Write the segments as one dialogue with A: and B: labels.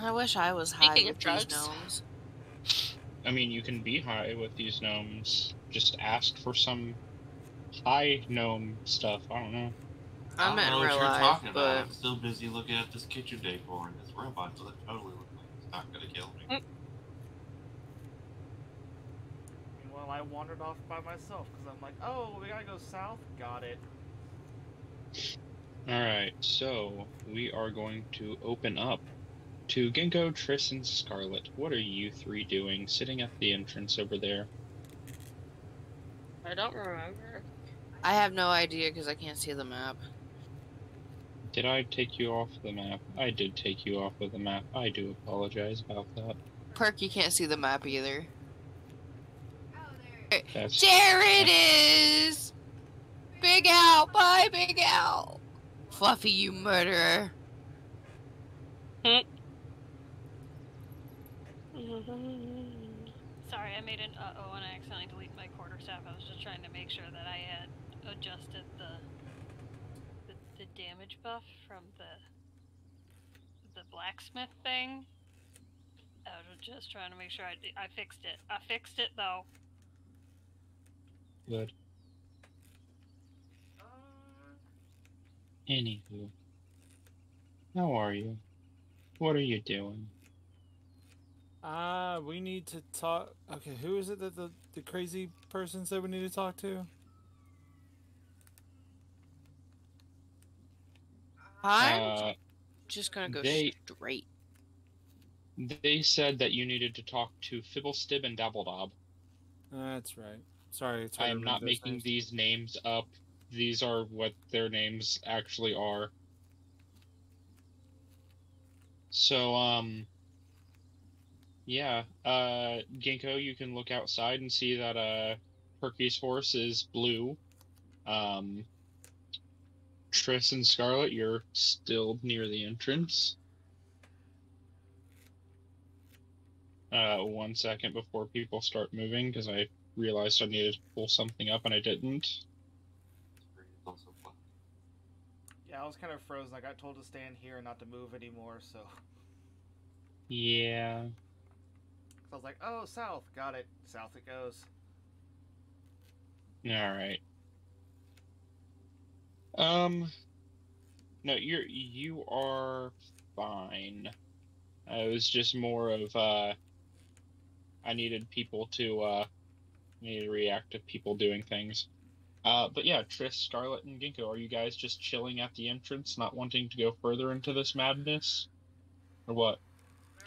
A: I wish I was high
B: Speaking
A: with
B: of drugs.
A: these gnomes.
C: I mean, you can be high with these gnomes. Just ask for some high gnome stuff. I don't know.
A: I
D: I
A: meant
D: don't
A: in
D: know what
A: real
D: you're
A: life,
D: talking
A: but
D: about. I'm still busy looking at this kitchen decor and this robot that totally looks like it's not going to kill me.
E: Meanwhile, I wandered off by myself because I'm like, oh, we gotta go south. Got it.
C: Alright, so we are going to open up to Ginkgo, Triss, and Scarlet. What are you three doing sitting at the entrance over there?
B: I don't remember.
A: I have no idea because I can't see the map.
C: Did I take you off the map? I did take you off of the map. I do apologize about that.
A: Perk, you can't see the map either.
C: That's,
A: There it is! Big Al! Bye, Big Al! Fluffy, you murderer.
F: Sorry, I made an uh-oh and I accidentally deleted my quarterstaff. I was just trying to make sure that I had adjusted the damage buff from the blacksmith thing. I was just trying to make sure I fixed it. I fixed it though.
C: good. Anywho, how are you? What are you doing?
G: We need to talk. Okay, who is it that the crazy person said we need to talk to?
A: I'm just gonna go straight.
C: They said that you needed to talk to Fibblestib and Dabbledob.
G: That's right. Sorry,
C: I am not making these names up. These are what their names actually are. So, yeah, Ginkgo, you can look outside and see that, Perky's horse is blue. Triss and Scarlet, you're still near the entrance. 1 second before people start moving, because I realized I needed to pull something up and I didn't.
E: Yeah, I was kind of frozen. I got told to stand here and not to move anymore, so...
C: Yeah.
E: So I was like, oh, south. Got it. South it goes.
C: Alright. No, you are fine. It was just more of, I needed people to, need to react to people doing things. But yeah, Triss, Scarlet, and Ginkgo, are you guys just chilling at the entrance, not wanting to go further into this madness? Or what?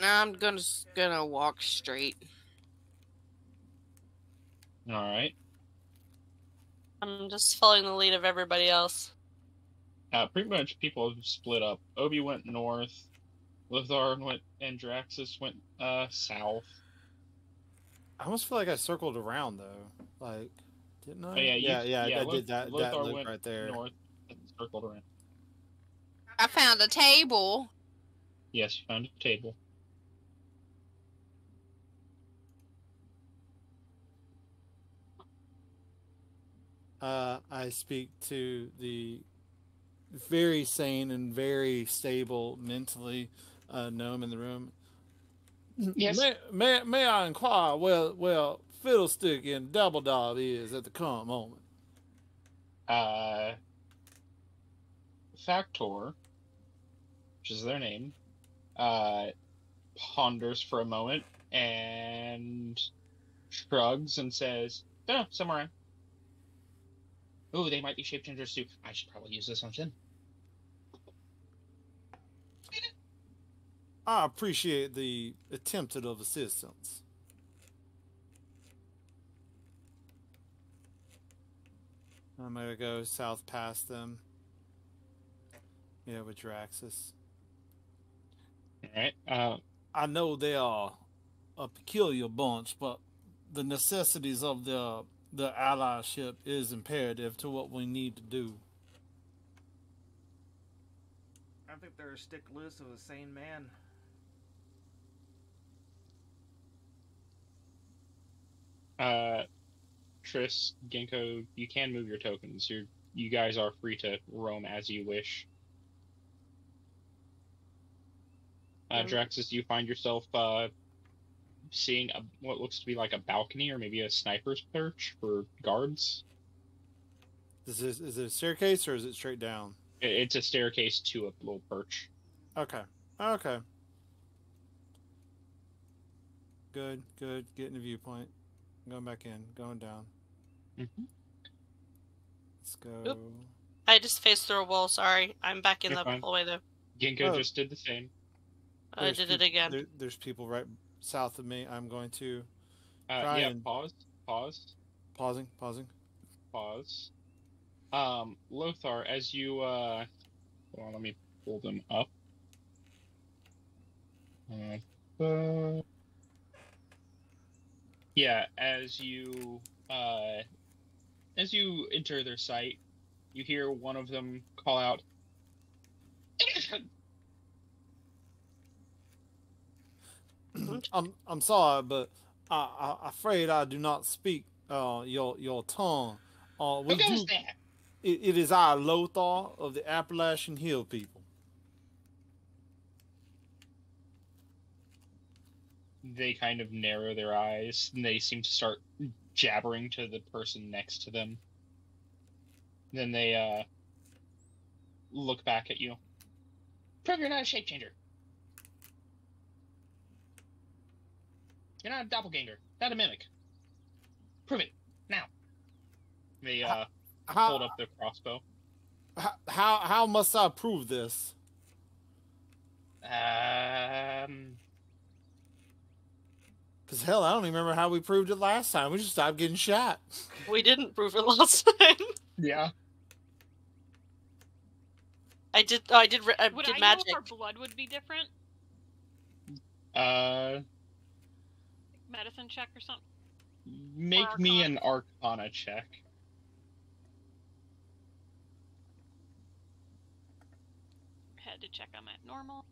A: I'm gonna walk straight.
C: Alright.
B: I'm just following the lead of everybody else.
C: Pretty much people have split up. Obi went north, Lothar went, and Draxus went, south.
G: I almost feel like I circled around, though. Like, didn't I?
C: Oh, yeah,
G: I did that
C: Lothar
G: loop
C: went
G: right there.
C: North and circled around.
A: I found a table.
C: Yes, you found a table.
G: I speak to the very sane and very stable mentally gnome in the room.
C: Yes.
G: May I inquire well Fiddlestick and Dabbledob is at the current moment?
C: Factor, which is their name, ponders for a moment and shrugs and says, "Oh, somewhere." Ooh, they might be shapechangers too. I should probably use this on Shin.
G: I appreciate the attempted of assistance. I'm gonna go south past them. Yeah, with Draxus.
C: Alright,
G: I know they are a peculiar bunch, but the necessities of the allyship is imperative to what we need to do.
E: I think they're a stick loose of a sane man.
C: Triss, Ginkgo, you can move your tokens. You guys are free to roam as you wish. Draxus, you find yourself seeing what looks to be like a balcony or maybe a sniper's perch for guards.
G: Is it a staircase or is it straight down?
C: It's a staircase to a little perch.
G: Okay. Good. Getting a viewpoint. Going back in. Going down.
C: Mm-hmm.
G: Let's go.
B: Oop. I just faced through a wall, sorry. I'm back in
C: You're
B: the
C: fine.
B: hallway though.
C: Ginkgo just did the same.
B: I did it again.
G: There's people right south of me. I'm going to
C: Pause.
G: pausing.
C: Lothar, as you hold on, let me pull them up. As you enter their sight, you hear one of them call out,
G: I'm sorry, but I'm afraid I do not speak your tongue.
C: "Who goes there?"
G: It is I, Lothar of the Appalachian Hill people.
C: They kind of narrow their eyes, and they seem to start jabbering to the person next to them. Then they look back at you. "Prove you're not a shape changer. You're not a doppelganger, not a mimic. Prove it now." They hold up their crossbow.
G: How must I prove this? Because hell, I don't even remember how we proved it last time. We just stopped getting shot.
B: We didn't prove it last time.
C: Yeah.
B: I did
F: Would I
B: magic.
F: know if our blood would be different? Medicine check or something?
C: Make me an Arcana check.
F: Had to check I'm at normal.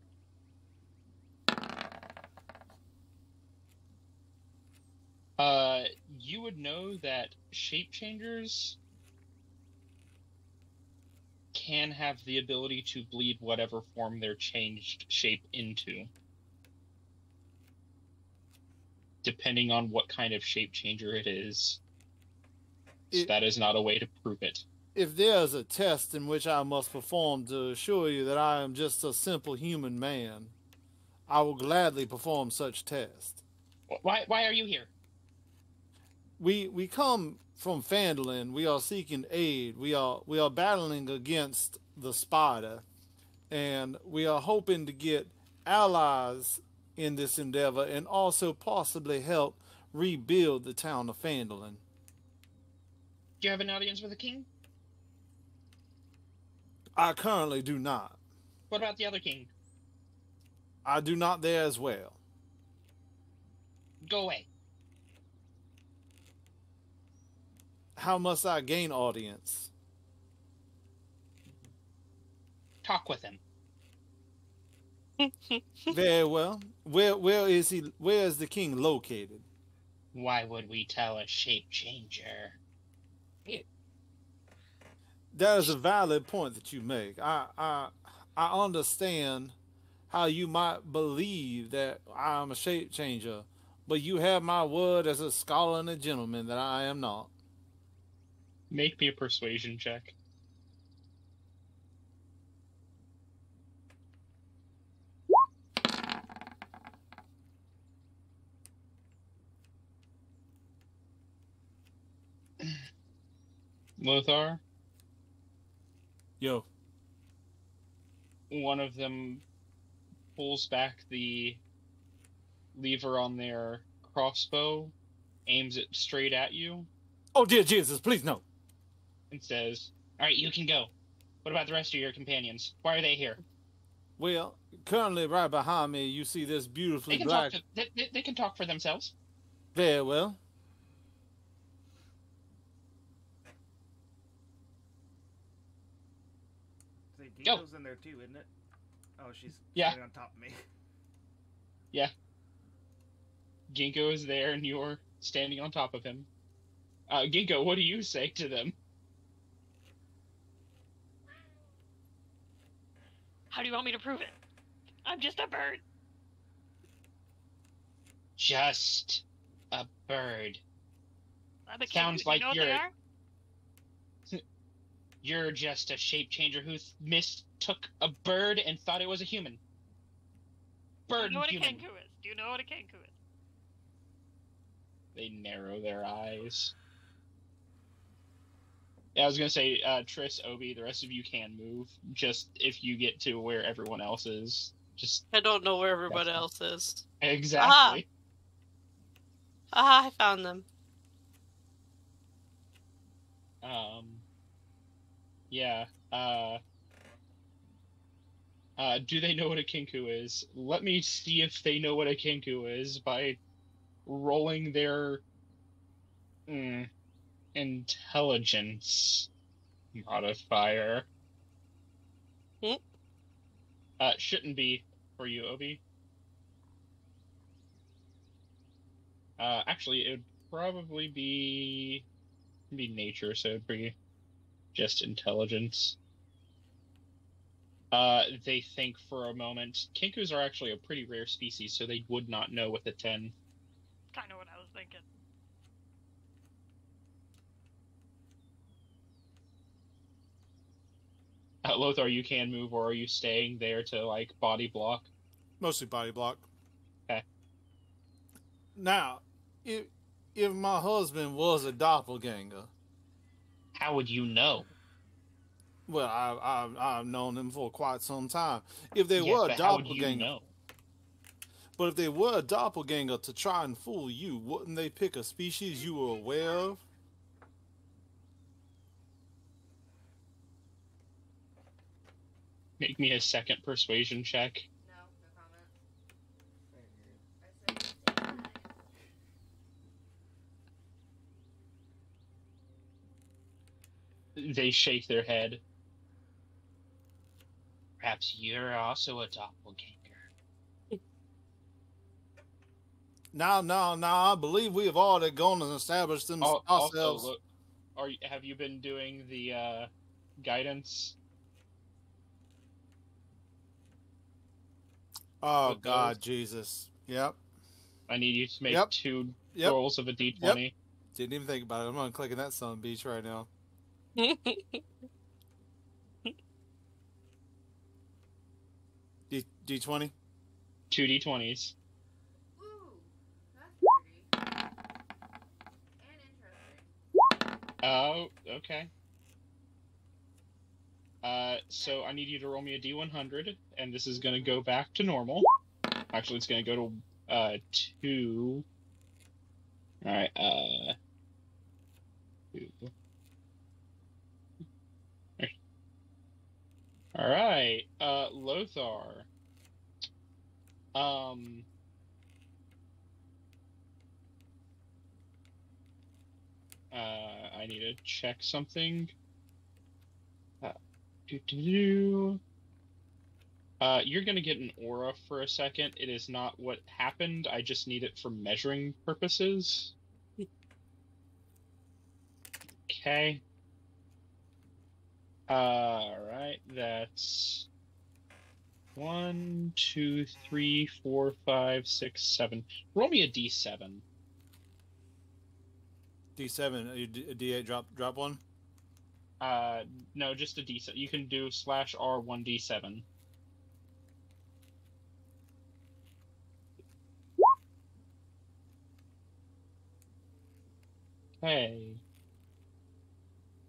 C: You would know that shape changers can have the ability to bleed whatever form they're changed shape into, depending on what kind of shape changer it is. So that is not a way to prove it.
G: If there's a test in which I must perform to assure you that I am just a simple human man, I will gladly perform such test.
C: Why are you here?
G: We come from Phandalin. We are seeking aid. We are battling against the spider, and we are hoping to get allies in this endeavor and also possibly help rebuild the town of Phandalin.
C: Do you have an audience with the king?
G: I currently do not.
C: What about the other king?
G: I do not there as well.
C: Go away.
G: How must I gain audience?
C: Talk with him.
G: Very well. Where is he? Where is the king located?
C: Why would we tell a shape changer?
G: That is a valid point that you make. I understand how you might believe that I'm a shape changer, but you have my word as a scholar and a gentleman that I am not.
C: Make me a persuasion check. Lothar?
G: Yo.
C: One of them pulls back the lever on their crossbow, aims it straight at you,
G: Oh, dear Jesus, please no.
C: and says, "Alright, you can go. What about the rest of your companions? Why are they here?"
G: Well, currently right behind me, you see this beautifully
C: They can
G: black...
C: talk they can talk for themselves.
G: Very well.
E: See,
C: Go.
E: Ginkgo's in there too, isn't it? Oh, she's
C: Yeah.
E: standing on top of me.
C: Ginkgo is there, and you're standing on top of him. Ginkgo, what do you say to them?
F: How do you want me to prove it? I'm just a bird.
C: just a bird.
F: I'm a
C: Sounds
F: kinku. Do
C: like
F: you know what
C: you're-
F: they are?
C: You're just a shape changer who mistook a bird and thought it was a human.
F: Do
C: Bird
F: you know what a
C: human.
F: kinku is? Do you know what a kinku is?
C: They narrow their eyes. Yeah, I was gonna say, Triss, Obi, the rest of you can move. Just if you get to where everyone else is, just
B: I don't know where everybody
C: That's-
B: else is.
C: exactly.
B: Aha, I found them.
C: Yeah. Do they know what a kinku is? Let me see if they know what a kinku is by rolling their intelligence modifier.
B: Hmm?
C: Shouldn't be for you, Obi. Actually, it would probably be nature, so it'd be just intelligence. They think for a moment. Kinkus are actually a pretty rare species, so they would not know with a 10.
F: Kind of what I was thinking.
C: Lothar, you can move, or are you staying there to, like, body block?
G: Mostly body block.
C: Okay.
G: Now, if my husband was a doppelganger,
C: How would you know?
G: well, I've known him for quite some time. If they
C: Yeah,
G: were a
C: but how would you
G: doppelganger,
C: know?
G: but if they were a doppelganger to try and fool you, wouldn't they pick a species you were aware of?
C: Make me a second persuasion check.
A: No, no comment.
C: They shake their head. Perhaps you're also a doppelganger.
G: Now, I believe we have already gone and established them
C: Also,
G: ourselves.
C: look, have you been doing the guidance?
G: Oh,
C: with
G: God,
C: those?
G: Jesus. Yep.
C: I need you to make
G: Yep.
C: two
G: Yep.
C: rolls of a d20.
G: Didn't even think about it. I'm unclicking that son of a beach right now. D20?
C: Two d20s.
A: Ooh, that's pretty. And interesting.
C: Oh, okay. So I need you to roll me a d100, and this is going to go back to normal. Actually, it's going to go to 2. All right. 2. All right. Lothar. I need to check something. You're gonna get an aura for a second. It is not what happened. I just need it for measuring purposes. Okay. Alright, that's 1, 2, 3, 4, 5, 6, 7. Roll me a d7.
G: D7, a D8 drop one?
C: No, just a d7. You can do /R1d7. Hey.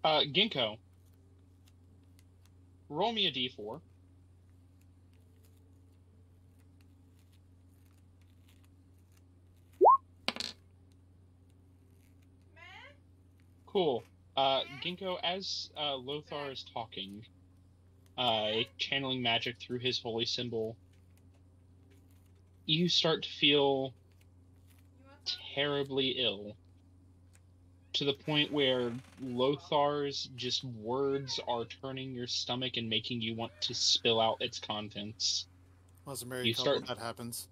C: Ginkgo. Roll me a d4. Cool. Ginkgo, as Lothar is talking, channeling magic through his holy symbol, you start to feel terribly ill. To the point where Lothar's just words are turning your stomach and making you want to spill out its contents.
G: Well, it's a married
C: You
G: couple
C: start-
G: that happens.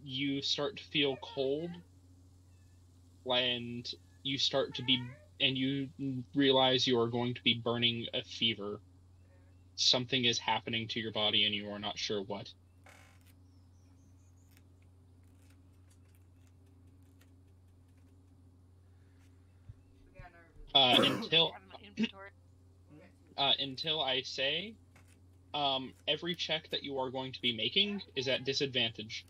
C: You start to feel cold, and you start to be, and you realize you are going to be burning a fever. Something is happening to your body, and you are not sure what. Until
F: Have an inventory.
C: until I say, every check that you are going to be making is at disadvantage.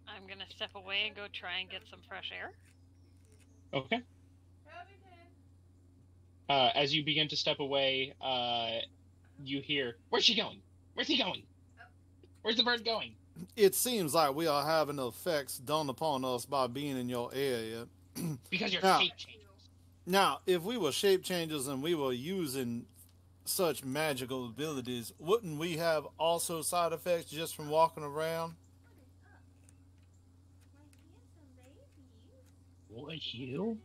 F: I'm gonna step away and go try and get some fresh air.
C: Okay. As you begin to step away, you hear, "Where's she going? Where's he going? Where's the bird going?"
G: It seems like we are having effects done upon us by being in your area.
C: Because you're
G: Now-
C: shape changers.
G: Now, if we were shape changers and we were using such magical abilities, wouldn't we have also side effects just from walking around?
C: Would you?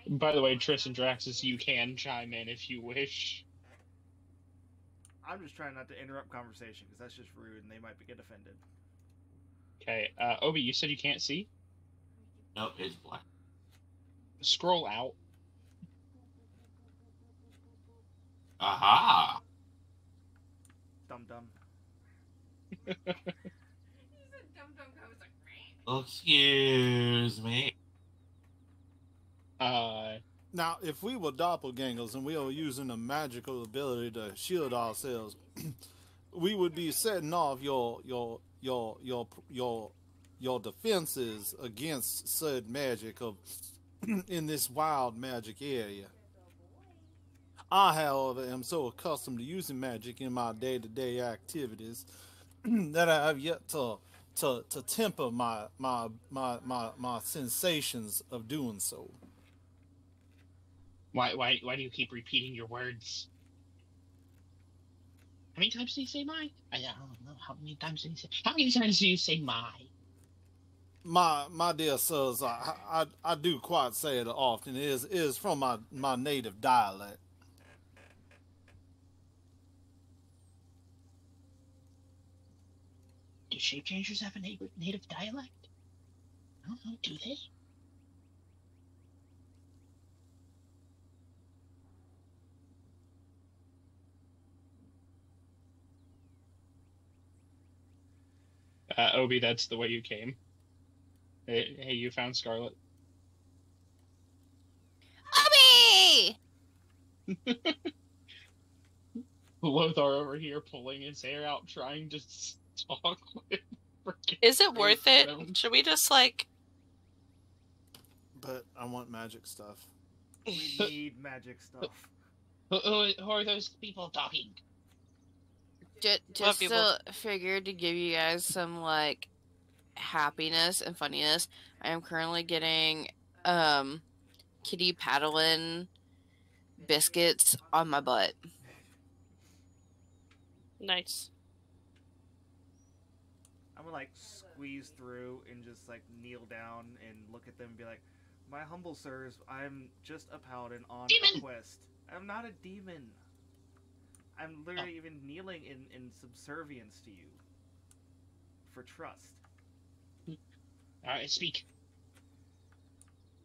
C: By the way, Triss and Draxus, you can chime in if you wish.
E: I'm just trying not to interrupt conversation because that's just rude and they might get offended.
C: Okay, Obi, you said you can't see?
D: No, it's black.
C: Scroll out.
D: Aha!
E: Dum dum.
D: Excuse me.
G: Now, if we were doppelgangers and we were using a magical ability to shield ourselves, we would be setting off your defenses against said magic of in this wild magic area. I, however, am so accustomed to using magic in my day-to-day activities that I have yet to temper my sensations of doing so.
C: Why do you keep repeating your words? How many times do you say my? I don't know. How many times do you say? How many times do you say my?
G: My dear sirs, I do quite say it often. It is from my native dialect.
C: Do shape changers have a native dialect? I don't know. Do they? Obi, that's the way you came. Hey, you found Scarlet.
A: Obi!
C: Lothar over here pulling his hair out, trying to talk with freaking
B: Is it worth it?
C: Stone.
B: Should we just like?
G: But I want magic stuff.
E: We need magic stuff.
C: Who are those people talking?
A: Just
B: people.
A: to figure to give you guys some like happiness and funniness, I am currently getting kitty paddling biscuits on my butt.
B: Nice.
E: I'm gonna like squeeze through and just like kneel down and look at them and be like, "My humble sirs, I'm just a paladin on a quest. I'm not a demon. I'm literally even kneeling in subservience to you. For trust.
C: Alright, speak.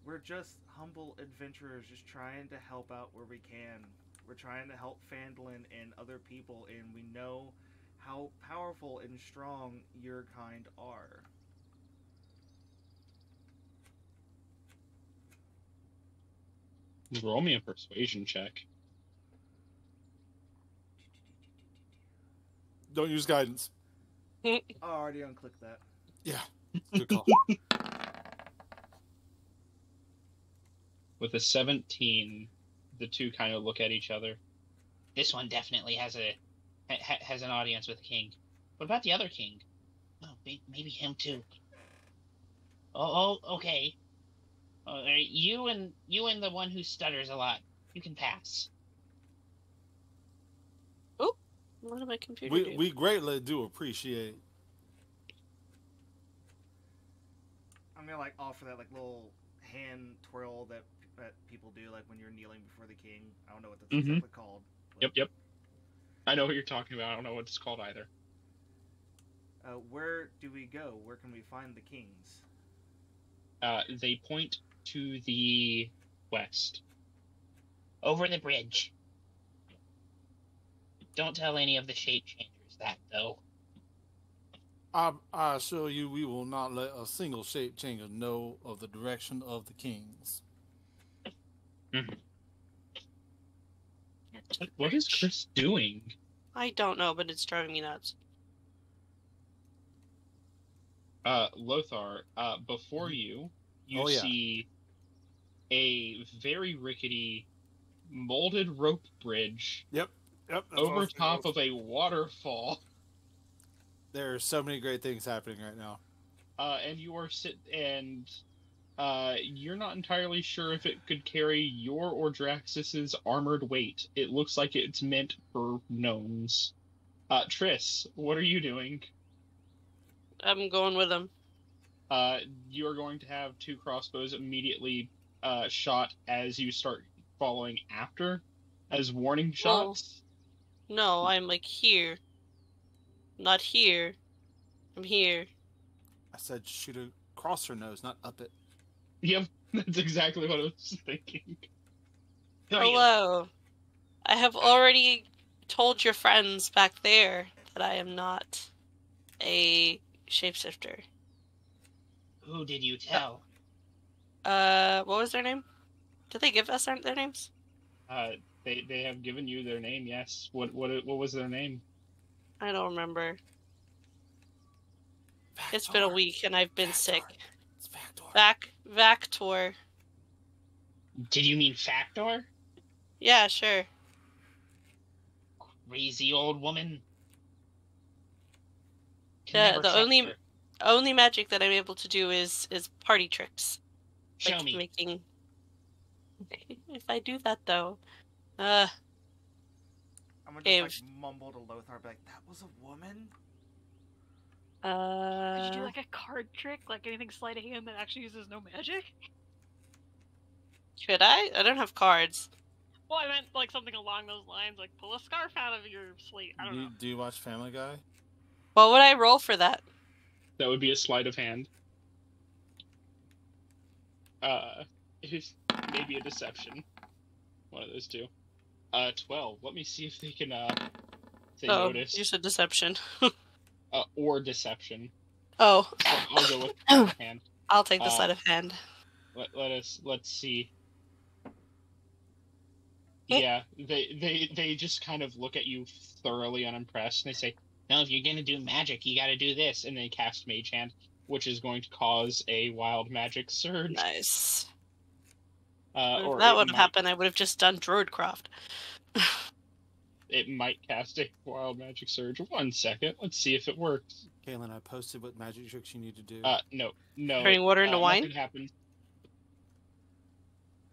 E: We're just humble adventurers just trying to help out where we can. We're trying to help Phandalin and other people, and we know how powerful and strong your kind are."
C: Roll me a persuasion check.
G: Don't use guidance.
E: Oh, I already unclicked that.
G: Yeah, good call.
C: With a 17, the two kind of look at each other. This one definitely has an audience with the king. What about the other king? Oh, maybe him too. Oh, okay. You and the one who stutters a lot. You can pass.
B: What did my computer do?
G: We greatly do appreciate.
E: I'm gonna like offer that like little hand twirl that people do like when you're kneeling before the king. I don't know what that's exactly called. But,
C: Yep. I know what you're talking about. I don't know what it's called either.
E: Where do we go? Where can we find the kings?
C: They point to the west. Over the bridge. Don't tell any of the shape changers that, though.
G: I assure you, we will not let a single shape changer know of the direction of the kings.
C: What is Chris doing?
B: I don't know, but it's driving me nuts.
C: Lothar, before you
G: Oh, yeah.
C: see a very rickety molded rope bridge
G: Yep. That's what I
C: over
G: was
C: top
G: thinking.
C: of a waterfall.
G: There are so many great things happening right now.
C: And you are you're not entirely sure if it could carry your or Draxus's armored weight. It looks like it's meant for gnomes. Triss, what are you doing?
B: I'm going with him.
C: You are going to have 2 crossbows immediately shot as you start following after, as warning shots.
B: No, I'm like here. Not here. I'm here.
G: I said shoot across her nose, not up it.
C: Yep, that's exactly what I was thinking.
B: Hello. I have already told your friends back there that I am not a shapeshifter.
C: Who did you tell?
B: What was their name? Did they give us their names?
C: They have given you their name, yes. What was their name?
B: I don't remember. It's been a week and I've been sick.
G: It's Vactor.
B: Vactor.
C: Did you mean Factor?
B: Yeah, sure.
C: Crazy old woman.
B: The only magic that I'm able to do is party tricks.
C: Show
B: like
C: me.
B: Making. If I do that though,
E: I'm gonna
B: Dave.
E: just like mumble to Lothar, be like, "That was a woman."
F: Could you do like a card trick, like anything sleight of hand that actually uses no magic?
B: Could I? I don't have cards.
F: Well, I meant like something along those lines, like pull a scarf out of your sleeve. I don't know.
G: Do you watch Family Guy?
B: What would I roll for that?
C: That would be a sleight of hand. Maybe a deception. One of those two. 12. Let me see if they can, notice.
B: You said deception.
C: Or deception.
B: Oh.
C: So I'll go with sleight of hand.
B: I'll take the sleight of hand.
C: Let's see. Yeah, they just kind of look at you thoroughly unimpressed, and they say, "No, if you're gonna do magic, you gotta do this," and they cast Mage Hand, which is going to cause a wild magic surge.
B: Nice.
C: Or
B: if that would have happened, I would have just done Druidcraft.
C: It might cast a wild magic surge. 1 second, let's see if it works.
G: Kaylin, I posted what magic tricks you need to do.
C: No.
B: Turning water into wine?
C: Nothing happened.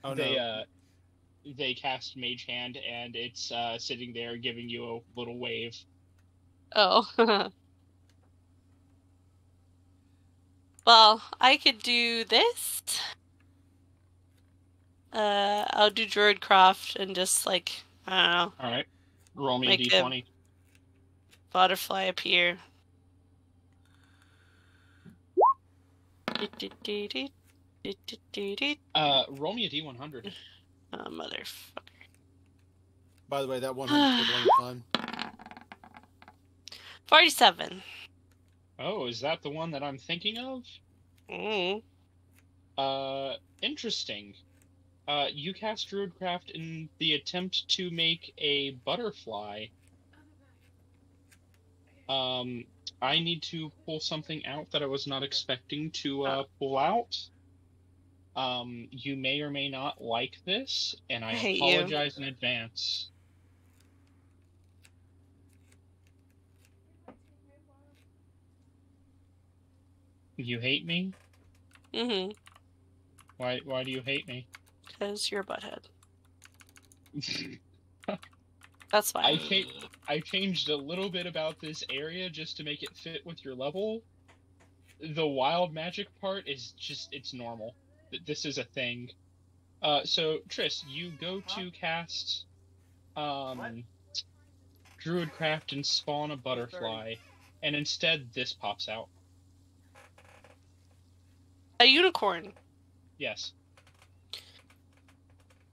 G: Oh, no.
C: They cast Mage Hand, and it's sitting there giving you a little wave.
B: Oh. Well, I could do this. I'll do Druidcraft and just like, I don't know.
C: Alright. Roll me
B: Make
C: a d20.
B: Butterfly appear.
C: Roll me a d100.
B: Oh, motherfucker.
G: By the way, that 100 is really fun.
B: 47.
C: Oh, is that the one that I'm thinking of? Interesting. You cast Druidcraft in the attempt to make a butterfly. I need to pull something out that I was not expecting to pull out. You may or may not like this, and I
B: hate
C: apologize in advance. You hate me?
B: Mm-hmm.
C: Why do you hate me?
B: Because you're a butthead. That's fine.
C: I changed a little bit about this area just to make it fit with your level. The wild magic part is just, it's normal. This is a thing. So, Triss, you go to cast Druidcraft and spawn a butterfly, and instead this pops out.
B: A unicorn.
C: Yes.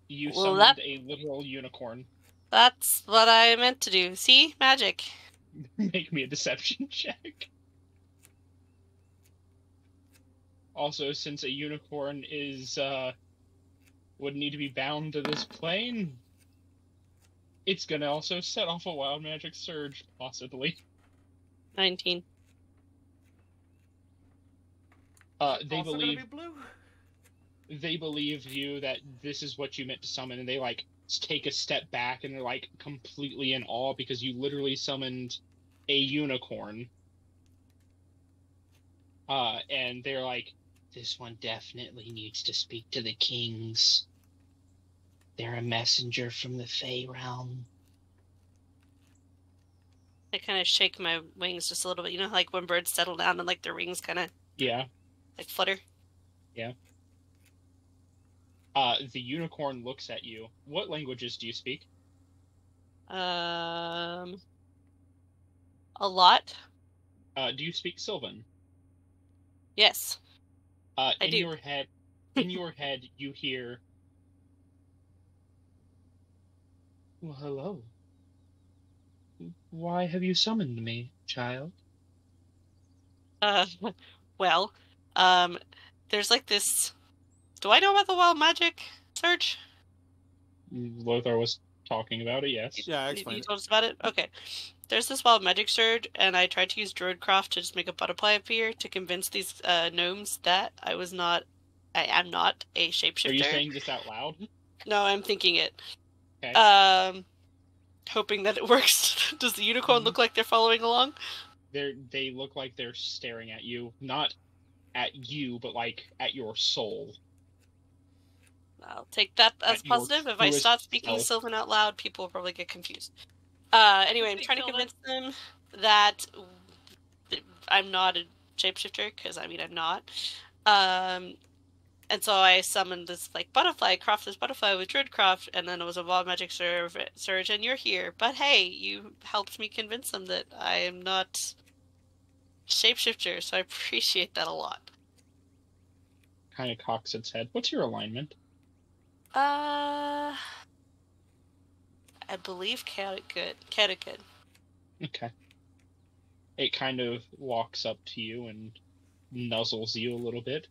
C: You
B: Well,
C: summoned a literal unicorn.
B: That's what I meant to do. See? Magic.
C: Make me a deception check. Also, since a unicorn is would need to be bound to this plane, it's gonna also set off a wild magic surge, possibly.
B: 19.
C: They
E: Also
C: believe
E: gonna be blue.
C: they believe you that this is what you meant to summon, and they like take a step back and they're like completely in awe because you literally summoned a unicorn. And they're like, this one definitely needs to speak to the kings. They're a messenger from the Fey realm.
B: I kind of shake my wings just a little bit. You know, like when birds settle down and like their wings kind of
C: Yeah.
B: like flutter.
C: Yeah. The unicorn looks at you. What languages do you speak?
B: A lot.
C: Do you speak Sylvan?
B: Yes.
C: In
B: do.
C: your head, you hear. Well, hello. Why have you summoned me, child?
B: Well, there's like this. Do I know about the wild magic surge?
C: Lothar was talking about it. Yes.
G: Yeah,
B: You
G: explain it.
B: told us about it? Okay. There's this wild magic surge, and I tried to use Druidcraft to just make a butterfly appear to convince these gnomes that I am not a shapeshifter.
C: Are you saying this out loud?
B: No, I'm thinking it.
C: Okay.
B: Hoping that it works. Does the unicorn look like they're following along?
C: They look like they're staring at you, not at you, but like at your soul.
B: I'll take that as
C: At your
B: positive. If I
C: truest
B: start speaking
C: self.
B: Sylvan out loud, people will probably get confused. Anyway, I'm
F: Speak
B: trying to
F: Sylvan.
B: convince them that I'm not a shapeshifter, because I mean I'm not. And so I summoned this like butterfly, craft this butterfly with Druidcraft, and then it was a wild magic surge, and you're here. But hey, you helped me convince them that I am not shapeshifter, so I appreciate that a lot.
C: Kind of cocks its head. What's your alignment?
B: I believe chaotic good. Chaotic good.
C: Okay. It kind of walks up to you and nuzzles you a little bit.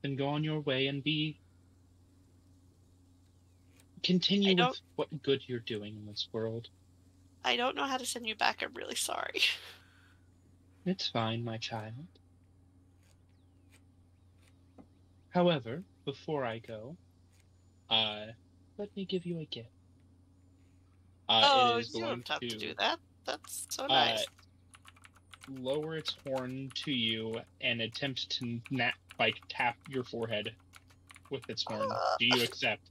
C: Then go on your way and continue with what good you're doing in this world.
B: I don't know how to send you back. I'm really sorry.
C: It's fine, my child. However, before I go, let me give you a gift. It is
B: you
C: going
B: don't have to do that. That's so nice.
C: Lower its horn to you and attempt to tap your forehead with its horn. Do you accept?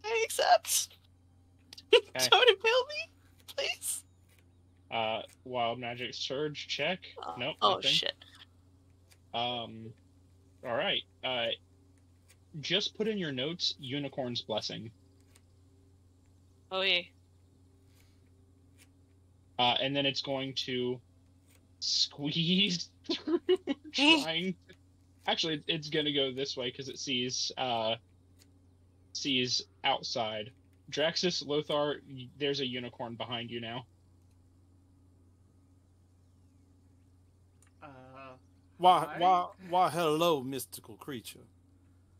B: I accept.
C: Okay.
B: Don't impale me, please.
C: Wild magic surge check. Nope.
B: Oh
C: nothing.
B: shit.
C: All right. Just put in your notes unicorn's blessing.
B: Oh yeah.
C: And then it's going to squeeze through trying. Actually, it's going to go this way because it sees outside. Draxus, Lothar, there's a unicorn behind you now.
G: Why, hello, mystical creature.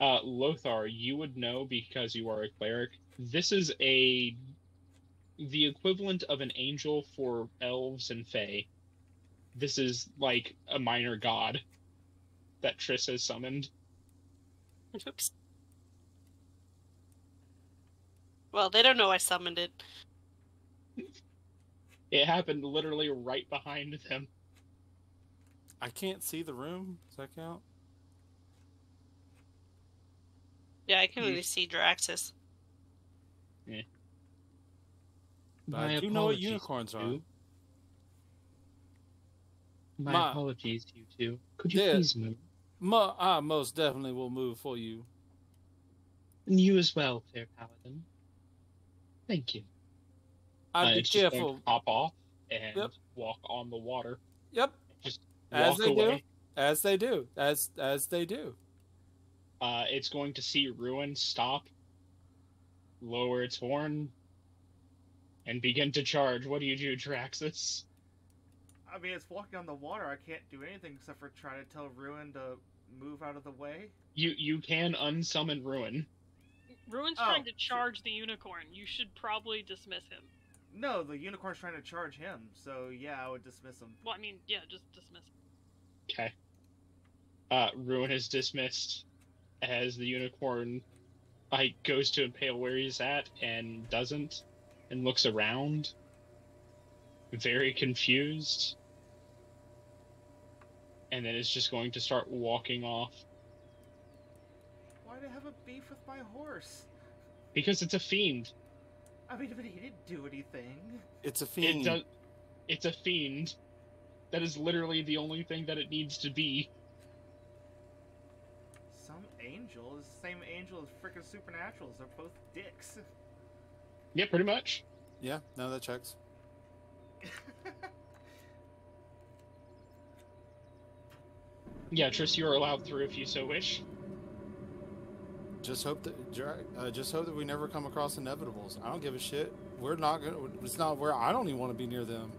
C: Lothar, you would know because you are a cleric. This is the equivalent of an angel for elves and fae. This is like a minor god that Triss has summoned.
B: Oops. Well, they don't know I summoned it.
C: It happened literally right behind them.
G: I can't see the room. Does that count?
B: Yeah, I can only see Draxus.
C: Yeah.
G: But I do know what unicorns are.
C: My apologies, you two. Could you please move?
G: I most definitely will move for you.
C: And you as well, fair paladin. Thank you.
G: I'd be
C: it's just going
G: careful.
C: to pop off and walk on the water.
G: Yep.
C: Just
G: As
C: walk
G: they
C: away.
G: do. As they do. As they do.
C: It's going to see Ruin stop, lower its horn, and begin to charge. What do you do, Draxus?
E: I mean, it's walking on the water. I can't do anything except for try to tell Ruin to move out of the way.
C: You can unsummon Ruin.
F: Ruin's
E: Oh,
F: trying to charge the unicorn. You should probably dismiss him.
E: No, the unicorn's trying to charge him, so yeah, I would dismiss him.
F: Well, I mean, yeah, just dismiss him.
C: Okay. Ruin is dismissed as the unicorn goes to impale where he's at and doesn't, and looks around, very confused, and then is just going to start walking off.
E: Why do I have a beef with my horse?
C: Because it's a fiend.
E: I mean, but he didn't do anything.
G: It's a fiend.
C: It's a fiend. That is literally the only thing that it needs to be.
E: Some angel is the same angel as frickin' Supernaturals. They're both dicks.
C: Yeah, pretty much.
G: Yeah, no, that checks.
C: Yeah, Triss, you are allowed through if you so wish.
G: Just hope that we never come across inevitables. I don't give a shit. We're not gonna. It's not where I don't even want to be near them.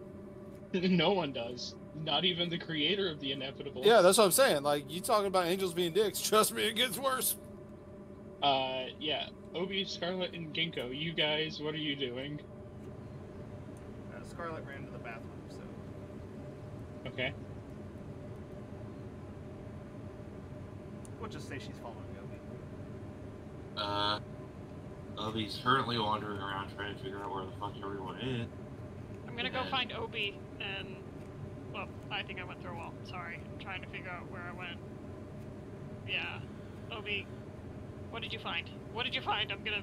C: No one does. Not even the creator of the inevitable.
G: Yeah, that's what I'm saying. Like, you talking about angels being dicks. Trust me, it gets worse.
C: Yeah. Obi, Scarlet, and Ginkgo, you guys, what are you doing?
E: Scarlet ran to the bathroom, so...
C: Okay.
E: We'll just say she's following Obi.
D: Obi's currently wandering around trying to figure out where the fuck everyone is.
F: I'm gonna go find Obi and... Well, I think I went through a wall. Sorry. I'm trying to figure out where I went. Yeah. Obi, what did you find? What did you find? I'm gonna...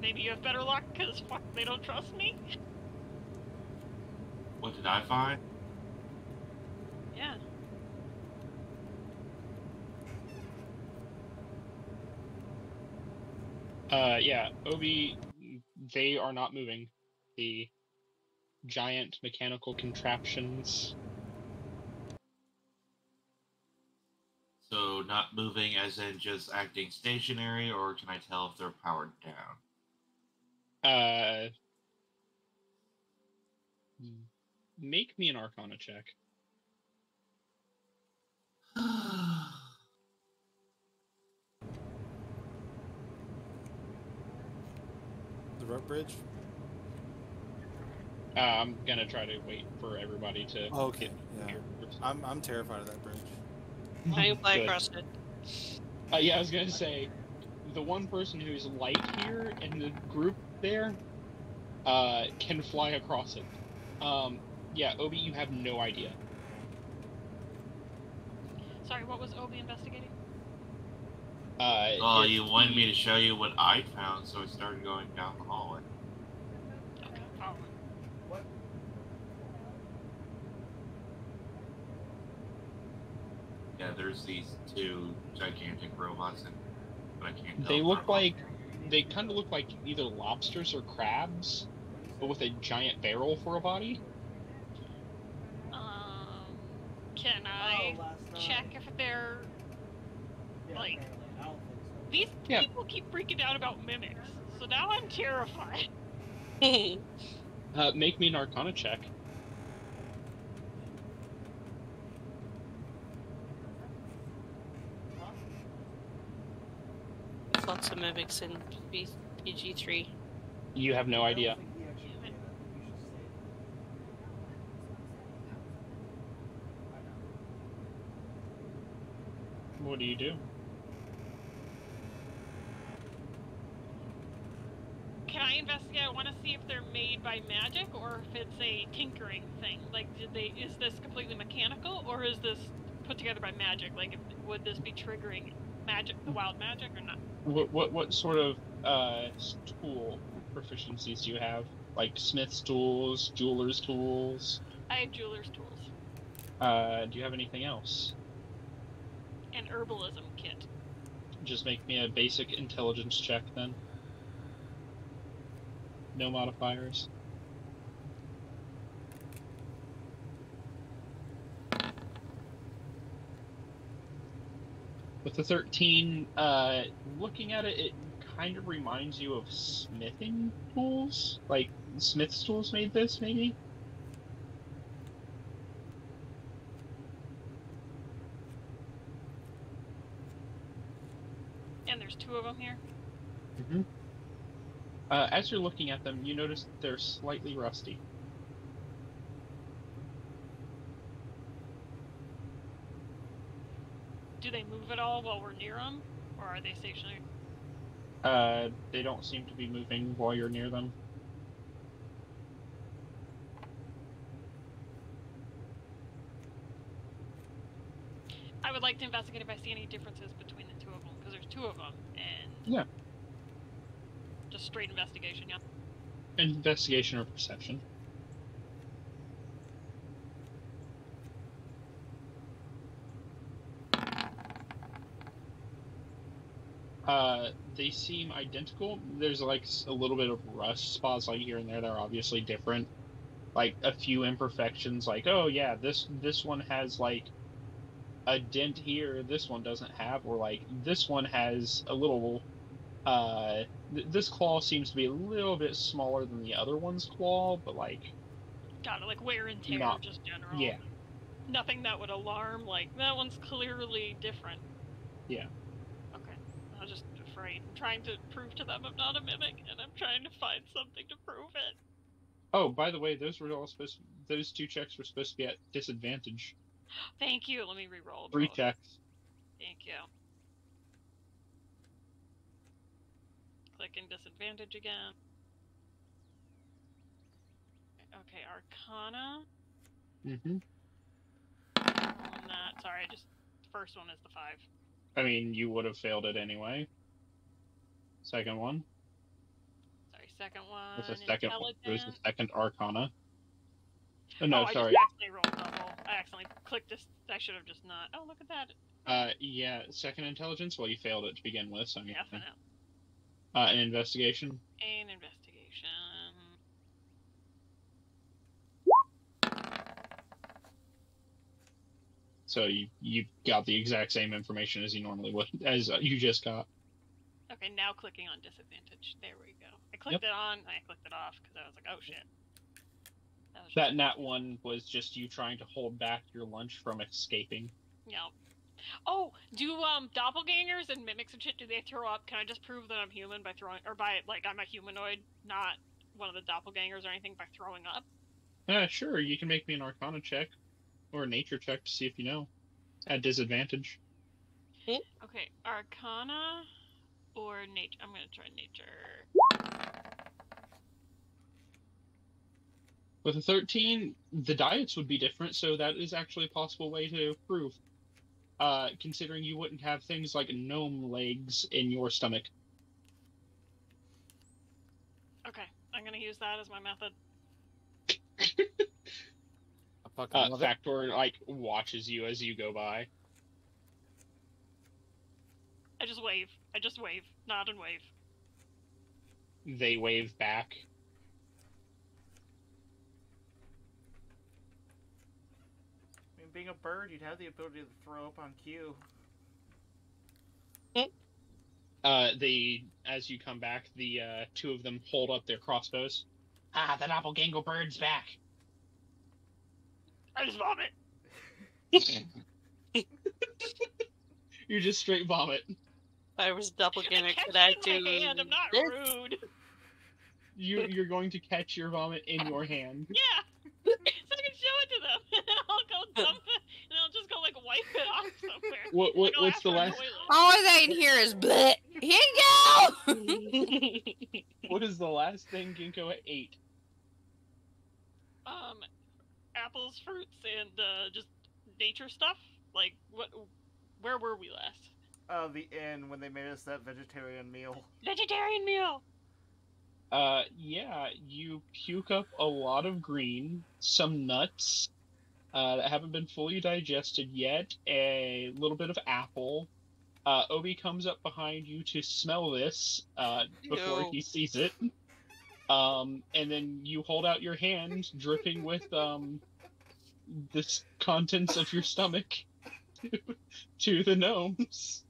F: Maybe you have better luck, because fuck, they don't trust me?
D: What did I find?
F: Yeah.
C: Yeah, Obi, they are not moving. The giant mechanical contraptions.
D: So, not moving as in just acting stationary, or can I tell if they're powered down?
C: Make me an Arcana check.
G: The rope bridge?
C: I'm gonna try to wait for everybody to...
G: Okay, yeah.
C: Here.
G: I'm terrified of that bridge.
B: I can fly
C: Good.
B: across it.
C: Yeah, I was gonna say, the one person who's light here in the group there, can fly across it. Yeah, Obi, you have no idea.
F: Sorry, what was Obi investigating?
D: Oh, you wanted me to show you what I found, so I started going down the hallway.
F: Okay, following.
E: What?
D: Yeah, there's these two gigantic robots, but I can't tell.
C: They
D: if
C: look
D: they're
C: like, they kind of look like either lobsters or crabs, but with a giant barrel for a body.
F: Can I check if they're... Like... These
C: Yeah.
F: people keep freaking out about mimics, so now I'm terrified.
C: Make me an Arcana check.
B: There's lots of mimics in PG-3.
C: You have no idea. What do you do?
F: Can I investigate? I want to see if they're made by magic or if it's a tinkering thing. Like, is this completely mechanical or is this put together by magic? Like, would this be triggering magic, the wild magic, or not?
C: What sort of tool proficiencies do you have? Like smith's tools, jeweler's tools?
F: I have jeweler's tools.
C: Do you have anything else?
F: An herbalism kit.
C: Just make me a basic intelligence check then. No modifiers. With the 13, looking at it, it kind of reminds you of smithing tools. Like, smith's tools made this, maybe? Mm-hmm. As you're looking at them, you notice they're slightly rusty.
F: Do they move at all while we're near them, or are they stationary?
C: They don't seem to be moving while you're near them.
F: I would like to investigate if I see any differences between the two of them, because there's two of them, and
C: Yeah.
F: just straight investigation, yeah.
C: Investigation or perception. They seem identical. There's like a little bit of rust spots like here and there that are obviously different. Like a few imperfections, like, oh yeah, this one has like a dent here, this one doesn't have, or like this one has a little this claw seems to be a little bit smaller than the other one's claw, but like
F: Got it, like wear and tear,
C: not,
F: just general.
C: yeah.
F: Nothing that would alarm, like, that one's clearly different.
C: Yeah.
F: Okay. I was just afraid. I'm trying to prove to them I'm not a mimic, and I'm trying to find something to prove it.
C: Oh, by the way, those two checks were supposed to be at disadvantage.
F: Thank you. Let me re-roll.
C: 3 checks.
F: Thank you. Clicking disadvantage again. Okay, Arcana.
C: Mm-hmm.
F: On that, sorry, the first one is the 5.
C: I mean, you would have failed it anyway. Second one.
F: Sorry, second one.
C: It was the second Arcana. Oh,
F: no,
C: sorry.
F: I just accidentally rolled double. I accidentally clicked this. I should have just not. Oh, look at that.
C: Yeah, second intelligence. Well, you failed it to begin with, so I mean.
F: Yeah, for now.
C: An investigation.
F: An investigation.
C: So you got the exact same information as you normally would, as you just got.
F: Okay, now clicking on disadvantage. There we go. I clicked it on, I clicked it off, because I was like, oh shit.
C: That nat one was just you trying to hold back your lunch from escaping.
F: Yep. Oh, do doppelgangers and mimics and shit, do they throw up? Can I just prove that I'm human by throwing, or by, like, I'm a humanoid, not one of the doppelgangers or anything, by throwing up?
C: Yeah, sure, you can make me an Arcana check, or a Nature check to see if you know. At disadvantage.
F: Okay, Arcana or Nature? I'm gonna try Nature.
C: With a 13, the diets would be different, so that is actually a possible way to prove. Considering you wouldn't have things like gnome legs in your stomach.
F: Okay, I'm gonna use that as my method.
C: Factor, like, watches you as you go by.
F: I just wave. Nod and wave.
C: They wave back.
E: I mean, being a bird, you'd have the ability to throw up on cue.
C: As you come back, the two of them hold up their crossbows. Ah, the doppelganger bird's back.
F: I just vomit.
C: You just straight vomit.
B: If I was doppelganger,
F: Catch
B: could I
F: it in my
B: do
F: hand. I'm not
B: this?
F: rude.
C: You're going to catch your vomit in your hand.
F: Yeah. So I can show it to them. And I'll go dump it. And I'll just go, like, wipe it off somewhere.
C: What's the last?
A: All I in here is bleh. Here you go.
C: What is the last thing Ginkgo ate?
F: Apples, fruits, and just nature stuff. Like, where were we last?
E: The inn, when they made us that vegetarian meal.
F: Vegetarian meal!
C: Yeah, you puke up a lot of green, some nuts that haven't been fully digested yet, a little bit of apple. Obi comes up behind you to smell this before he sees it. And then you hold out your hand, dripping with the contents of your stomach to the gnomes.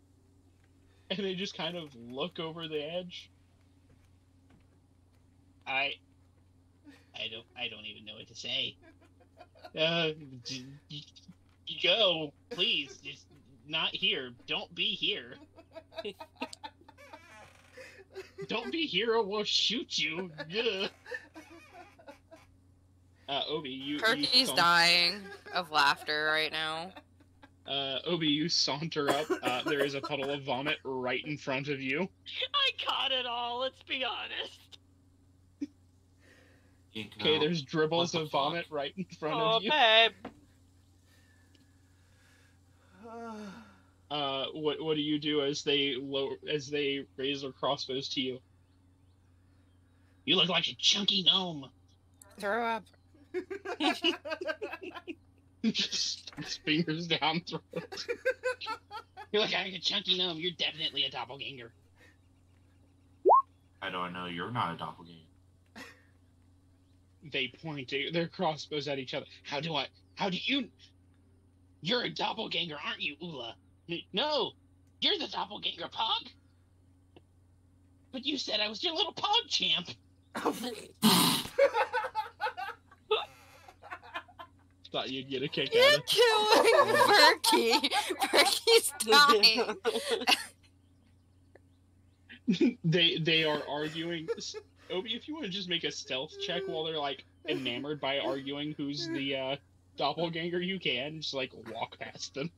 C: And they just kind of look over the edge. I don't even know what to say. Go, please, just not here. Don't be here. Don't be hero, we'll shoot you. Ugh. Obi, you
A: Perky's dying of laughter right now.
C: Obi, you saunter up. There is a puddle of vomit right in front of you.
F: I caught it all, let's be honest.
C: Okay, there's dribbles of vomit right in front of you.
B: babe.
C: What do you do as they raise their crossbows to you? You look like a chunky gnome.
A: Throw up.
C: Just sticks fingers down throat. You look like a chunky gnome. You're definitely a doppelganger.
D: How do I know you're not a doppelganger?
C: They point their crossbows at each other. How do you? You're a doppelganger, aren't you, Ula? No, you're the doppelganger, Pog. But you said I was your little Pog champ. Thought you'd get a kick out
A: You're
C: of
A: killing Perky. Perky's dying.
C: They are arguing. Obi, if you want to just make a stealth check while they're like enamored by arguing who's the doppelganger, you can just like walk past them.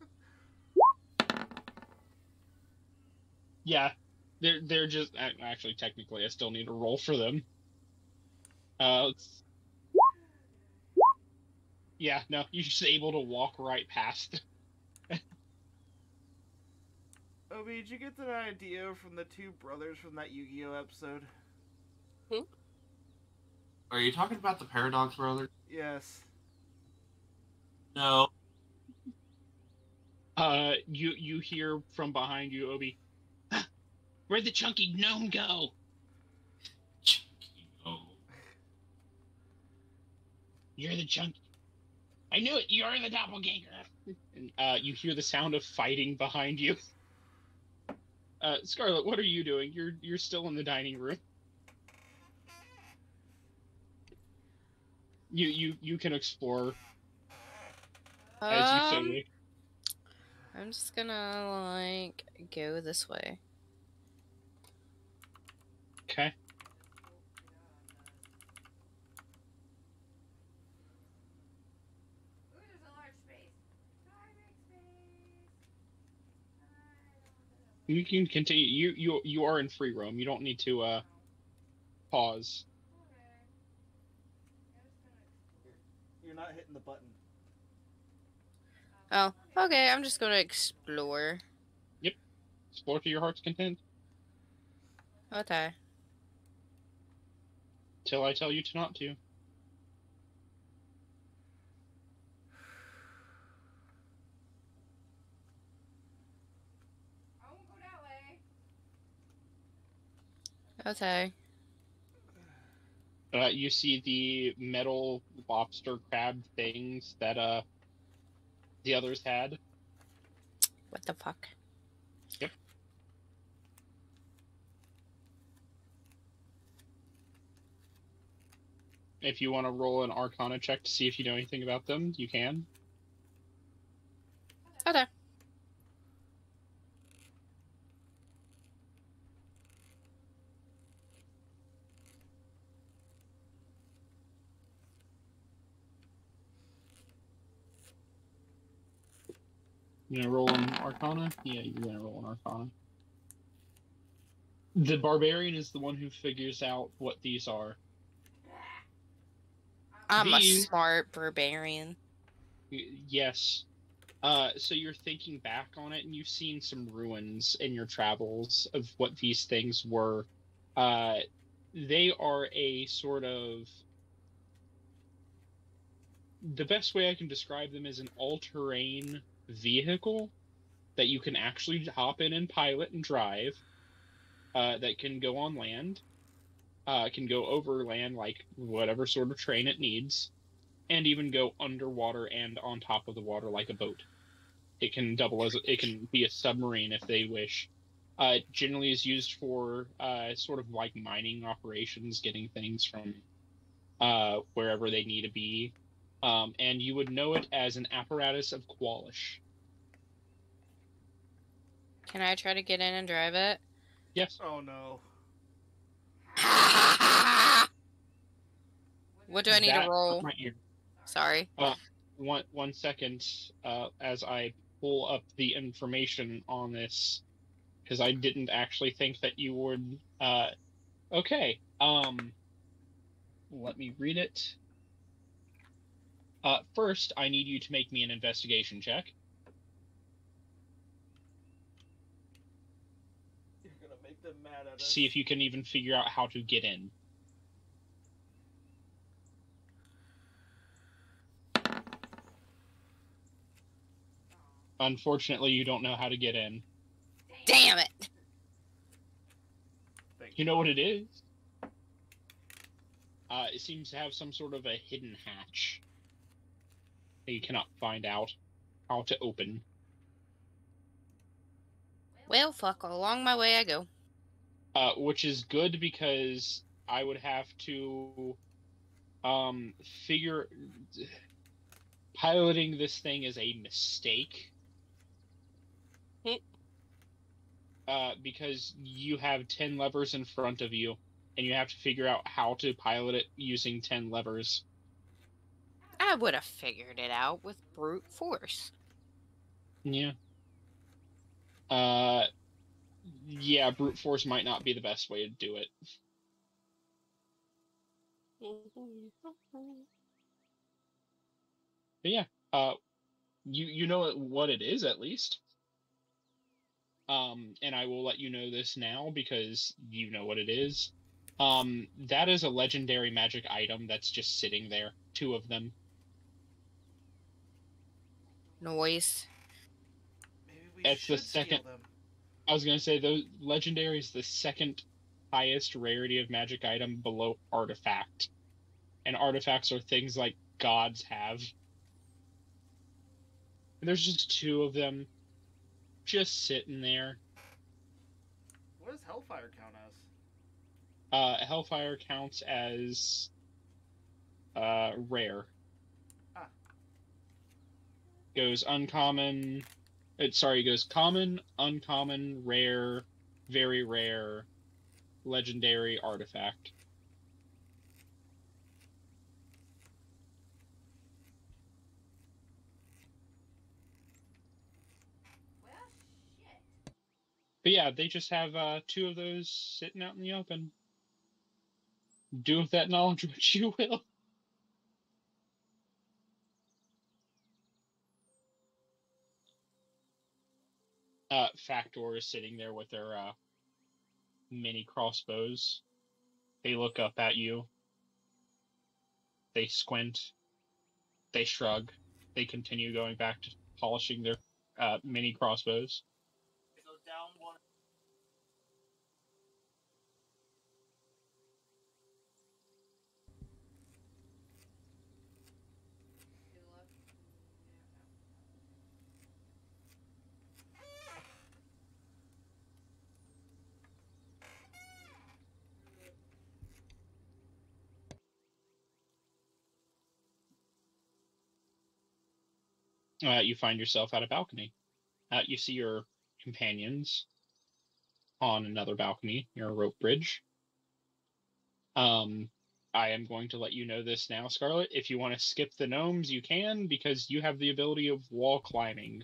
C: Yeah, they're just actually technically I still need to roll for them. Yeah, no, you're just able to walk right past.
E: Obi, did you get that idea from the two brothers from that Yu-Gi-Oh episode?
D: Are you talking about the Paradox Brothers?
E: Yes.
D: No.
C: You hear from behind you, Obi. Where'd the chunky gnome go?
D: Oh.
C: You're the chunky. I knew it. You're the doppelganger. And, you hear the sound of fighting behind you. Scarlet, what are you doing? You're still in the dining room. You can explore as you say.
A: I'm just gonna like go this way.
C: Okay. You can continue. You are in free roam. You don't need to pause.
E: You're not hitting the button.
A: Oh, okay. I'm just gonna explore.
C: Yep. Explore to your heart's content.
A: Okay.
C: Till I tell you to not to.
A: Okay.
C: You see the metal lobster crab things that the others had.
A: What the fuck?
C: Yep. If you want to roll an Arcana check to see if you know anything about them, you can.
A: Okay.
C: You gonna roll an Arcana? Yeah, you're gonna roll an Arcana. The barbarian is the one who figures out what these are.
A: I'm a
C: These-
A: smart barbarian.
C: Yes. So you're thinking back on it, and you've seen some ruins in your travels of what these things were. They are a sort of... The best way I can describe them is an all-terrain vehicle that you can actually hop in and pilot and drive, that can go on land, can go over land like whatever sort of train it needs, and even go underwater and on top of the water like a boat. It can it can be a submarine if they wish. Generally is used for sort of like mining operations, getting things from wherever they need to be. And you would know it as an apparatus of Qualish.
A: Can I try to get in and drive it?
C: Yes.
E: Oh no.
A: What do I need to roll?
C: My ear.
A: Sorry.
C: One second, as I pull up the information on this, because I didn't actually think that you would. Okay. Let me read it. First, I need you to make me an investigation check.
E: You're gonna make them mad at us.
C: See if you can even figure out how to get in. Unfortunately, you don't know how to get in.
A: Damn it!
C: You know what it is? It seems to have some sort of a hidden hatch that you cannot find out how to open.
A: Well, fuck, along my way I go.
C: Which is good because I would have to figure... Piloting this thing is a mistake. Because you have 10 levers in front of you, and you have to figure out how to pilot it using 10 levers.
A: I would have figured it out with brute force.
C: Yeah. Yeah, brute force might not be the best way to do it. But yeah, you know what it is at least. And I will let you know this now because you know what it is. That is a legendary magic item that's just sitting there. 2 of them.
A: Noise.
E: Maybe we
C: It's the
E: should steal
C: second-
E: them.
C: I was gonna say, those legendary is the second highest rarity of magic item below artifact. And artifacts are things like gods have. And there's just 2 of them just sitting there.
E: What does Hellfire count as?
C: Hellfire counts as rare.
E: Ah.
C: Goes uncommon. It goes common, uncommon, rare, very rare, legendary, artifact. But yeah, they just have 2 of those sitting out in the open. Do with that knowledge what you will. Factor is sitting there with their mini crossbows. They look up at you. They squint. They shrug. They continue going back to polishing their mini crossbows. You find yourself at a balcony. You see your companions on another balcony near a rope bridge. I am going to let you know this now, Scarlet. If you want to skip the gnomes, you can, because you have the ability of wall climbing.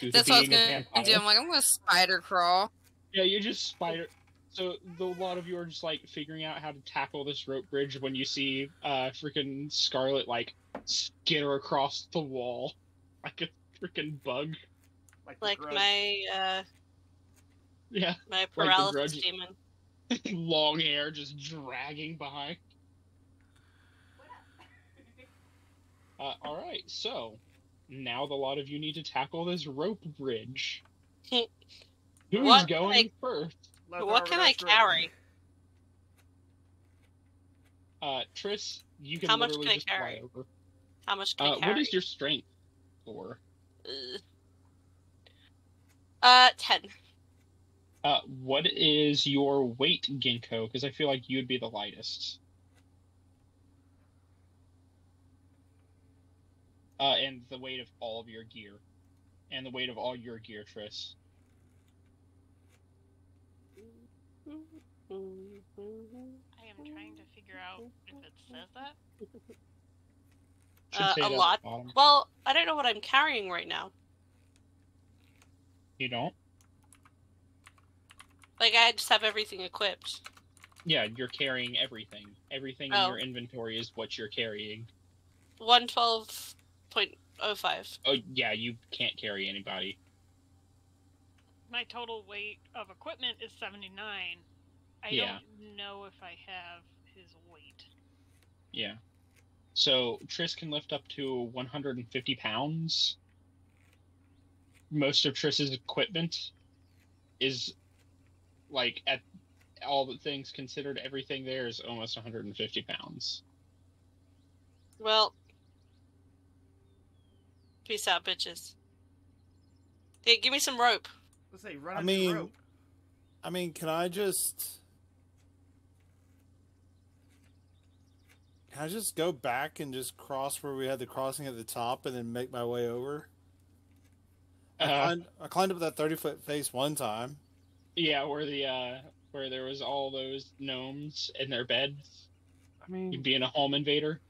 A: That's what I was going to do. I'm like, I'm going to spider crawl.
C: Yeah, you just spider... So a lot of you are just, like, figuring out how to tackle this rope bridge when you see freaking Scarlet, like, skitter across the wall like a freaking bug.
B: Like my,
C: yeah,
B: my paralysis demon.
C: Long hair just dragging behind. Alright, so now the lot of you need to tackle this rope bridge. Who's going first?
B: What can I carry?
C: Triss, you can literally just fly over.
B: How much can I carry?
C: What is your strength for?
B: 10.
C: What is your weight, Ginkgo? Because I feel like you'd be the lightest. And the weight of all of your gear. And the weight of all your gear, Triss.
F: I am I'm trying to figure out if it says that.
C: Should say
B: A
C: it at the
B: lot.
C: bottom.
B: Well, I don't know what I'm carrying right now.
C: You don't?
B: Like, I just have everything equipped.
C: Yeah, you're carrying everything. Everything in
B: Oh.
C: your inventory is what you're carrying.
B: 112.05.
C: Oh, yeah, you can't carry anybody.
F: My total weight of equipment is 79. I
C: Yeah.
F: don't know if I have his weight.
C: Yeah. So, Triss can lift up to 150 pounds. Most of Triss's equipment is, like, at all the things considered, everything there is almost 150 pounds.
B: Well, peace out, bitches. Hey, give me some rope.
E: Let's say run a rope.
G: I mean, can I just go back and just cross where we had the crossing at the top and then make my way over? I climbed up that 30-foot face one time.
C: Yeah, where there was all those gnomes in their beds.
G: I mean,
C: You being a home invader.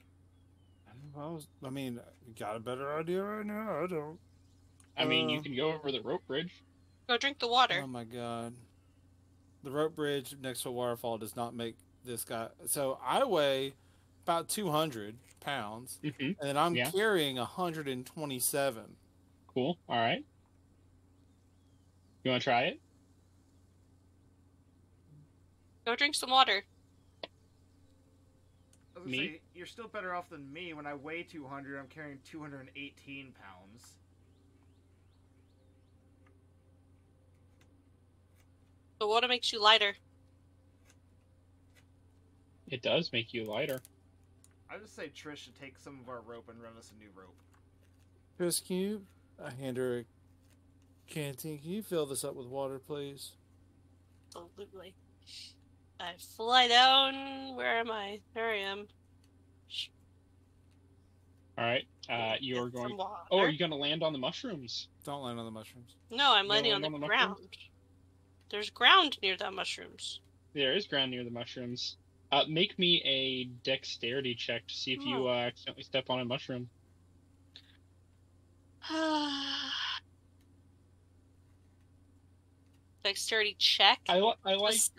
G: you got a better idea right now? I don't.
C: I mean, you can go over the rope bridge.
B: Go drink the water.
G: Oh my god. The rope bridge next to a waterfall does not make this guy. So I weigh about 200 pounds,
C: Mm-hmm.
G: and I'm carrying 127.
C: Cool. All right. You want to try it?
B: Go drink some water.
E: I was gonna say, you're still better off than me. When I weigh 200, I'm carrying 218 pounds.
B: The water makes you lighter.
C: It does make you lighter.
E: I would say Trish should take some of our rope and run us a new rope.
G: Chris, can you? I hand her a canteen. Can you fill this up with water, please?
B: Absolutely. I fly down. Where am I? There I am.
C: All right. You are going.
B: Some water.
C: Oh, are you going to land on the mushrooms?
G: Don't land on the mushrooms.
B: No, I'm
C: You
B: landing
C: land
B: on the
C: on the
B: ground.
C: mushrooms?
B: There's ground near the mushrooms.
C: There is ground near the mushrooms. Make me a dexterity check to see if you accidentally step on a mushroom.
B: Dexterity check?
C: I like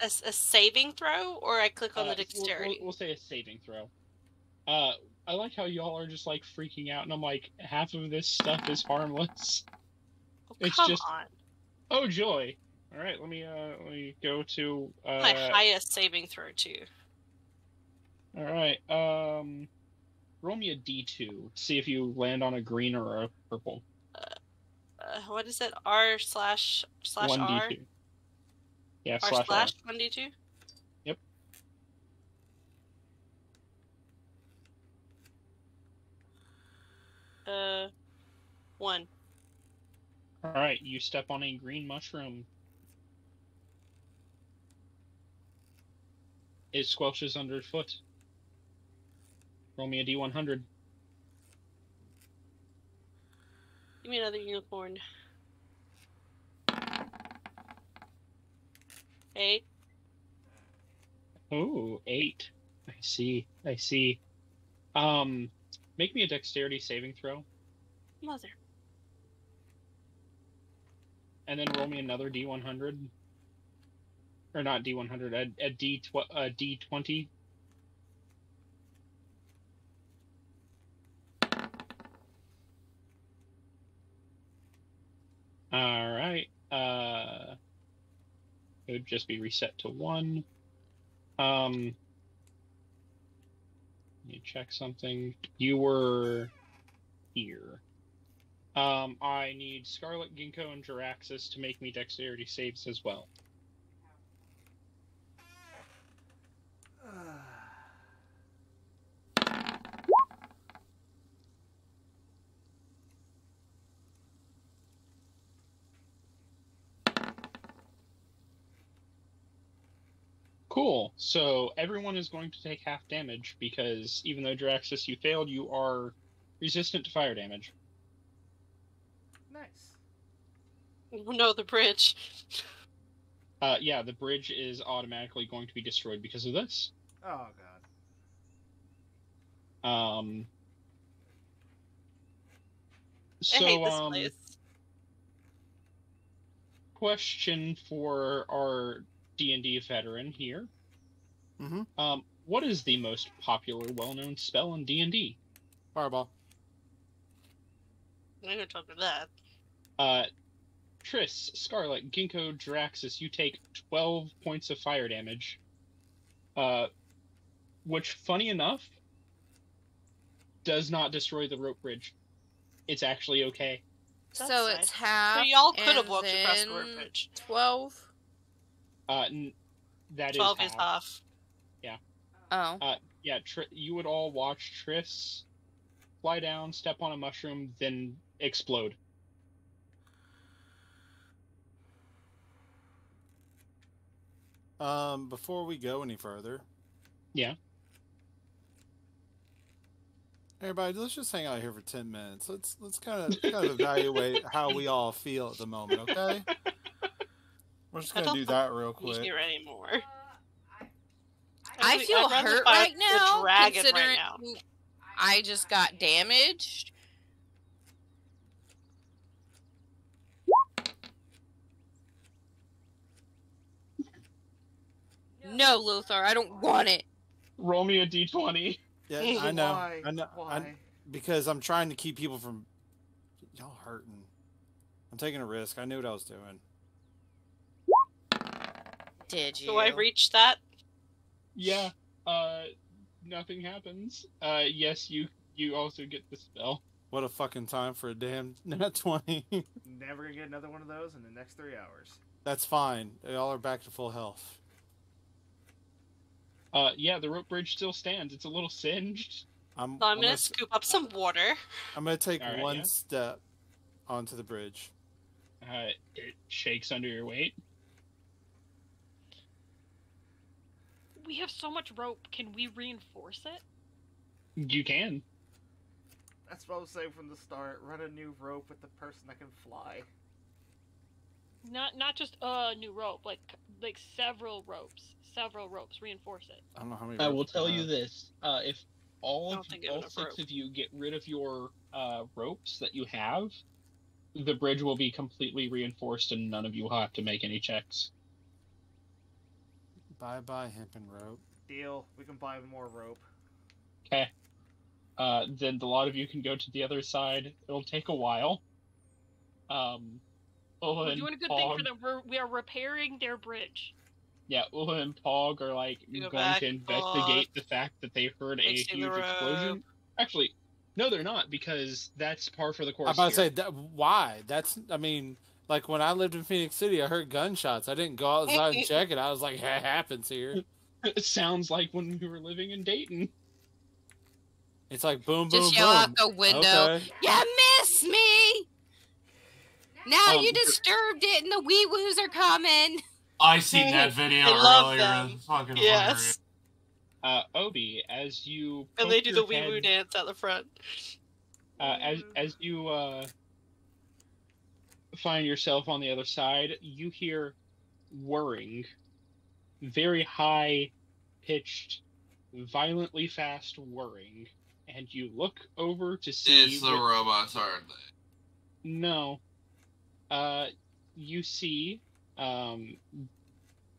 B: a saving throw, or I click on the dexterity?
C: We'll say a saving throw. I like how y'all are just like freaking out, and I'm like, half of this stuff is harmless.
B: Oh,
C: It's
B: come
C: just-
B: on.
C: Oh joy! All right, let me go to
B: My highest saving throw too.
C: All right, roll me a D2. See if you land on a green or a purple.
B: What is it? R slash R?
C: 1D2. Yeah,
B: R
C: slash R.
B: 1D2?
C: Yep.
B: One.
C: All right, you step on a green mushroom. It squelches underfoot. Roll me a D100.
B: Give me another unicorn. 8.
C: Oh, 8. I see. Make me a dexterity saving throw,
B: Mother.
C: and then roll me another D100. Or not D100, a D20. All right. It would just be reset to 1. Let me check something. You were here. I need Scarlet, Ginkgo, and Jiraxis to make me dexterity saves as well. Cool. So everyone is going to take half damage because even though Jiraxis you failed, you are resistant to fire damage.
E: Nice.
B: No, the bridge.
C: Yeah, the bridge is automatically going to be destroyed because of this.
E: Oh god.
B: I
C: So,
B: hate this place.
C: question for our D&D veteran here.
G: Mm-hmm.
C: What is the most popular, well-known spell in D&D?
G: Fireball.
B: I'm gonna talk about that.
C: Triss, Scarlet, Ginkgo, Draxus, you take 12 points of fire damage. Which, funny enough, does not destroy the rope bridge. It's actually okay.
A: So
B: That's
A: it's
B: nice.
A: half.
B: So y'all could have
A: and
B: walked across the
A: then
B: rope bridge.
A: 12.
C: That
B: 12
C: is
B: is
C: half.
B: half.
A: Oh.
C: Yeah, you would all watch Triss fly down, step on a mushroom, then explode.
G: Before we go any further.
C: Yeah.
G: Everybody, let's just hang out here for 10 minutes. Let's kind of evaluate how we all feel at the moment, okay? We're just gonna do that real
B: Be
G: quick.
B: here anymore.
A: I feel
B: I'd rather
A: hurt
B: fight
A: right
B: the
A: now,
B: dragon
A: considering
B: right now.
A: I just got damaged. No, Lothar, I don't want it.
C: Roll me a d20.
G: Yeah, I know.
E: Why?
G: I know.
E: Why?
G: Because I'm trying to keep people from y'all hurting. I'm taking a risk. I knew what I was doing.
A: Did you?
B: Do I reach that?
C: Yeah. Nothing happens. Yes, you also get the spell.
G: What a fucking time for a damn nat 20.
E: Never gonna get another one of those in the next 3 hours.
G: That's fine. Y'all are back to full health.
C: Yeah, the rope bridge still stands. It's a little singed.
B: So I'm gonna scoop up some water.
G: I'm gonna take
C: All right,
G: one
C: yeah.
G: step onto the bridge.
C: It shakes under your weight.
F: We have so much rope. Can we reinforce it?
C: You can.
E: That's what I was saying from the start. Run a new rope with the person that can fly.
F: Not just a new rope, like several ropes. Several ropes. Reinforce it.
G: I don't know how many.
C: I will
G: ropes
C: tell
G: we
C: you
G: have.
C: this: if all
B: I don't think I have enough
C: six
B: rope.
C: of you get rid of your ropes that you have, the bridge will be completely reinforced, and none of you will have to make any checks.
G: Bye bye hemp and rope.
E: Deal. We can buy more rope.
C: Okay. Then a lot of you can go to the other side. It'll take a while. Ula
F: We're
C: and
F: doing a good thing
C: Pog,
F: for them. We are repairing their bridge.
C: yeah, Ula and Pog are like
B: You go
C: going
B: back,
C: to investigate the fact that they heard a
B: Fixing the
C: huge
B: rope.
C: explosion. Actually, no, they're not, because that's par for the course.
G: I'm about to
C: here.
G: say that, why? I mean, like when I lived in Phoenix City, I heard gunshots. I didn't go outside and check it. I was like, it happens here.
C: It sounds like when we were living in Dayton.
G: It's like boom, boom,
A: Just yell out
G: boom.
A: the window.
G: Okay.
A: You miss me! Now you
C: Um,
A: disturbed it and the wee woos are coming.
D: I seen that video
B: I love
D: earlier.
B: them.
D: It's fucking hilarious.
B: Yes.
C: Obi, as you
B: And they
C: poke
B: do
C: your
B: the wee woo
C: head-
B: dance at the front.
C: as you find yourself on the other side, you hear whirring, very high pitched, violently fast whirring, and you look over to see
D: It's the robots, aren't they?
C: no. You see,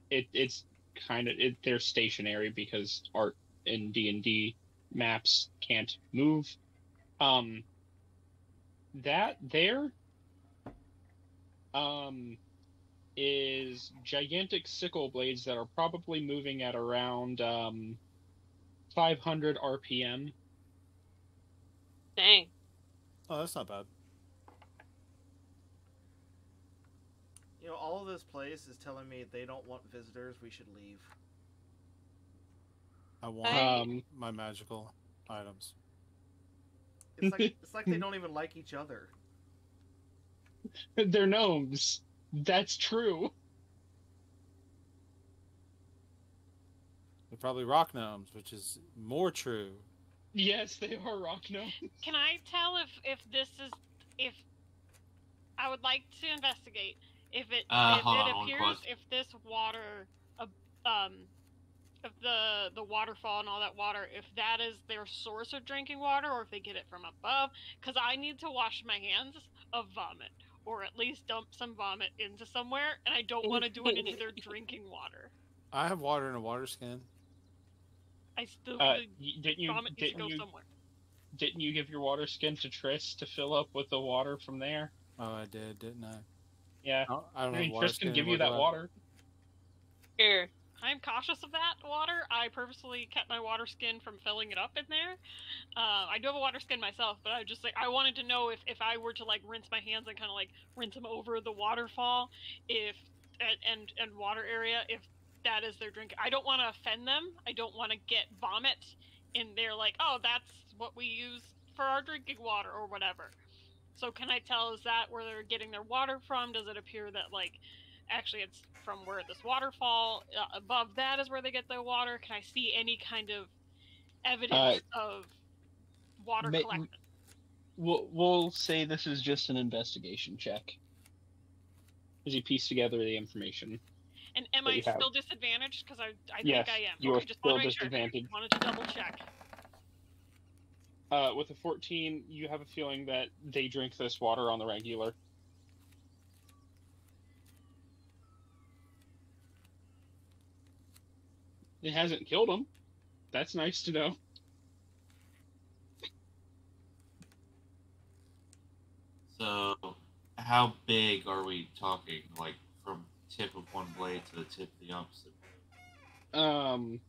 C: it's kind of they're stationary because art in D&D maps can't move. That there is gigantic sickle blades that are probably moving at around 500 RPM.
B: Dang.
G: Oh, that's not bad.
E: You know, all of this place is telling me they don't want visitors. We should leave.
G: I want
C: Um,
G: my magical items.
E: It's like they don't even like each other.
C: They're gnomes. That's true.
G: They're probably rock gnomes, which is more true.
C: Yes, they are rock gnomes.
F: Can I tell if this is if I would like to investigate if it
D: Hold on, one
F: appears
D: question.
F: if this water if the waterfall and all that water, if that is their source of drinking water, or if they get it from above. Because I need to wash my hands of vomit, or at least dump some vomit into somewhere, and I don't want to do it into their drinking water.
G: I have water in a water skin.
F: I still
C: Didn't
F: the
C: you
F: vomit needs to go somewhere.
C: didn't you give your water skin to Triss to fill up with the water from there?
G: Oh, I did, didn't I?
C: Yeah.
G: I don't
C: I
G: have
C: mean,
G: water
C: Triss can
G: skin
C: give you
G: anymore,
C: that
G: do I?
C: water.
B: Here.
F: I'm cautious of that water. I purposely kept my water skin from filling it up in there. I do have a water skin myself, but I just I wanted to know if I were to rinse my hands and kind of rinse them over the waterfall, if and water area, if that is their drink. I don't want to offend them. I don't want to get vomit in there oh, that's what we use for our drinking water or whatever. So can I tell, is that where they're getting their water from? Does it appear that actually it's from where this waterfall above that is where they get their water? Can I see any kind of evidence of water collection?
C: We'll say this is just an investigation check. As you piece together the information.
F: And am I still disadvantaged? Because I
C: Yes,
F: think I am.
C: you are
F: just
C: still
F: wanted to make sure.
C: disadvantaged.
F: Wanted to double check.
C: With a 14, you have a feeling that they drink this water on the regular. It hasn't killed them. That's nice to know.
D: So, how big are we talking? From tip of one blade to the tip of the opposite blade?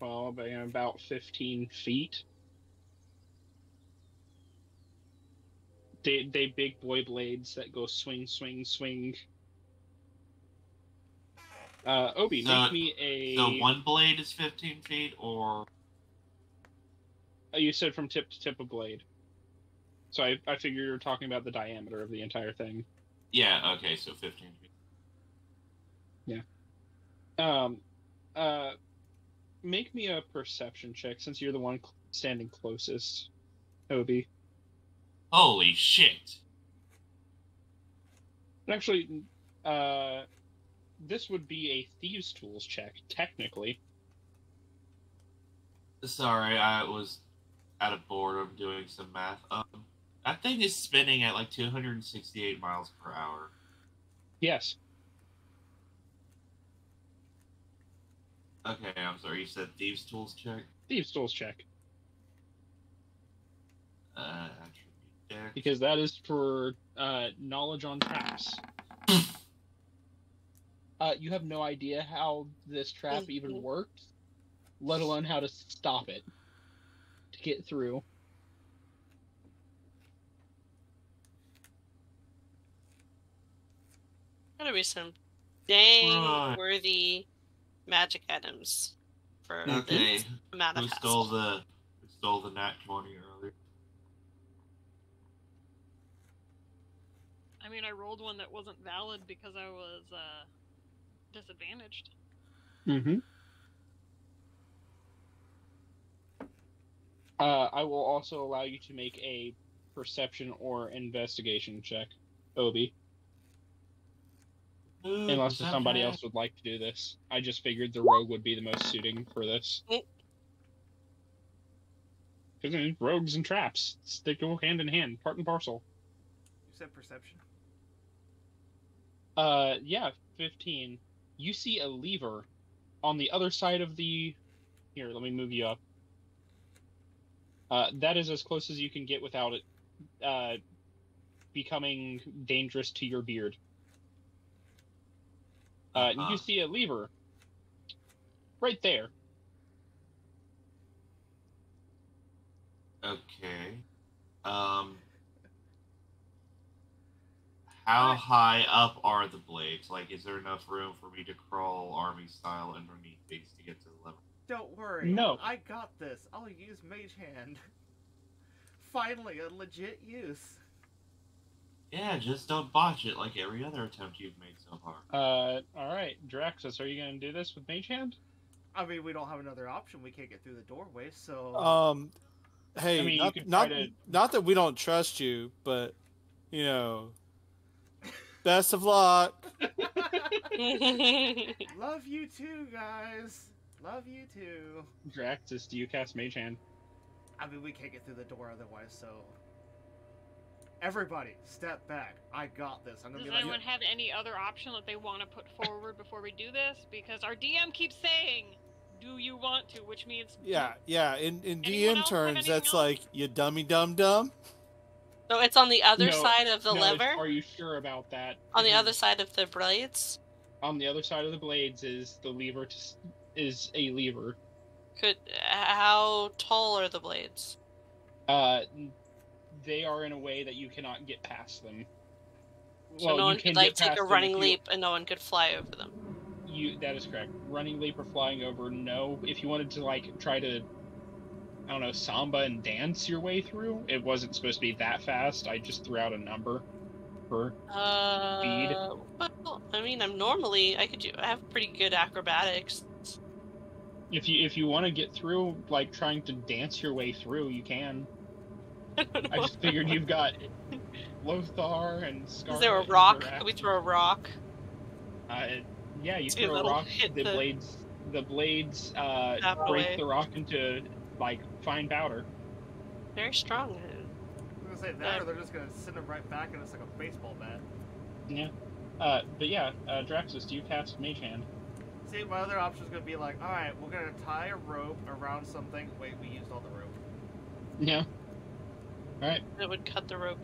C: Well, about 15 feet. They big boy blades that go swing, swing, swing. Obi, make me a...
D: So one blade is 15 feet, or...
C: You said from tip to tip of blade. So I figure you're talking about the diameter of the entire thing.
D: Yeah, okay, so 15 feet.
C: Yeah. Make me a perception check, since you're the one standing closest, Obi.
D: Holy shit!
C: Actually, this would be a Thieves' Tools check, technically.
D: Sorry, I was out of boredom doing some math. That thing is spinning at 268 miles per hour.
C: Yes.
D: Okay, I'm sorry, you said Thieves' Tools check?
C: Thieves' Tools check.
D: Attribute dex.
C: Because that is for knowledge on traps. You have no idea how this trap even works, let alone how to stop it to get through.
B: Gotta be some dang worthy magic items for
D: Okay,
B: this amount of
D: who
B: hassle.
D: stole the nat 20 earlier?
F: I mean, I rolled one that wasn't valid because I was disadvantaged.
C: Mm-hmm. I will also allow you to make a perception or investigation check, Obi. Unless somebody else would like to do this. I just figured the rogue would be the most suiting for this. Because rogues and traps, they go hand in hand, part and parcel.
E: You said perception?
C: Yeah, 15. You see a lever on the other side of the... Here, let me move you up. That is as close as you can get without it becoming dangerous to your beard. You see a lever right there.
D: Okay. How high up are the blades? Is there enough room for me to crawl army style underneath these to get to the level?
E: Don't worry.
C: No.
E: I got this. I'll use Mage Hand. Finally, a legit use.
D: Yeah, just don't botch it like every other attempt you've made so far.
C: Alright. Draxus, are you going to do this with Mage Hand?
E: I mean, we don't have another option. We can't get through the doorway, so...
G: Hey,
C: I mean, you could
G: not that we don't trust you, but, best of luck.
E: Love you too, guys. Love you too.
C: Draxus, do you cast Mage Hand?
E: I mean, we can't get through the door otherwise, so... Everybody, step back. I got this. I'm gonna
F: Does
E: be like...
F: anyone have any other option that they want to put forward before we do this? Because our DM keeps saying, do you want to? Which means...
G: Yeah. In
F: Anyone
G: DM
F: else have
G: terms,
F: anything
G: that's
F: else?
G: like, you dummy dum-dum.
B: So it's on the other
C: No,
B: side of the
C: no,
B: lever?
C: Are you sure about that?
B: On the
C: Because
B: other side of the blades?
C: on the other side of the blades is the lever. Is a lever.
B: How tall are the blades?
C: They are in a way that you cannot get past them.
B: So no one could like take a running leap and no one could fly over them.
C: That is correct. Running leap or flying over, no. If you wanted to like try to, I don't know, samba and dance your way through, it wasn't supposed to be that fast. I just threw out a number for speed.
B: Well, I mean, I have pretty good acrobatics.
C: If you want to get through, like trying to dance your way through, you can. I just figured you've got Lothar and Scarlet.
B: Is there a rock? Can we throw a rock?
C: Yeah, you
B: See,
C: throw a
B: that'll
C: rock.
B: hit
C: The blades
B: Tap
C: break
B: away.
C: the rock into like fine powder.
B: Very strong.
E: I'm gonna say that, or they're just gonna send them right back and it's like a baseball bat.
C: Yeah. But yeah, Draxus, do you cast Mage Hand?
E: See, my other option is gonna be like, alright, we're gonna tie a rope around something. Wait, we used all the rope.
C: Yeah. Alright.
B: It would cut the rope.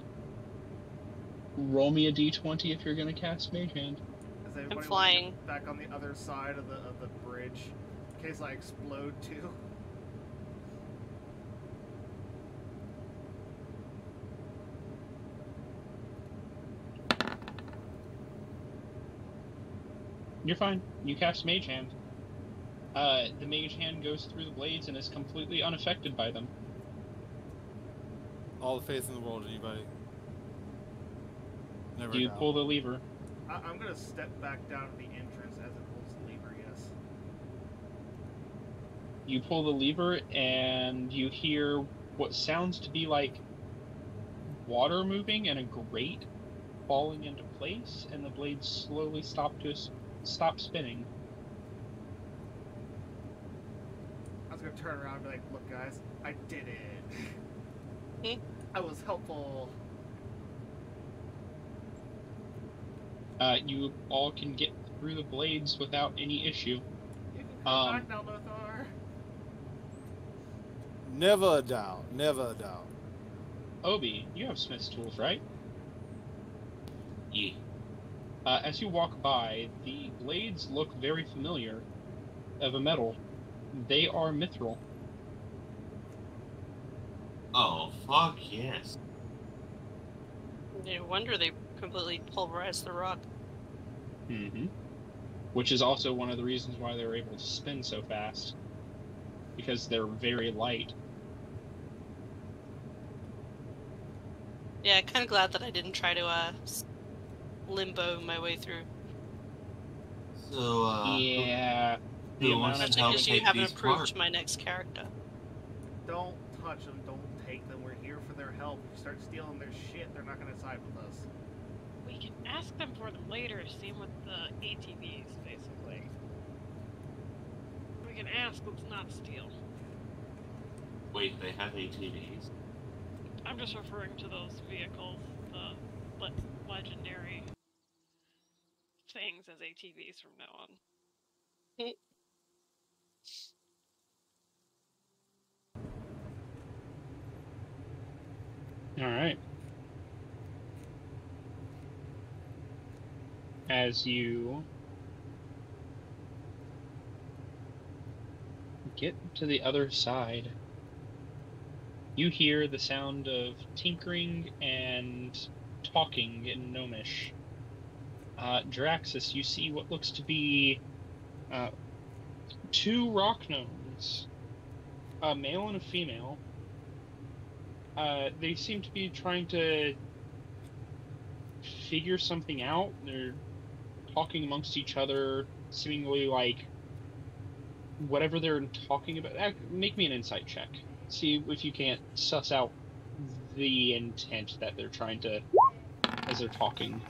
C: Roll me a d20 if you're gonna cast Mage Hand.
E: Is anybody wanna
B: flying.
E: get back on the other side of the bridge in case I explode too.
C: You're fine. You cast Mage Hand. The Mage Hand goes through the blades and is completely unaffected by them.
G: All the faith in the world, anybody. Never
C: Do you
G: doubt.
C: pull the lever?
E: I'm gonna step back down to the entrance as it pulls the lever, yes.
C: You pull the lever and you hear what sounds to be like water moving and a grate falling into place, and the blades slowly stop spinning.
E: I was gonna turn around and be like, look guys, I did it. I was helpful.
C: You all can get through the blades without any issue.
E: You can come back now, Lothar.
G: Never a doubt. Never a doubt.
C: Obi, you have Smith's tools, right?
D: Yeah.
C: As you walk by, the blades look very familiar of a metal. They are mithril.
D: Oh, fuck yes.
B: No wonder they completely pulverized the rock.
C: Mm-hmm. Which is also one of the reasons why they're able to spin so fast. Because they're very light.
B: Yeah, kind of glad that I didn't try to limbo my way through.
D: So,
C: Yeah. The
D: who
C: amount
D: wants
C: of
D: to
B: Especially
D: help
B: because you
D: take
B: haven't
D: these
B: approved
D: apart?
B: my next character.
E: Don't touch them, don't take them. We're here for their help. If you start stealing their shit, they're not gonna side with us.
F: We can ask them for them later, same with the ATVs, basically. We can ask, let's not steal.
D: Wait, they have ATVs?
F: I'm just referring to those vehicles, the legendary things as ATVs from now on.
C: Alright. As you get to the other side, you hear the sound of tinkering and talking in Gnomish. Draxus, you see what looks to be two rock gnomes, a male and a female. They seem to be trying to figure something out. They're talking amongst each other, seemingly like whatever they're talking about. Make me an insight check. See if you can't suss out the intent that they're trying to, as they're talking.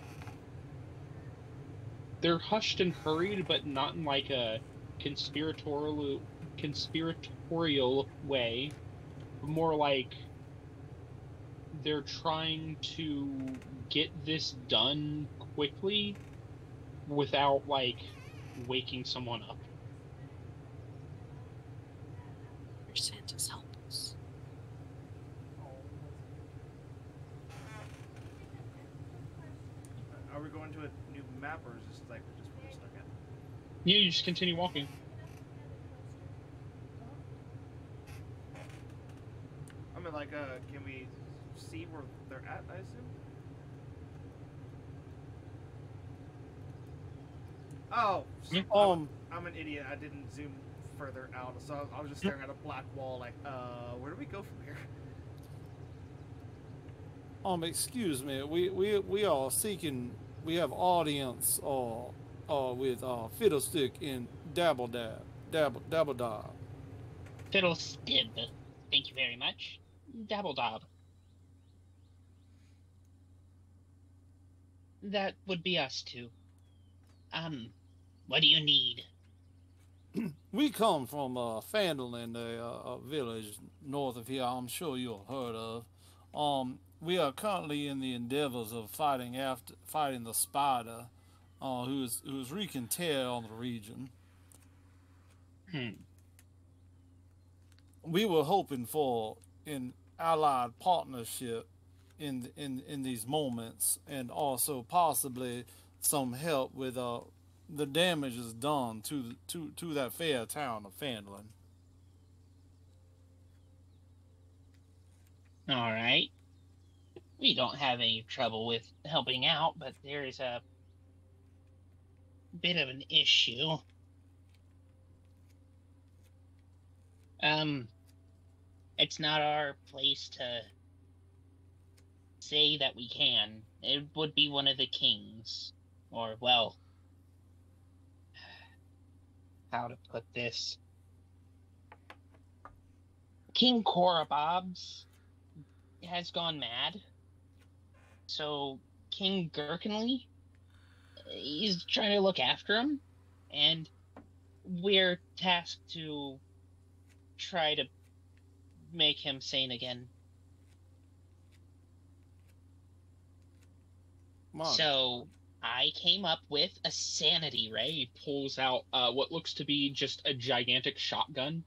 C: they're hushed and hurried, but not in like a conspiratorial way. More like they're trying to get this done quickly without like waking someone up.
B: Your Santa's help us.
E: Are we going to a new map, or is this like just where we're stuck at?
C: Yeah, you just continue walking.
E: I mean, like, can we see where they're at, I assume? Oh!
C: Yeah.
E: I'm an idiot. I didn't zoom further out, so I was just staring at a black wall like, where do we go from here?
G: Excuse me. We are seeking. We have audience with Fiddlestick and Dabble Dab.
H: Fiddlestib. Thank you very much. Dabbledob. That would be us two. What do you need?
G: We come from Fandolin, a village north of here. I'm sure you've heard of. We are currently in the endeavors of fighting the spider, who's wreaking terror on the region. We were hoping for an allied partnership in these moments, and also possibly some help with the damages done to that fair town of Fandolin.
H: All right. We don't have any trouble with helping out, but there is a bit of an issue. It's not our place to say that we can. It would be one of the kings. Or, well, how to put this? King Korobobs has gone mad. So King Gherkinly, he's trying to look after him, and we're tasked to try to make him sane again. So I came up with a sanity ray.
C: He pulls out what looks to be just a gigantic shotgun.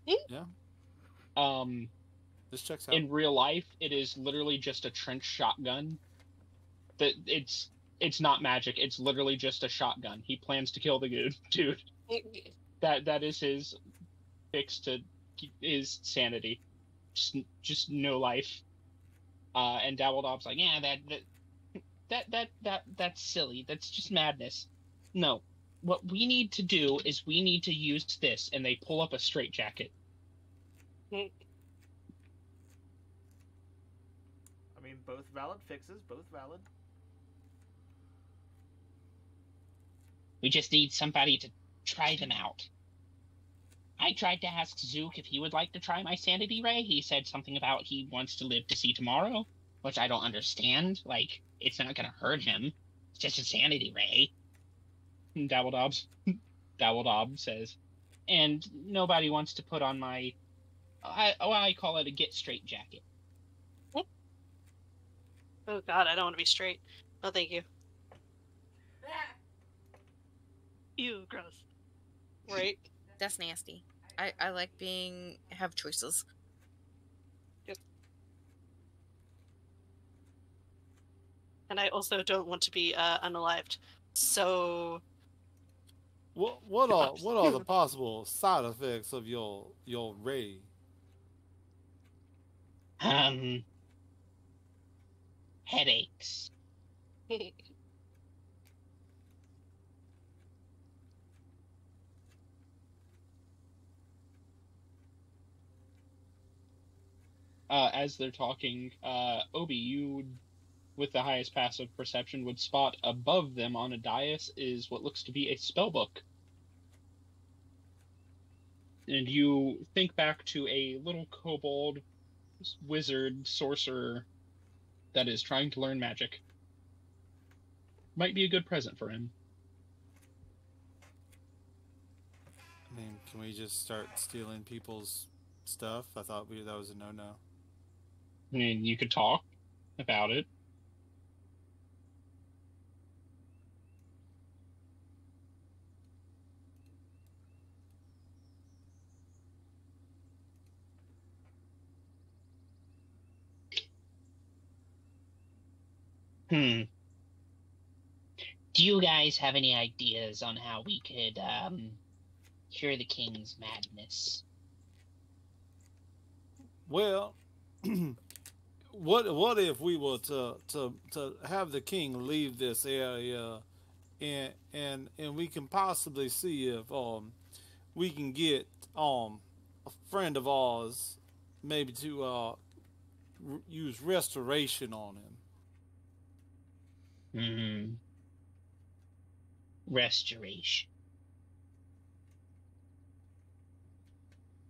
G: Yeah. This checks out.
C: In real life, it is literally just a trench shotgun. It's not magic. It's literally just a shotgun. He plans to kill the dude. That is his fix to his sanity. Just no life. And Dabbledob's like, yeah, that's silly. That's just madness. No. What we need to do is we need to use this, and they pull up a straitjacket.
E: I mean, both valid fixes, both valid.
H: We just need somebody to try them out. I tried to ask Zook if he would like to try my sanity ray. He said something about he wants to live to see tomorrow, which I don't understand. Like, it's not going to hurt him. It's just a sanity ray.
C: Dabbledob says. And nobody wants to put on my... I call it a get straight jacket.
B: Oh god, I don't want to be straight. No, thank you.
F: Ew, gross.
B: Right?
A: That's nasty. I like have choices.
B: Yep. And I also don't want to be unalived. So
G: What are the possible side effects of your ray?
H: Headaches.
C: As they're talking, Obi, you, with the highest passive perception, would spot above them on a dais is what looks to be a spell book. And you think back to a little kobold wizard sorcerer that is trying to learn magic. Might be a good present for him.
G: I mean, can we just start stealing people's stuff? I thought that was a no-no.
C: I mean, you could talk about it.
H: Do you guys have any ideas on how we could cure the king's madness?
G: Well, what if we were to have the king leave this area, and we can possibly see if we can get a friend of ours maybe to use restoration on him.
H: Restoration.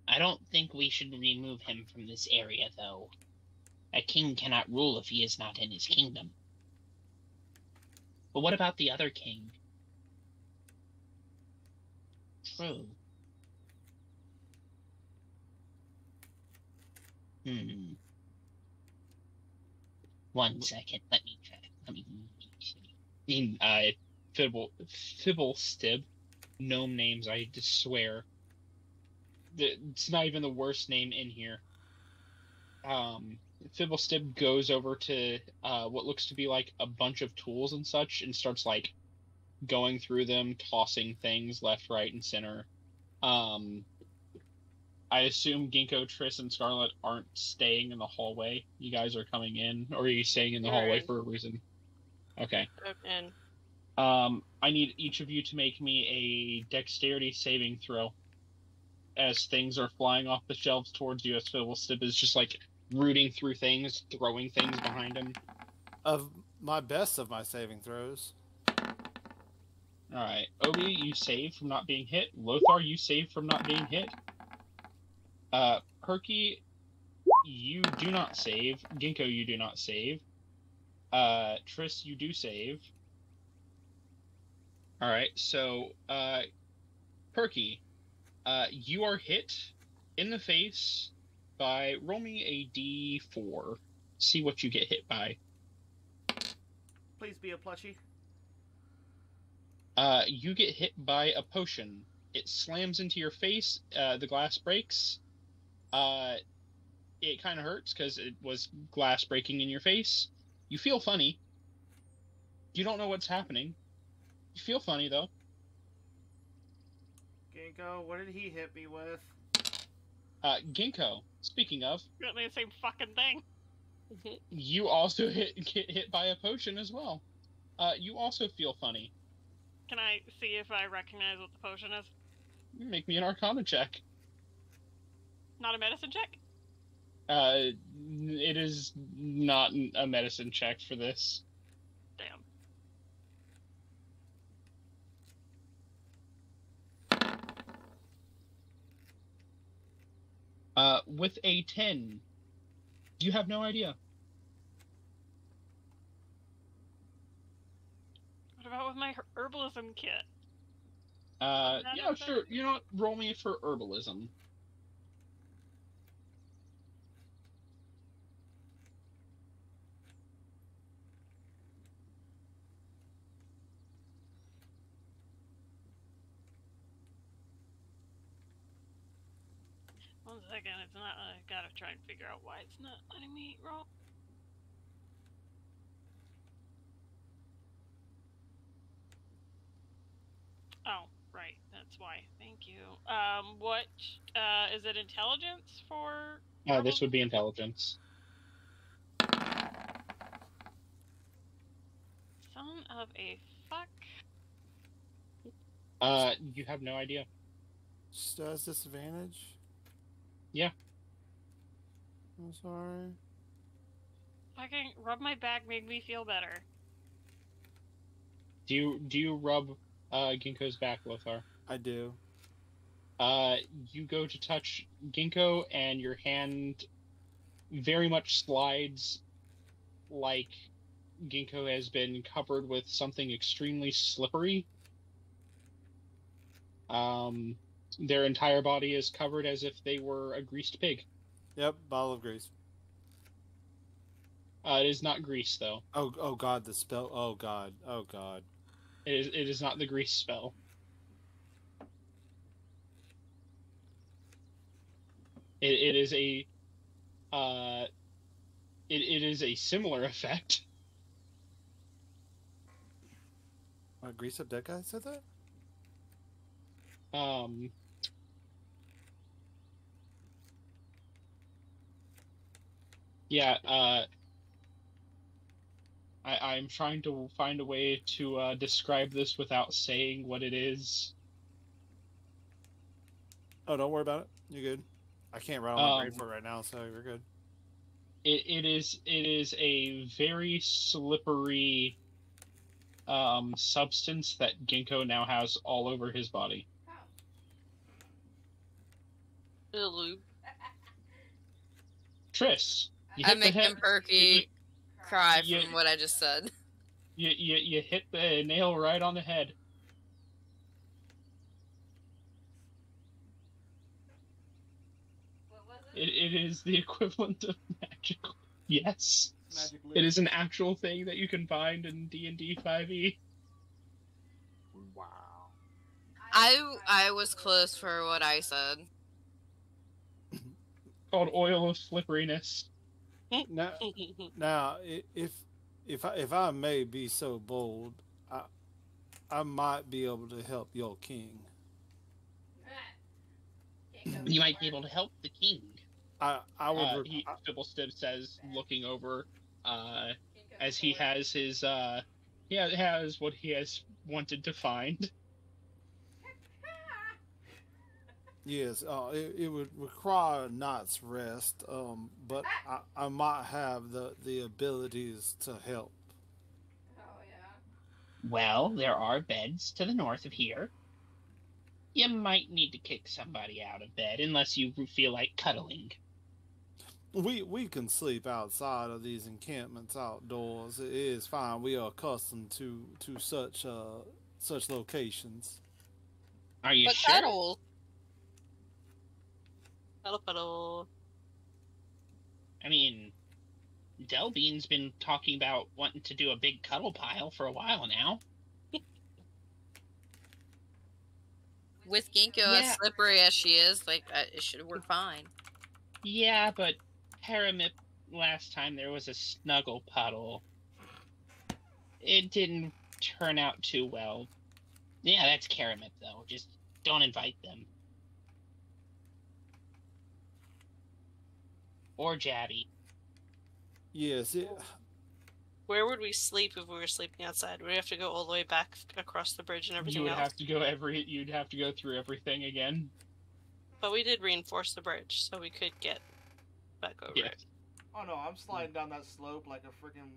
H: I don't think we should remove him from this area, though. A king cannot rule if he is not in his kingdom. But what about the other king? True. One second. Let me check.
C: Fibblestib. Gnome names, I just swear. It's not even the worst name in here. Fibblestib goes over to what looks to be like a bunch of tools and such and starts like going through them, tossing things left, right, and center. I assume Ginkgo, Triss, and Scarlet aren't staying in the hallway. You guys are coming in, or are you staying in the hallway for a reason? Okay.
B: And
C: I need each of you to make me a dexterity saving throw as things are flying off the shelves towards you, as Fibblestib is just like rooting through things, throwing things behind him.
G: Of my best of my saving throws.
C: Alright. Obi, you save from not being hit. Lothar, you save from not being hit. Perky, you do not save. Ginkgo, you do not save. Triss, you do save. Alright, so, Perky, you are hit in the face by, roll me a d4. See what you get hit by.
E: Please be a plushie.
C: You get hit by a potion. It slams into your face, the glass breaks. It kind of hurts because it was glass breaking in your face. You feel funny. You don't know what's happening. You feel funny, though.
E: Ginkgo, what did he hit me with?
C: Ginkgo, speaking of...
F: Got me the same fucking thing.
C: You also get hit by a potion as well. You also feel funny.
F: Can I see if I recognize what the potion is?
C: Make me an Arcana check.
F: Not a medicine check?
C: It is not a medicine check for this.
F: Damn.
C: With a 10, you have no idea.
F: What about with my herbalism kit?
C: Yeah, sure. You know what? Roll me for herbalism.
F: One second, it's not. I gotta try and figure out why it's not letting me roll. Oh, right, that's why. Thank you. What, is it intelligence for?
C: This would be intelligence.
F: Son of a fuck.
C: You have no idea.
G: Just has disadvantage?
C: Yeah.
G: I'm sorry.
F: Fucking rub my back made me feel better.
C: Do you rub Ginkgo's back, Lothar?
G: I do.
C: You go to touch Ginkgo, and your hand very much slides like Ginkgo has been covered with something extremely slippery. Their entire body is covered as if they were a greased pig.
G: Yep, bottle of grease.
C: It is not grease, though.
G: Oh God, the spell. Oh God.
C: It is not the grease spell. It is a it is a similar effect.
G: Grease up that guy said that?
C: Yeah, I'm trying to find a way to describe this without saying what it is.
G: Oh, don't worry about it. You're good. I can't rattle my brain for it right now, so you're good.
C: It is a very slippery substance that Ginkgo now has all over his body.
B: Lube.
C: Triss,
A: I make him perky cry from what I just said.
C: You hit the nail right on the head. It is the equivalent of magical. Yes. It is an actual thing that you can find in D&D 5e.
G: Wow.
A: I was close for what I said.
C: Called oil of slipperiness.
G: Now, if I may be so bold, I might be able to help your king.
H: You might be able to help the king.
G: I would.
C: Fibblestead says, looking over, as he has his has what he has wanted to find.
G: Yes, it would require a night's rest, but I might have the abilities to help.
H: Well, there are beds to the north of here. You might need to kick somebody out of bed unless you feel like cuddling.
G: We can sleep outside of these encampments outdoors. It is fine. We are accustomed to such locations.
H: Are you
A: But
H: sure?
A: cuddle.
B: Cuddle.
H: I mean, Delbean's been talking about wanting to do a big cuddle pile for a while now.
A: With Ginkgo as slippery as she is, like, it should work fine.
H: Yeah, but Paramip, last time there was a snuggle puddle. It didn't turn out too well. Yeah, that's Karamip, though. Just don't invite them. Or Jabby.
G: Yes.
B: Where would we sleep if we were sleeping outside? Would we have to go all the way back across the bridge and everything
C: You'd
B: else?
C: You'd have to go through everything again.
B: But we did reinforce the bridge, so we could get back over it.
E: Oh no, I'm sliding down that slope like a freaking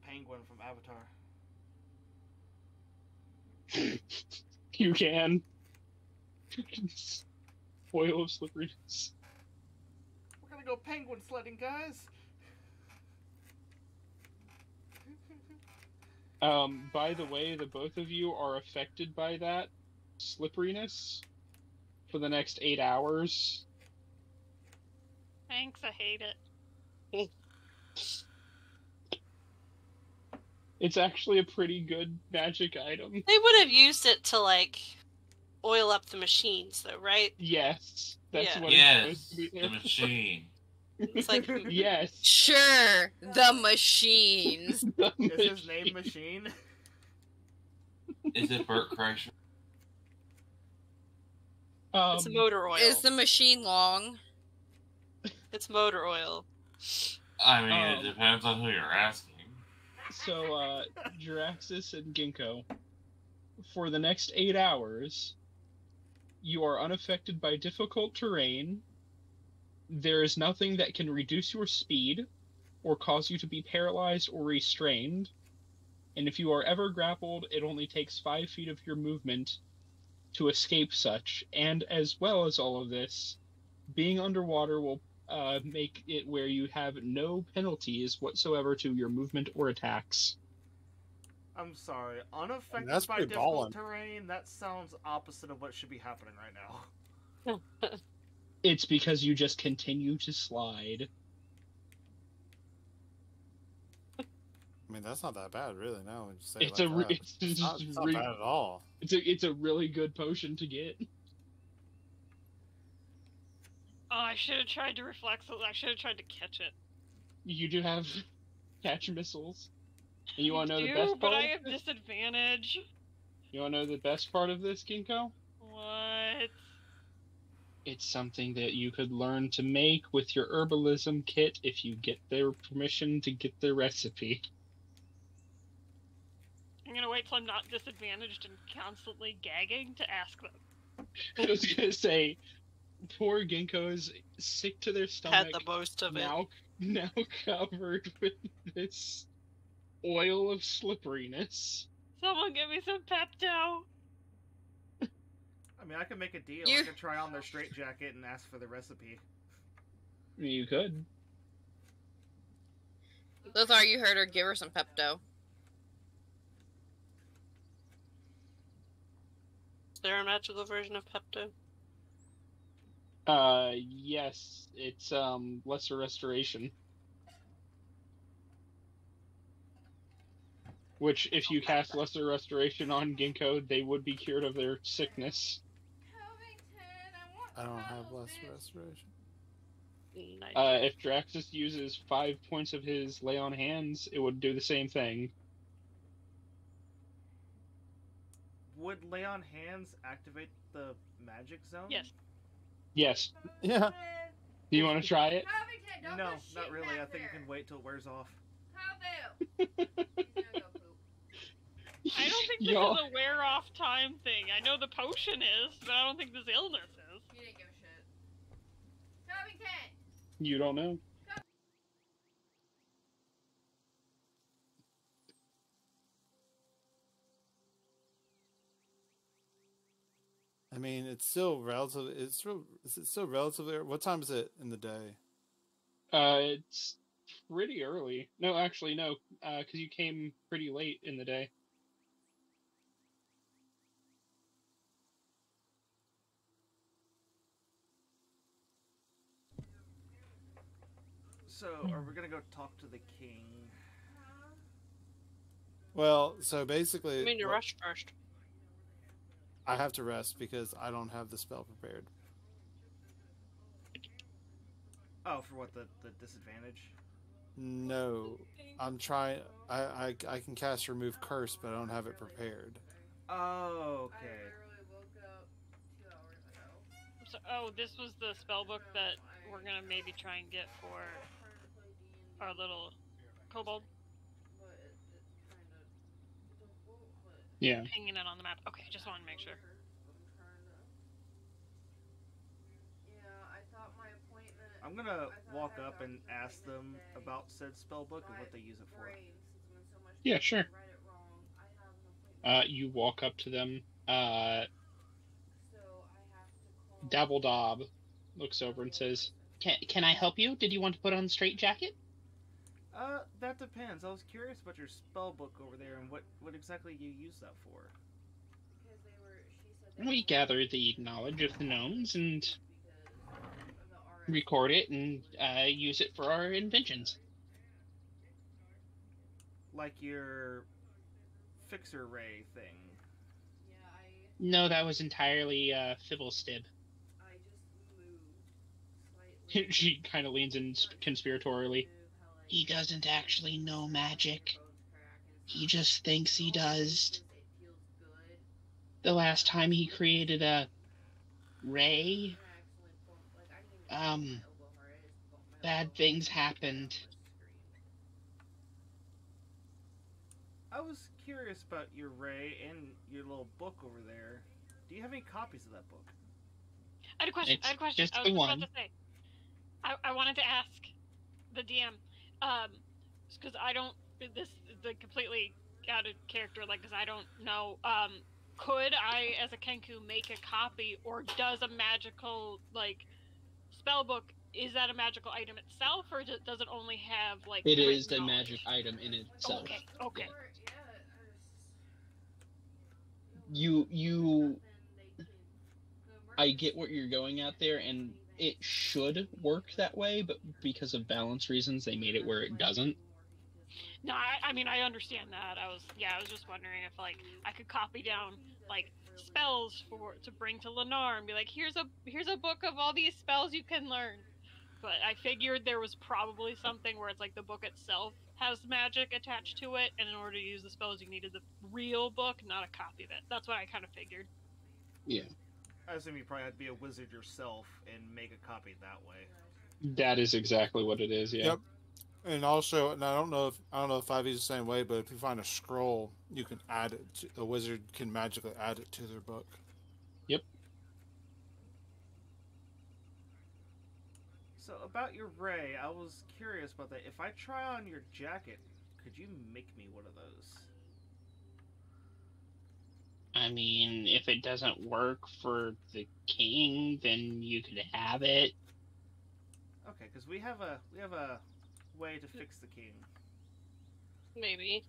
E: penguin from Avatar.
C: You can. Oil of slipperiness.
E: We're gonna go penguin sledding, guys!
C: By the way, the both of you are affected by that slipperiness for the next 8 hours.
F: Thanks, I hate it.
C: It's actually a pretty good magic item.
B: They would have used it to, like, oil up the machines, though, right?
C: Yes. That's what
D: Yes,
C: it's supposed to be.
D: the machine.
B: It's like,
C: Yes.
A: Sure, the machines.
E: Is his name Machine?
D: Is it Bert Kreischer?
B: it's motor oil.
A: Is the machine long?
B: It's motor oil.
D: I mean, it depends on who you're asking.
C: So, Juraxis and Ginkgo, for the next 8 hours, you are unaffected by difficult terrain. There is nothing that can reduce your speed or cause you to be paralyzed or restrained. And if you are ever grappled, it only takes 5 feet of your movement to escape such. And as well as all of this, being underwater will make it where you have no penalties whatsoever to your movement or attacks.
E: I'm sorry, unaffected
G: That's
E: by
G: pretty
E: difficult
G: ballin'.
E: terrain? That sounds opposite of what should be happening right now.
C: It's because you just continue to slide.
G: I mean, that's not that bad, really. Now when you say
C: It's
G: it like that. It's not bad at all.
C: It's a really good potion to get.
F: Oh, I should have tried to reflex it. I should have tried to catch it.
C: You do have catch missiles. And you want to know
F: I
C: the
F: do,
C: best part?
F: but I have disadvantage.
C: You want to know the best part of this, Ginkgo?
F: What?
C: It's something that you could learn to make with your herbalism kit if you get their permission to get the recipe.
F: I'm gonna wait till I'm not disadvantaged and constantly gagging to ask them.
C: I was gonna say, poor Ginkgo is sick to their stomach.
B: Had the most of it.
C: Now covered with this oil of slipperiness.
F: Someone give me some Pepto.
E: I mean, I can make a deal.
A: You-
E: I can try on their straitjacket and ask for the recipe.
C: You could.
A: Lothar, you heard her. Give her some Pepto.
B: Is there a magical version of Pepto?
C: Yes, it's lesser restoration. Which, if you cast lesser restoration on Ginkgo, they would be cured of their sickness.
G: I don't have less restoration.
B: Nice.
C: If Draxus uses 5 points of his lay on hands, it would do the same thing.
E: Would lay on hands activate the magic zone?
F: Yes.
C: Yes.
G: Yeah.
C: Do you want to try it?
E: No, not really. I think I can wait till it wears off.
F: I don't think this
C: Y'all-
F: is a wear off time thing. I know the potion is, but I don't think this illness is.
A: You didn't give a shit. Covington!
C: You don't know.
G: I mean, it's still relatively. Is it still relatively? What time is it in the day?
C: It's pretty early. No, actually, no. Because you came pretty late in the day.
E: So, are we gonna go talk to the king?
G: Well, so basically,
B: I mean, you rush first.
G: I have to rest because I don't have the spell prepared.
E: Oh, for what, the disadvantage?
G: No, I'm trying. I can cast remove curse, but I don't have it prepared.
E: Oh, okay.
F: So, oh, this was the spell book that we're gonna maybe try and get for our little kobold.
C: Yeah.
F: Hanging it on the map. Okay, just wanted to make sure.
E: I'm gonna walk up and ask them about said spellbook and what they use it for.
C: Yeah, sure. You walk up to them. Dabbledob looks over and says,
H: Can I help you? Did you want to put on the straight jacket?
E: That depends. I was curious about your spellbook over there and what exactly you use that for.
H: We gather the knowledge of the gnomes and record it and use it for our inventions.
E: Like your fixer ray thing.
H: No, that was entirely Fibblestib.
C: she kind of leans in conspiratorially.
H: He doesn't actually know magic. He just thinks he does. The last time he created a ray, bad things happened.
E: I was curious about your ray and your little book over there. Do you have any copies of that book?
F: I had a question.
H: It's
F: I had a question.
H: just
F: I
H: the
F: was
H: one.
F: about to say. I wanted to ask the DM, because I don't. This is the completely out of character, like, because I don't know. Could I, as a Kenku, make a copy, or does a magical spell book? Is that a magical item itself, or does it only have
H: It is
F: written
H: a
F: knowledge?
H: magic item in itself.
F: Okay. Okay.
I: I get what you're going at there, and it should work that way, but because of balance reasons, they made it where it doesn't.
F: No, I mean, I understand that. I was just wondering if, like, I could copy down, like, spells to bring to Lennar and be like, here's a book of all these spells you can learn. But I figured there was probably something where it's like the book itself has magic attached to it, and in order to use the spells, you needed the real book, not a copy of it. That's what I kind of figured.
I: Yeah.
E: I assume you probably had to be a wizard yourself and make a copy that way.
C: That is exactly what it is. Yeah.
G: Yep. And also, and I don't know if 5e is the same way, but if you find a scroll, you can add it. A wizard can magically add it to their book.
C: Yep.
E: So about your ray, I was curious about that. If I try on your jacket, could you make me one of those?
H: I mean, if it doesn't work for the king, then you could have it.
E: Okay, because we have a way to fix the king.
F: Maybe.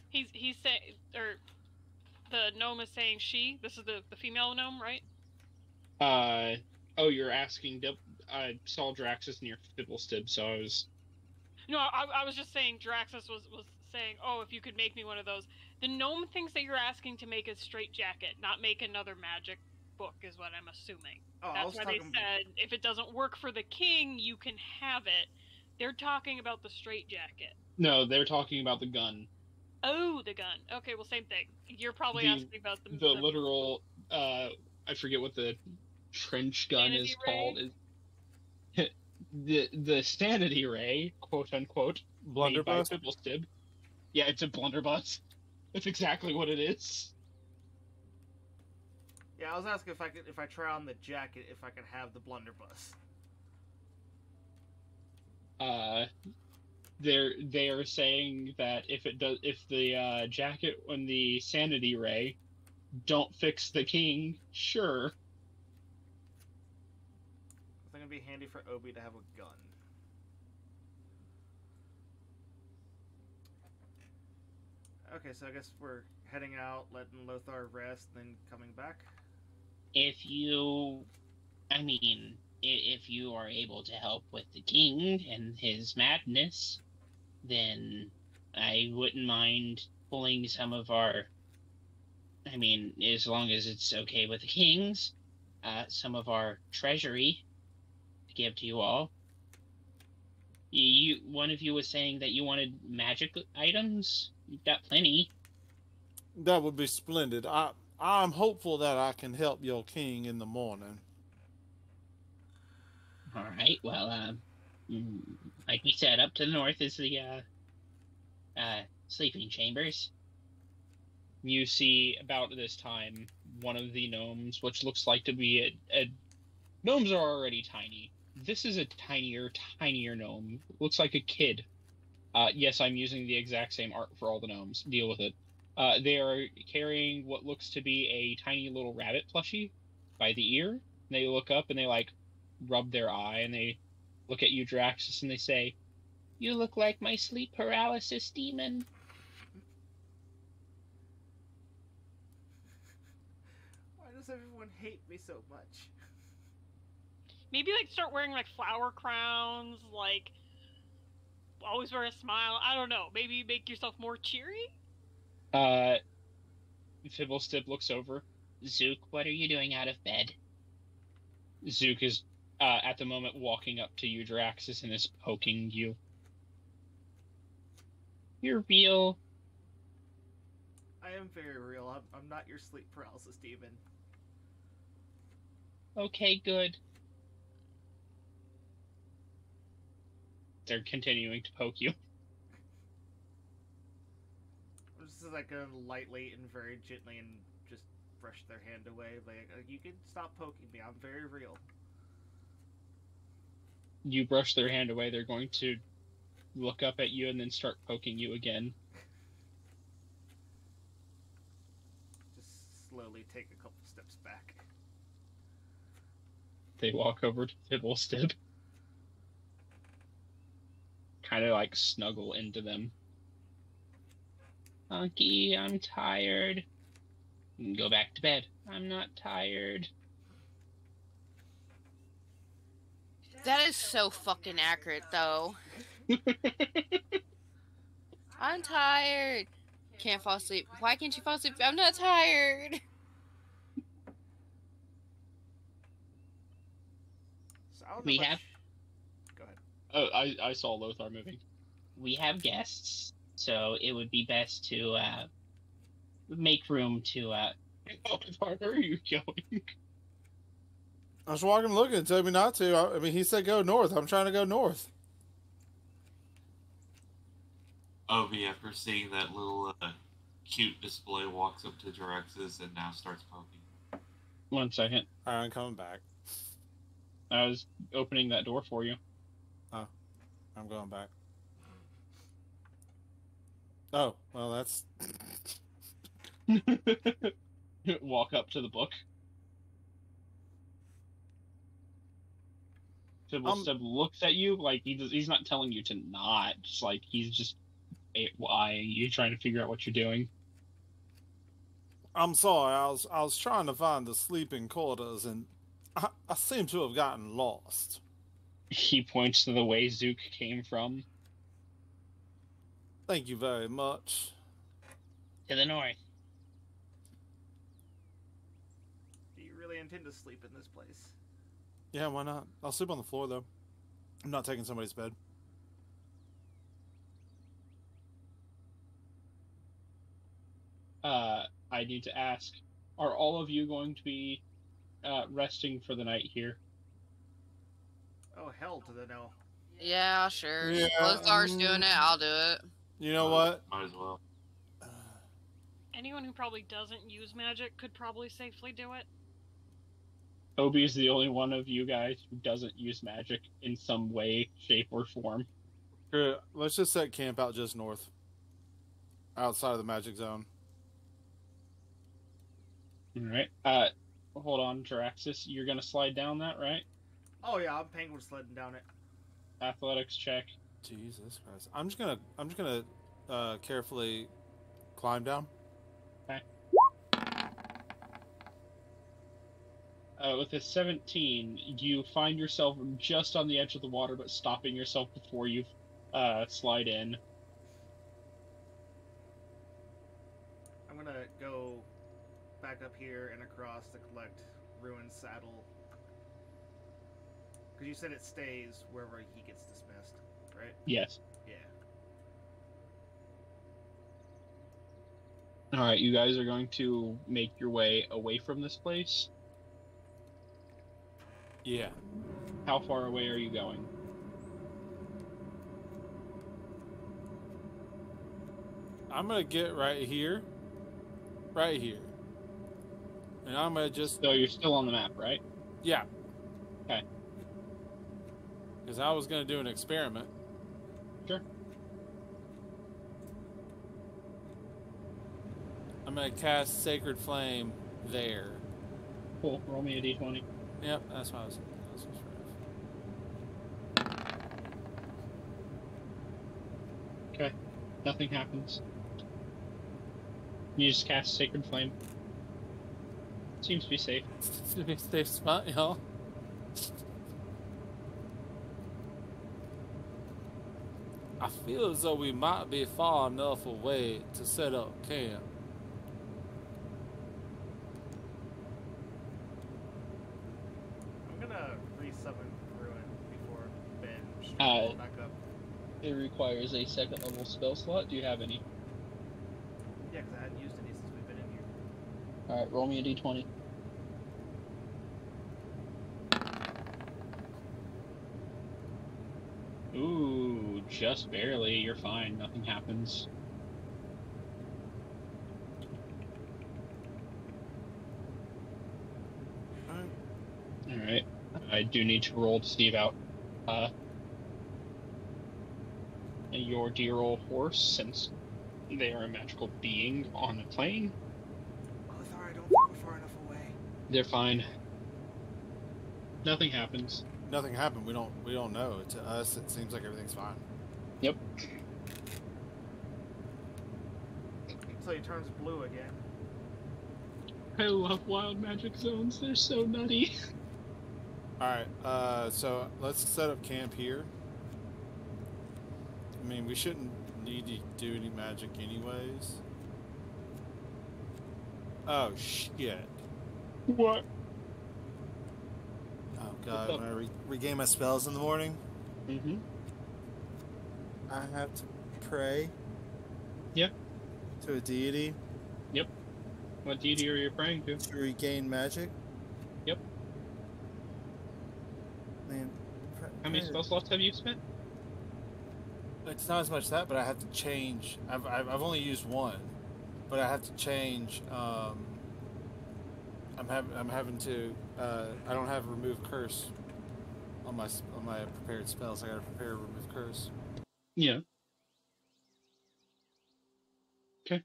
F: He's saying, or the gnome is saying she. This is the female gnome, right?
C: Oh, you're asking. I saw Draxus near Fibblestib, so I was.
F: No, I was just saying Draxus was saying, oh, if you could make me one of those. The gnome thinks that you're asking to make a straight jacket, not make another magic book, is what I'm assuming.
E: Oh,
F: That's why they said, if it doesn't work for the king, you can have it. They're talking about the straight jacket.
C: No, they're talking about the gun.
F: Oh, the gun. Okay, well, same thing. You're probably asking about
C: the literal. I forget what the trench gun is called. The sanity ray, quote unquote,
G: Blunderbuss.
C: made by Fibblestib. Yeah, it's a blunderbuss. That's exactly what it is.
E: Yeah, I was asking if I try on the jacket, if I could have the blunderbuss.
C: They are saying that if the jacket and the sanity ray don't fix the king, sure.
E: I think it'd be handy for Obi to have a gun. Okay, so I guess we're heading out, letting Lothar rest, then coming back.
H: If you are able to help with the king and his madness, then I wouldn't mind pulling some of our, as long as it's okay with the kings, some of our treasury to give to you all. One of you was saying that you wanted magic items. You've got plenty.
G: That would be splendid. I'm hopeful that I can help your king in the morning.
H: All right. Well, like we said, up to the north is the sleeping chambers.
C: You see, about this time, one of the gnomes, which looks like to be gnomes are already tiny. This is a tinier gnome. Looks like a kid. Yes, I'm using the exact same art for all the gnomes. Deal with it. They are carrying what looks to be a tiny little rabbit plushie by the ear. They look up and they rub their eye and they look at you, Draxus, and they say,
H: "You look like my sleep paralysis demon."
E: Why does everyone hate me so much?
F: Maybe start wearing flower crowns, always wear a smile. I don't know. Maybe make yourself more cheery.
C: Fibblestib looks over.
H: Zook, what are you doing out of bed?
C: Zook is at the moment walking up to you, Draxus, and is poking you.
H: You're real.
E: I am very real. I'm not your sleep paralysis demon.
H: Okay, good.
C: They're continuing to poke you.
E: I'm just gonna lightly and very gently and just brush their hand away. You can stop poking me. I'm very real.
C: You brush their hand away. They're going to look up at you and then start poking you again.
E: Just slowly take a couple steps back.
C: They walk over to Fibblestib. Kind of snuggle into them.
H: Unky, I'm tired. You can go back to bed. I'm not tired.
A: That is so fucking accurate, though. I'm tired. Can't fall asleep. Why can't you fall asleep? I'm not tired.
E: So I don't know
H: We
E: much-
H: have-
E: Go ahead.
C: Oh, I saw Lothar moving.
H: We have guests, so it would be best to make room to.
C: Lothar, where are you going?
G: I was walking looking and told me not to. I mean, he said go north. I'm trying to go north.
D: Obi, after seeing that little cute display, walks up to Drex's and now starts poking.
I: 1 second.
G: All right, I'm coming back.
I: I was opening that door for you.
G: I'm going back. Oh, well, that's...
I: Walk up to the book. Sib looks at you like he's not telling you to not. Just like he's just eyeing you, trying to figure out what you're doing.
G: I'm sorry. I was trying to find the sleeping quarters, and I seem to have gotten lost.
I: He points to the way Zook came from.
G: Thank you very much.
H: To the north.
E: Do you really intend to sleep in this place?
G: Yeah, why not? I'll sleep on the floor, though. I'm not taking somebody's bed.
I: I need to ask, are all of you going to be resting for the night here?
E: Oh, hell to the no.
A: Yeah, sure.
G: Yeah,
A: Lothar's doing it. I'll do it.
G: You know what?
D: Might as well.
F: Anyone who probably doesn't use magic could probably safely do it.
I: Obi is the only one of you guys who doesn't use magic in some way, shape, or form.
G: Here, let's just set camp out just north. Outside of the magic zone.
I: Alright. Hold on, Jaraxis. You're gonna slide down that, right?
E: Oh yeah, I'm penguin sledding down it.
I: Athletics check.
G: Jesus Christ. I'm just gonna carefully climb down.
I: With a 17, you find yourself just on the edge of the water, but stopping yourself before you slide in.
E: I'm gonna go back up here and across to collect Ruin's saddle. Because you said it stays wherever he gets dismissed, right?
I: Yes.
E: Yeah.
I: Alright, you guys are going to make your way away from this place.
G: Yeah.
I: How far away are you going?
G: I'm gonna get right here. Right here. And I'm gonna just...
I: So you're still on the map, right?
G: Yeah.
I: Okay.
G: Because I was gonna do an experiment.
I: Sure.
G: I'm gonna cast Sacred Flame there.
I: Cool. Roll me a d20.
G: Yep, that's what I was...
I: Okay. Nothing happens. You just cast Sacred Flame. Seems to be safe.
G: To be a safe spot, y'all. I feel as though we might be far enough away to set up camp.
E: I'm gonna resummon Ruin before Ben should
I: Uh,
E: back up.
I: It requires a second level spell slot. Do you have any?
E: Yeah, because I hadn't used any since we've been in here.
I: Alright, roll me a d20. Ooh, just barely. You're fine. Nothing happens. Alright. I do need to roll to see about your dear old horse, since they are a magical being on a plane.
E: Lothar, I don't think we're far enough away.
I: They're fine. Nothing happens.
G: Nothing happened. We don't know. To us, it seems like everything's fine.
I: Yep.
E: So he turns blue again.
I: I love wild magic zones. They're so nutty.
G: All right. So let's set up camp here. I mean, we shouldn't need to do any magic anyways. Oh shit!
I: What?
G: Oh
I: What's
G: god!
I: up?
G: When I regain my spells in the morning,
I: Mm-hmm.
G: I have to pray.
I: Yeah.
G: To a deity
I: Yep. What deity are you praying to?
G: to regain magic.
I: Yep.
G: Man,
I: How many spell slots have you spent?
G: It's not as much that, but I have to change. I've only used one, but I have to change. I'm having to. I don't have remove curse on my prepared spells. I got to prepare remove curse.
I: Yeah. Okay.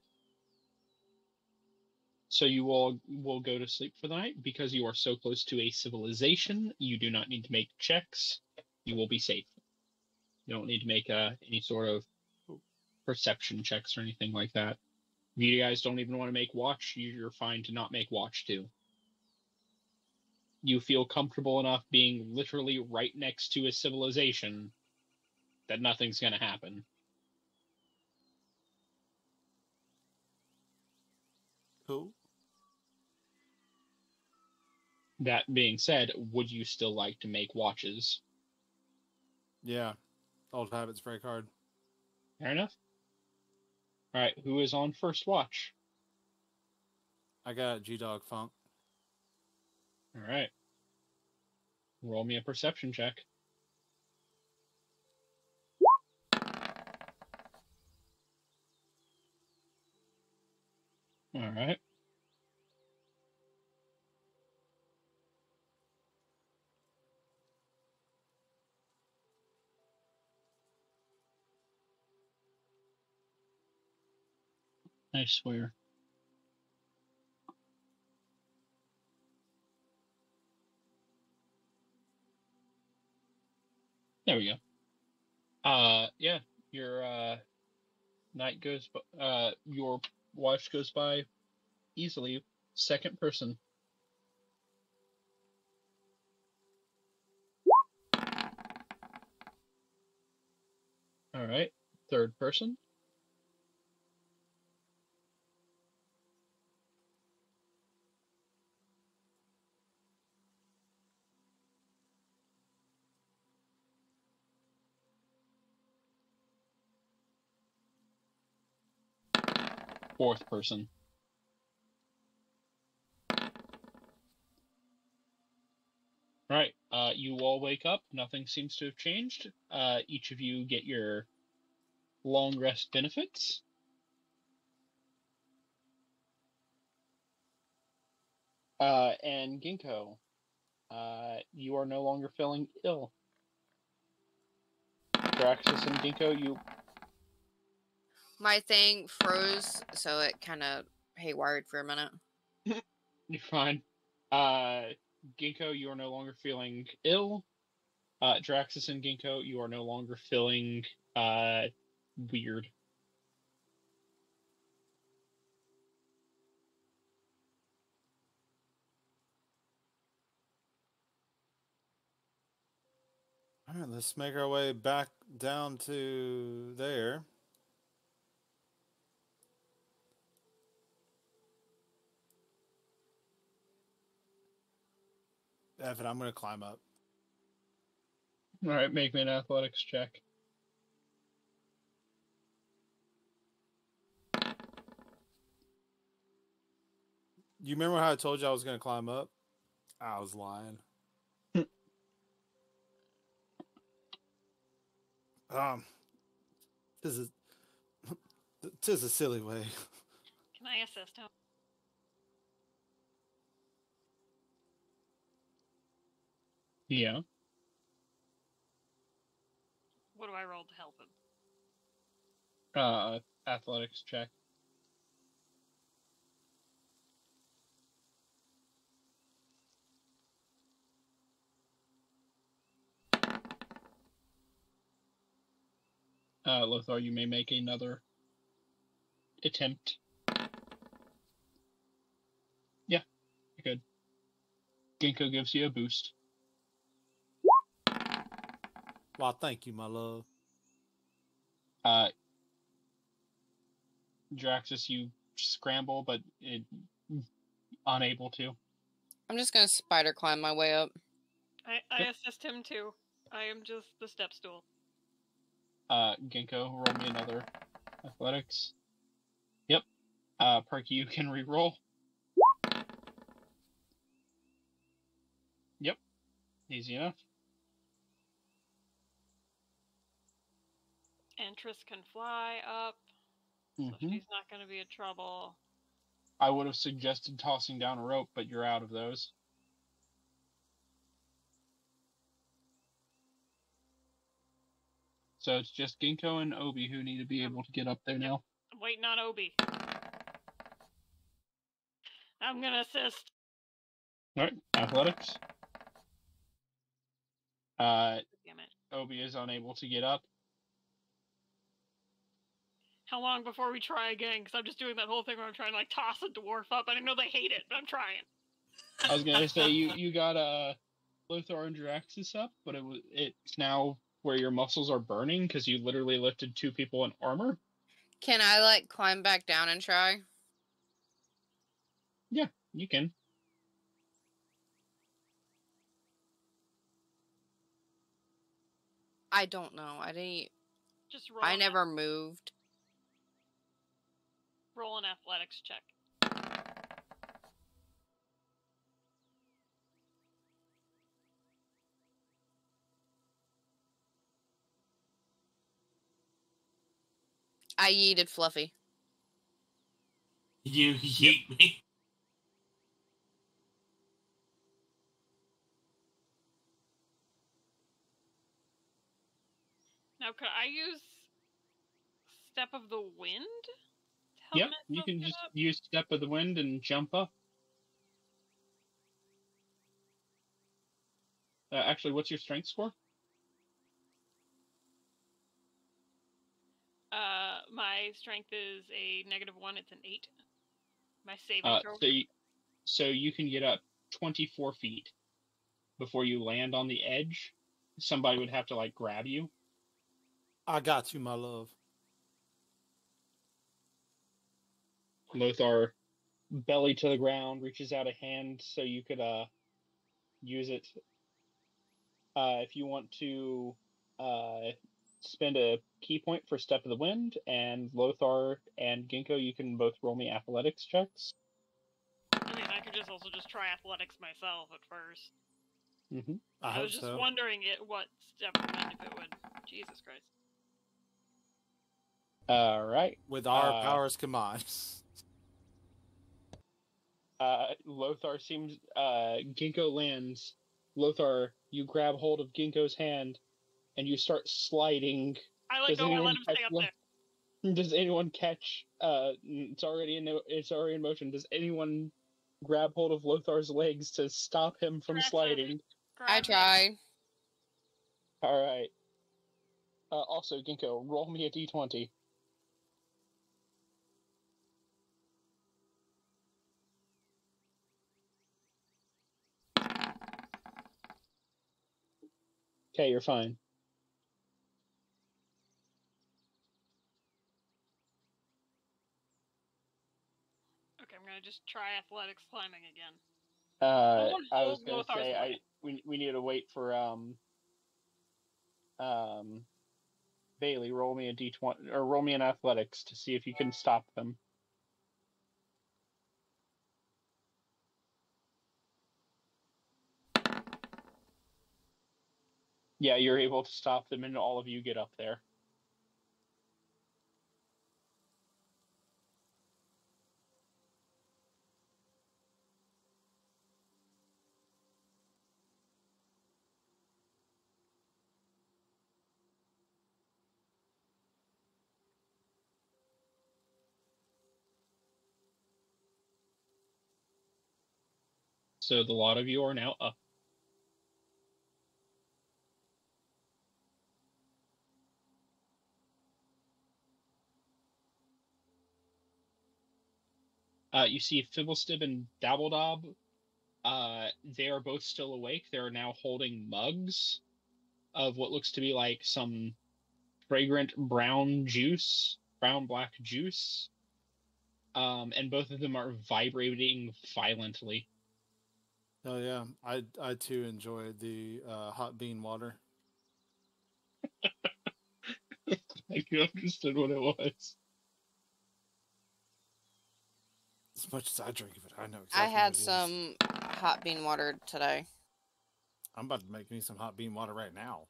I: So you all will go to sleep for the night because you are so close to a civilization. You do not need to make checks. You will be safe. You don't need to make any sort of perception checks or anything like that. If you guys don't even want to make watch, you're fine to not make watch too. You feel comfortable enough being literally right next to a civilization that nothing's going to happen.
G: Cool.
I: That being said, would you still like to make watches?
G: Yeah. Old habits break hard.
I: Fair enough. All right, who is on first watch?
G: I got G-Dog Funk.
I: All right. Roll me a perception check. All right. I swear. There we go. Yeah, your night goes, your watch goes by easily. Second person. All right. Third person. Fourth person. All right. You all wake up. Nothing seems to have changed. Each of you get your long rest benefits. And Ginkgo, you are no longer feeling ill. Draxus and Ginkgo, you...
A: My thing froze, so it kind of haywired for a minute.
I: You're fine. Ginkgo, you are no longer feeling ill. Draxus and Ginkgo, you are no longer feeling weird.
G: All right, let's make our way back down to there. Evan, I'm going to climb up.
I: All right, make me an athletics check.
G: You remember how I told you I was going to climb up? I was lying. Tis a silly way.
F: Can I assist him?
I: Yeah.
F: What do I roll to help him?
I: Athletics check. Lothar, you may make another attempt. Yeah, good. Ginkgo gives you a boost.
G: Well, thank you, my love.
I: Draxus, you scramble, but unable to.
A: I'm just gonna spider climb my way up.
F: I assist him too. I am just the step stool.
I: Ginkgo, roll me another athletics. Yep. Perky, you can re-roll. Yep. Easy enough.
F: Entrance can fly up, so she's not going to be in trouble.
I: I would have suggested tossing down a rope, but you're out of those. So it's just Ginkgo and Obi who need to be able to get up there now.
F: I'm waiting on Obi. I'm going to assist.
I: Alright, athletics.
F: Damn it.
I: Obi is unable to get up.
F: How long before we try again? Because I'm just doing that whole thing where I'm trying to like toss a dwarf up. I know they hate it, but I'm trying.
I: I was gonna say you got Lothar and Draxus up, but it's now where your muscles are burning because you literally lifted 2 people in armor.
A: Can I like climb back down and try?
I: Yeah, you can.
A: I don't know. I didn't.
F: Just roll.
A: I never moved.
F: Roll an athletics check.
A: I yeeted Fluffy.
D: You yeet me.
F: Now, could I use Step of the Wind?
I: Yep, you can just use Step of the Wind and jump up. Actually, what's your strength score?
F: My strength is a -1. It's an 8. My saving throw.
I: So you can get up 24 feet before you land on the edge. Somebody would have to like grab you.
G: I got you, my love.
I: Lothar, belly to the ground, reaches out a hand so you could use it. If you want to spend a key point for Step of the Wind, and Lothar and Ginkgo, you can both roll me athletics checks.
F: I mean, I could also just try athletics myself at first.
I: Mm-hmm.
F: I was just wondering what Step of the Wind if it would. Jesus Christ.
I: All right.
G: With our powers combined.
I: Lothar seems... Ginkgo lands. Lothar, you grab hold of Ginkgo's hand, and you start sliding.
F: I let go and let him stay up there.
I: Does anyone catch... it's already in motion. Does anyone grab hold of Lothar's legs to stop him from sliding?
A: I try.
I: All right. Also, Ginkgo, roll me a d20. Okay, you're fine.
F: Okay, I'm gonna just try athletics climbing again.
I: I was gonna say we need to wait for Bailey. Roll me a d20 or roll me an athletics to see if you can stop them. Yeah, you're able to stop them, and all of you get up there. So the lot of you are now up. You see Fibblestib and Dabbledob. They are both still awake. They are now holding mugs of what looks to be like some fragrant brown black juice. And both of them are vibrating violently.
G: Oh yeah, I too enjoyed the hot bean water.
I: You understood what it was.
G: As much as I drink of it, I know exactly.
A: I had
G: what it is.
A: some hot bean water today.
G: I'm about to make me some hot bean water right now.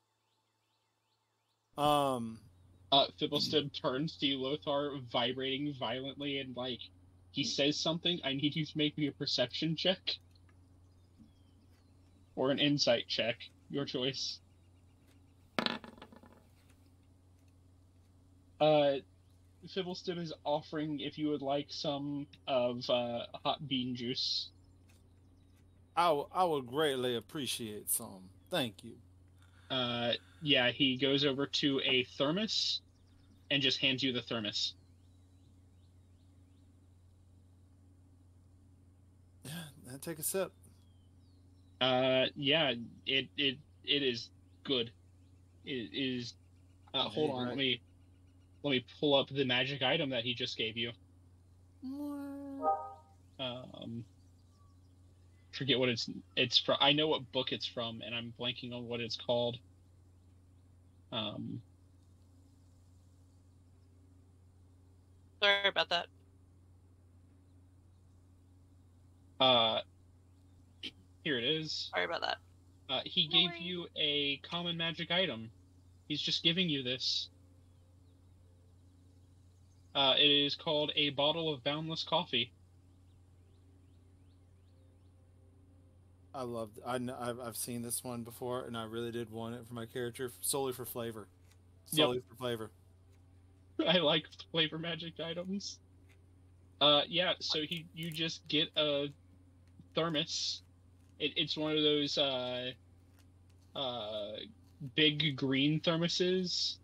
I: Fibblestood turns to you, Lothar, vibrating violently, and he says something. I need you to make me a perception check. Or an insight check. Your choice. Fibblestood is offering if you would like some of hot bean juice.
G: I would greatly appreciate some. Thank you.
I: Yeah, he goes over to a thermos and just hands you the thermos.
G: Yeah, take a sip.
I: Yeah, it is good. It is. Hold on,
G: Right.
I: let me pull up the magic item that he just gave you. Forget what it's from. I know what book it's from, and I'm blanking on what it's called.
B: Sorry about that.
I: Here it is.
B: Sorry about that.
I: He gave you a common magic item. He's just giving you this. It is called a bottle of boundless coffee.
G: I've seen this one before, and I really did want it for my character solely for flavor. For flavor.
I: I like flavor magic items. Yeah. So you just get a thermos. It's one of those big green thermoses.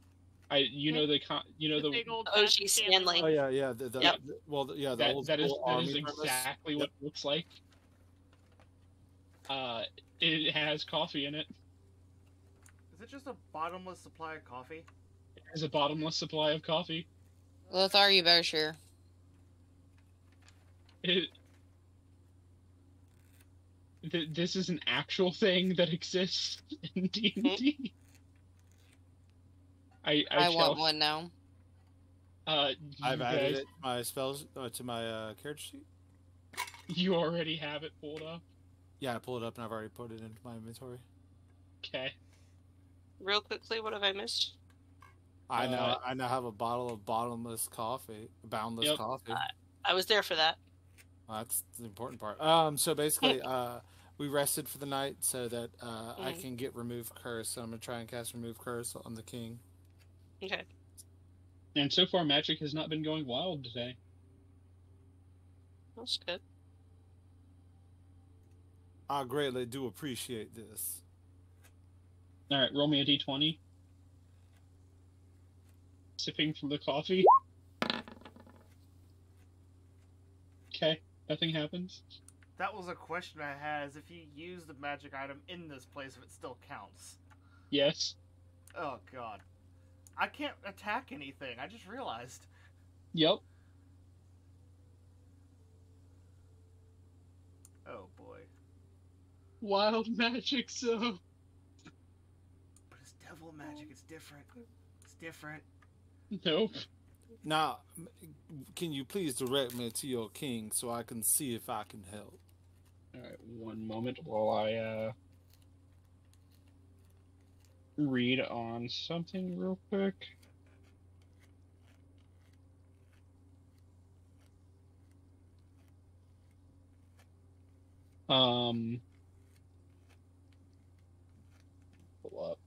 B: The
F: big old
B: OG Stanley.
G: Oh yeah.
B: Yep.
G: The old
I: that is
G: school army thermos.
I: exactly what it looks like. It has coffee in it.
E: Is it just a bottomless supply of coffee?
I: It has a bottomless supply of coffee.
A: Lothar, you better share.
I: This is an actual thing that exists in D&D.
A: I want one now.
G: I've added it to my spells to my character sheet.
I: You already have it pulled up.
G: Yeah, I pulled it up and I've already put it into my inventory.
I: Okay.
B: Real quickly, what have I missed?
G: I now have a bottle of boundless coffee.
B: I was there for that.
G: That's the important part. So basically, we rested for the night so that I can get remove curse. So I'm gonna try and cast remove curse on the king.
B: Okay.
I: And so far, magic has not been going wild today.
B: That's good.
G: I greatly do appreciate this.
I: All right, roll me a d20. Sipping from the coffee. Okay, nothing happens.
E: That was a question I had, is if you use the magic item in this place, if it still counts.
I: Yes.
E: Oh god. I can't attack anything, I just realized.
I: Yep.
E: Oh boy.
I: Wild magic, so...
E: But it's devil magic, it's different. It's different.
I: Nope.
G: Now, can you please direct me to your king so I can see if I can help?
I: Alright, one moment while I read on something real quick. Pull up.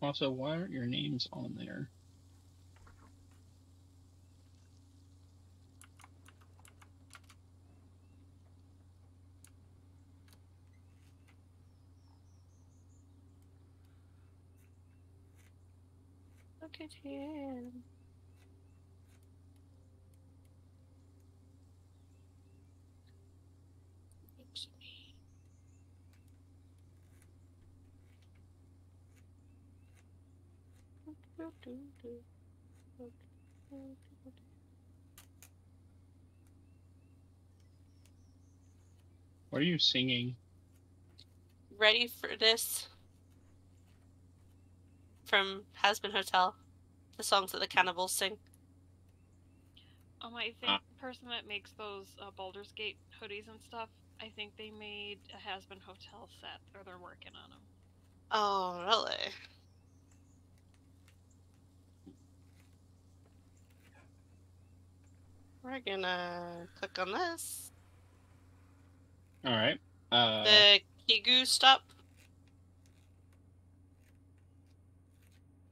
I: Also, why aren't your names on there?
B: Look at him.
I: What are you singing?
B: Ready for this? From Has Been Hotel. The songs that the cannibals sing.
F: I think the person that makes those Baldur's Gate hoodies and stuff, I think they made a Has Been Hotel set, or they're working on them.
B: Oh, really? We're gonna click on this.
I: Alright.
B: The Kigu stop.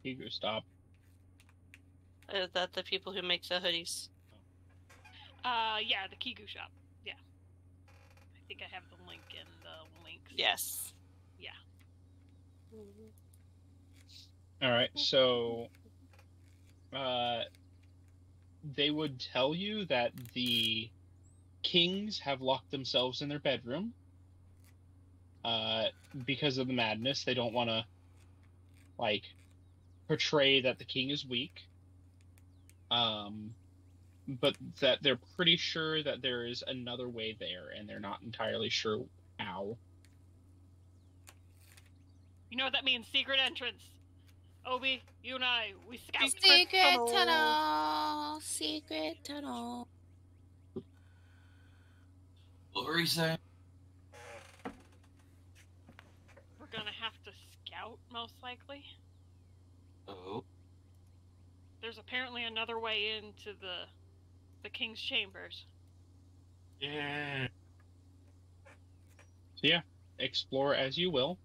I: Kigu stop.
B: Is that the people who make the hoodies?
F: Yeah, the Kigu shop. Yeah. I think I have the link in the links.
B: Yes.
F: Yeah.
I: Alright, so they would tell you that the kings have locked themselves in their bedroom because of the madness. They don't want to, like, portray that the king is weak. But that they're pretty sure that there is another way there, and they're not entirely sure how.
F: You know what that means? Secret entrance. Obi, you and I, we scout.
A: Secret tunnel. Secret tunnel.
D: What were you saying?
F: We're gonna have to scout, most likely.
D: Oh.
F: There's apparently another way into the king's chambers.
D: Yeah.
I: So yeah, explore as you will.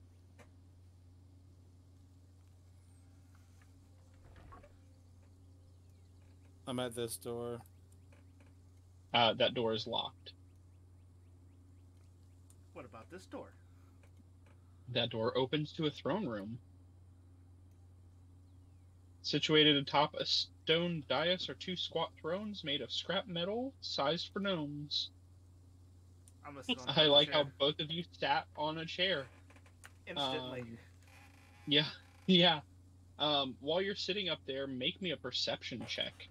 G: I'm at this door.
I: That door is locked.
E: What about this door?
I: That door opens to a throne room. Situated atop a stone dais are two squat thrones made of scrap metal, sized for gnomes.
E: I'm gonna sit on
I: I
E: the
I: like
E: chair
I: how both of you sat on a chair.
E: instantly.
I: Yeah. While you're sitting up there, make me a perception check.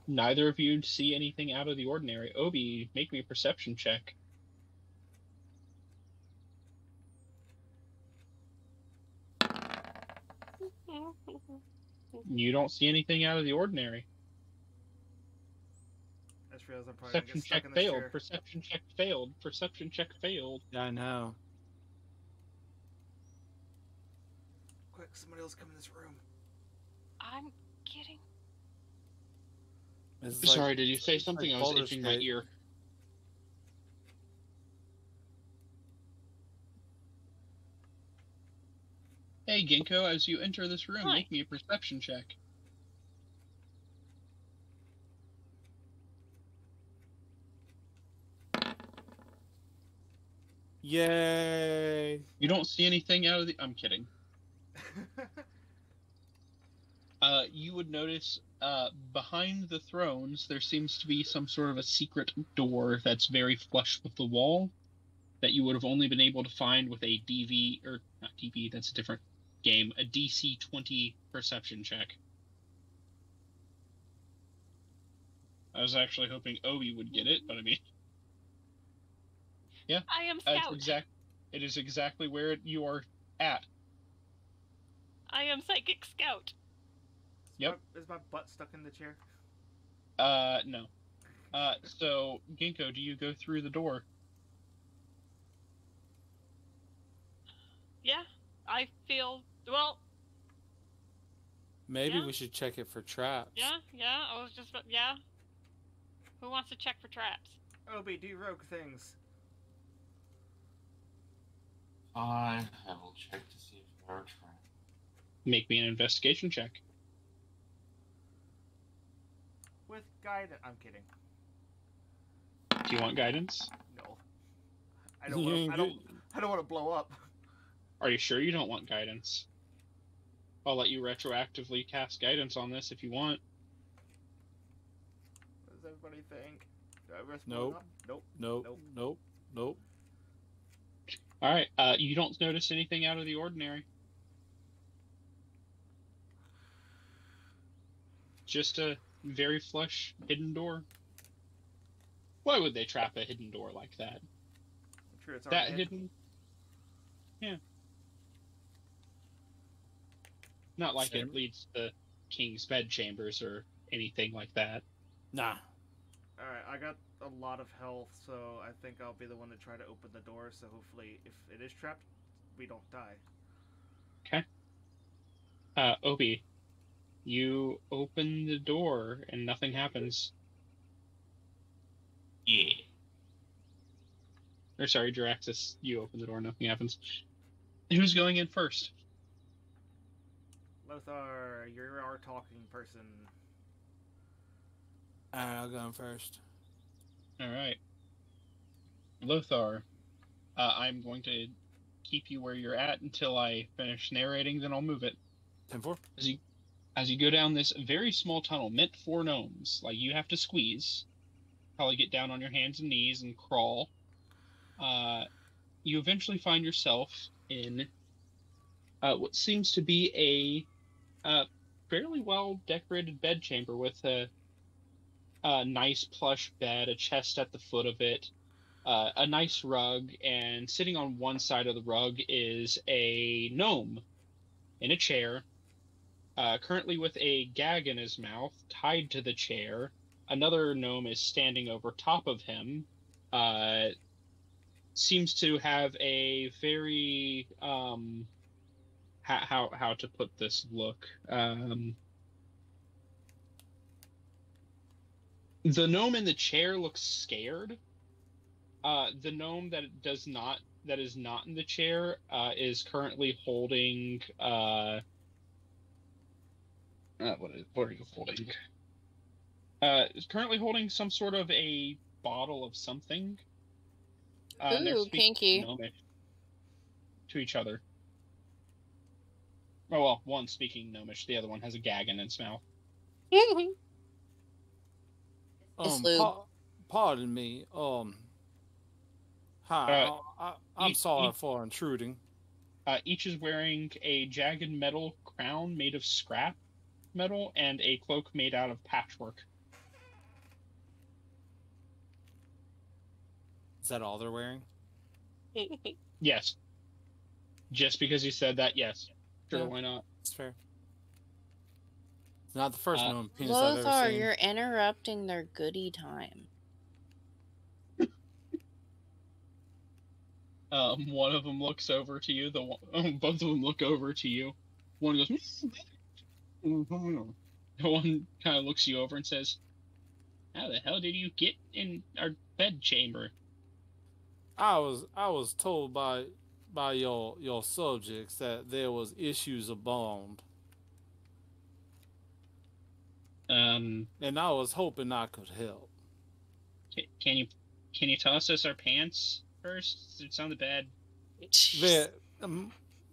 I: Neither of you see anything out of the ordinary. Obi, make me a perception check. You don't see anything out of the ordinary.
E: I just realized I'm probably gonna
I: Perception
E: get stuck
I: check
E: in this
I: failed.
E: chair.
I: Perception check failed. Perception check failed.
G: Yeah, I know.
E: Quick, somebody else come in this room.
F: I'm getting.
G: It's like-
I: Sorry, did you say something?
G: like
I: I was
G: Baldur's
I: itching my
G: Gate.
I: ear. Hey, Ginkgo, as you enter this room,
F: Hi.
I: make me a perception check.
G: Yay!
I: You don't see anything out of the... I'm kidding. You would notice behind the thrones, there seems to be some sort of a secret door that's very flush with the wall that you would have only been able to find with a DV, or not DV, that's a different game, a DC 20 perception check. I was actually hoping Obi would get it, but I mean... Yeah,
F: I am scout.
I: it is exactly where you are at.
F: I am psychic scout.
I: Yep.
E: Is my butt stuck in the chair?
I: No. So, Ginkgo, do you go through the door?
F: Yeah, I feel well.
G: Maybe
F: Yeah.
G: we should check it for traps.
F: Yeah. I was just yeah. Who wants to check for traps?
E: Obi, do rogue things.
D: Fine. I will check to see if there are traps.
I: Make me an investigation check.
E: With guidance. I'm kidding.
I: Do you want guidance?
E: No. I don't want. I don't want to blow up.
I: Are you sure you don't want guidance? I'll let you retroactively cast guidance on this if you want.
E: What does everybody think? Do I risk
G: Nope.
E: blowing up? Nope.
G: Nope.
E: Nope.
G: Nope. Nope.
I: All right. You don't notice anything out of the ordinary. Just a very flush hidden door. Why would they trap a hidden door like that?
E: I'm sure it's
I: That
E: already
I: hidden? Yeah. Not like
G: Same.
I: it leads to King's bedchambers or anything like that.
G: Nah.
E: Alright, I got a lot of health, so I think I'll be the one to try to open the door, so hopefully, if it is trapped, we don't die.
I: Okay. Obi, you open the door and nothing happens.
D: Yeah.
I: Or sorry, Jiraxis, you open the door, nothing happens. Who's going in first?
E: Lothar, you're our talking person.
G: Alright, I'll go in first.
I: All right. Lothar, I'm going to keep you where you're at until I finish narrating, then I'll move it.
G: 10-4.
I: As you go down this very small tunnel meant for gnomes, like you have to squeeze, probably get down on your hands and knees and crawl, you eventually find yourself in what seems to be a fairly well decorated bedchamber with a nice plush bed, a chest at the foot of it, a nice rug, and sitting on one side of the rug is a gnome in a chair, currently with a gag in his mouth, tied to the chair. Another gnome is standing over top of him. Seems to have a very how to put this look. The gnome in the chair looks scared. The gnome that is not in the chair is currently holding what are you holding? Is currently holding some sort of a bottle of something. And they're
A: Ooh,
I: speaking
A: kinky.
I: gnomish to each other. Oh well, one speaking gnomish, the other one has a gag in its mouth.
A: It's lube.
G: Pardon me. Hi. I'm
I: each-
G: sorry
I: each-
G: for intruding.
I: Each is wearing a jagged metal crown made of scrap metal and a cloak made out of patchwork.
G: Is that all they're wearing?
I: Yes. Just because you said that, yes. Sure,
G: Yeah.
I: why not?
G: It's fair. It's not the first gnome penis I've ever
A: Lothar,
G: seen.
A: you're interrupting their goodie time.
I: One of them looks over to you. Both of them look over to you. One goes. The one kind of looks you over and says, "How the hell did you get in our bed chamber?"
G: I was told by your subjects that there was issues abound, and I was hoping I could help.
I: Can you toss us our pants first? It's on the bed.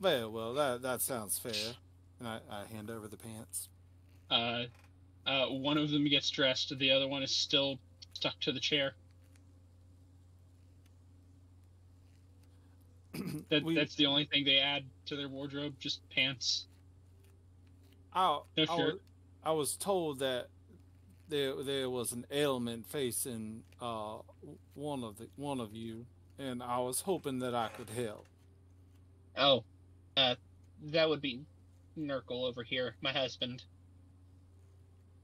G: Very well. That sounds fair. And I hand over the pants.
I: One of them gets dressed. The other one is still stuck to the chair. That's the only thing they add to their wardrobe, just pants.
G: I
I: shirt.
G: I was told that there was an ailment facing one of you, and I was hoping that I could help.
I: Oh, that would be Nurgle over here, my husband.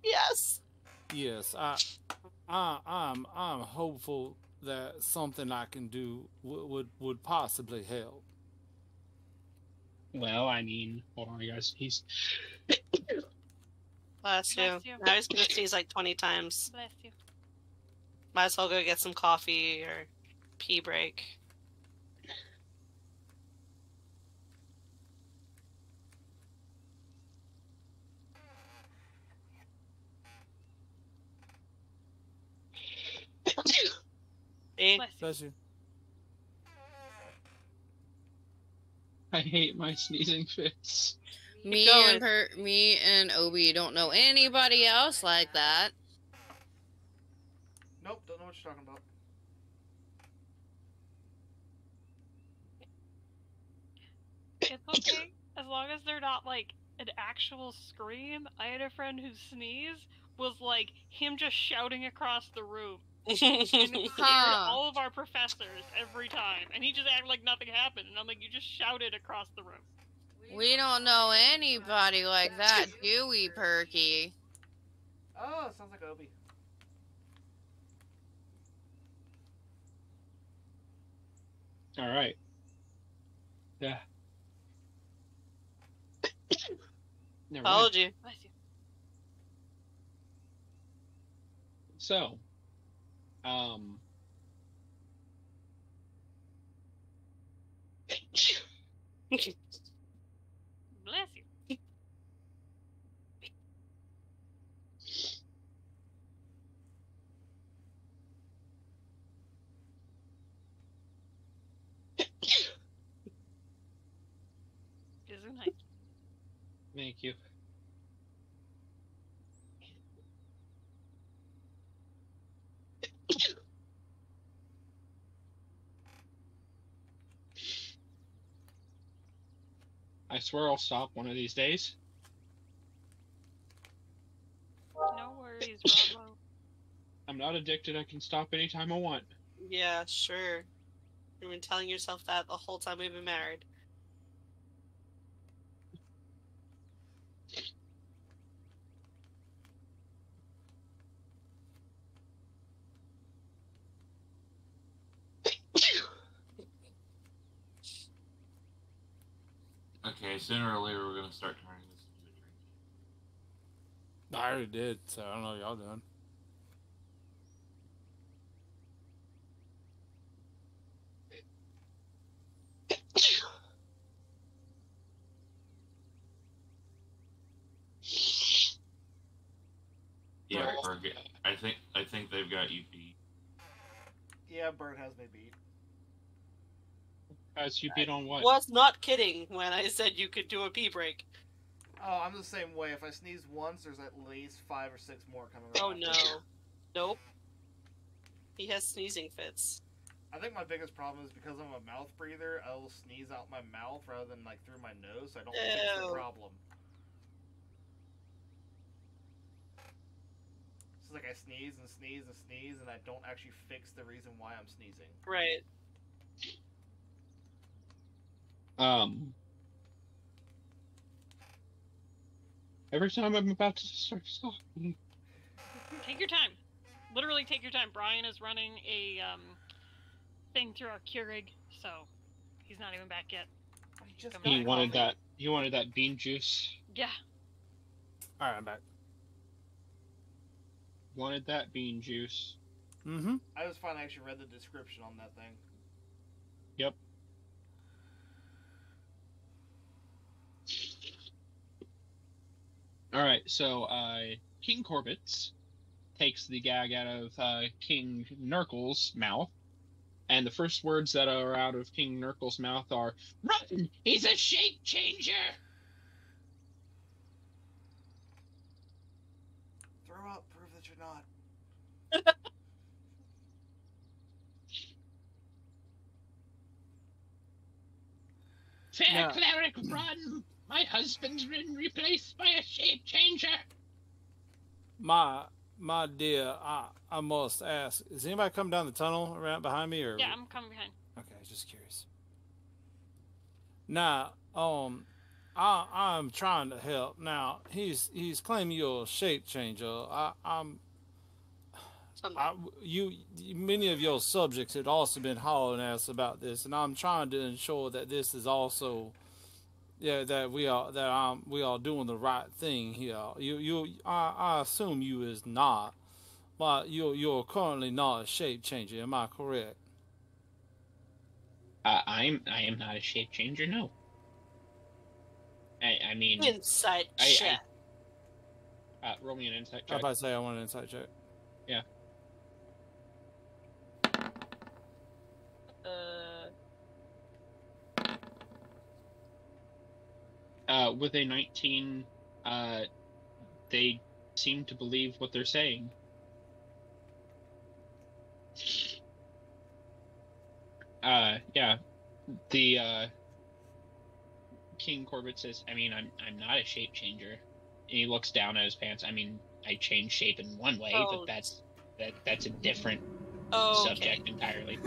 B: Yes.
G: Yes, I'm hopeful that something I can do would possibly help.
I: Well, I mean, hold on, you guys. He's
B: Bless you.
F: Bless you.
B: Now he's gonna sneeze like 20 times.
F: Bless you.
B: Might as well go get some coffee or pee break. See?
F: Bless you.
G: Bless you.
I: I hate my sneezing fits.
A: Me
B: going.
A: and Obi don't know anybody else like that.
E: Nope, don't know what you're talking about.
F: long as they're not like an actual scream. I had a friend whose sneeze was like him just shouting across the room. And it scared all of our professors every time. And he just acted like nothing happened. And I'm like, you just shouted across the room.
A: We don't know anybody like that, do we, Perky?
E: Oh, sounds like Obi.
I: All right. Yeah. Never mind.
B: Apology.
F: Bless you.
I: So,
F: Bless you. Gesundheit.
I: thank you. I swear I'll stop one of these days.
F: No worries, Robo.
I: I'm not addicted. I can stop anytime I want.
B: Yeah, sure. You've been telling yourself that the whole time we've been married.
D: Okay, sooner or later we're gonna start turning this into a drink.
G: I already did, so I don't know what y'all doing.
D: Yeah,
E: Right.
D: Perky, I think they've got you beat.
E: Yeah, Bird has me beat.
I: As you beat on what?
B: Was not kidding when I said you could do a pee break.
E: Oh, I'm the same way. If I sneeze once, there's at least 5 or 6 more coming
B: Oh
E: around.
B: no. Nope. He has sneezing fits.
E: I think my biggest problem is because I'm a mouth breather, I will sneeze out my mouth rather than like through my nose, so I don't fix the
B: Ew.
E: problem. It's like I sneeze and sneeze and sneeze, and I don't actually fix the reason why I'm sneezing.
B: Right.
I: Every time I'm about to start talking.
F: Take your time. Literally take your time. Brian is running a thing through our Keurig, so he's not even back yet.
E: I just
F: Come
E: got
F: on.
E: coffee.
I: He wanted that bean juice.
F: Yeah.
G: Alright, I'm back.
I: Wanted that bean juice.
G: Mm-hmm.
E: I just finally actually read the description on that thing.
I: Yep. Alright, so King Corbett takes the gag out of King Nurkle's mouth, and the first words that are out of King Nurkle's mouth are, "Run! He's a shape changer!"
E: Throw up, prove that you're not.
H: Fair
G: Now-
H: cleric, run! My husband's been replaced by a shape changer.
G: My dear, I must ask, is anybody coming down the tunnel around behind me, or?
F: Yeah, I'm coming behind.
G: Okay, just curious. Now, I'm trying to help. Now, he's claiming you're a shape changer. Many of your subjects had also been hollering at us about this, and I'm trying to ensure that this is also, that we are doing the right thing here. I assume you is not, but you're currently not a shape changer. Am I correct?
H: I am not a shape changer. No. I mean,
B: Insight check.
I: Roll me an insight
G: I was
I: check.
G: about to say I want an insight check.
I: Yeah. With a 19, they seem to believe what they're saying. Yeah.
H: King Corbett says, I mean, I'm not a shape changer. And he looks down at his pants. I mean, I change shape in one way,
B: Oh.
H: but that's a different
B: Oh,
H: subject entirely.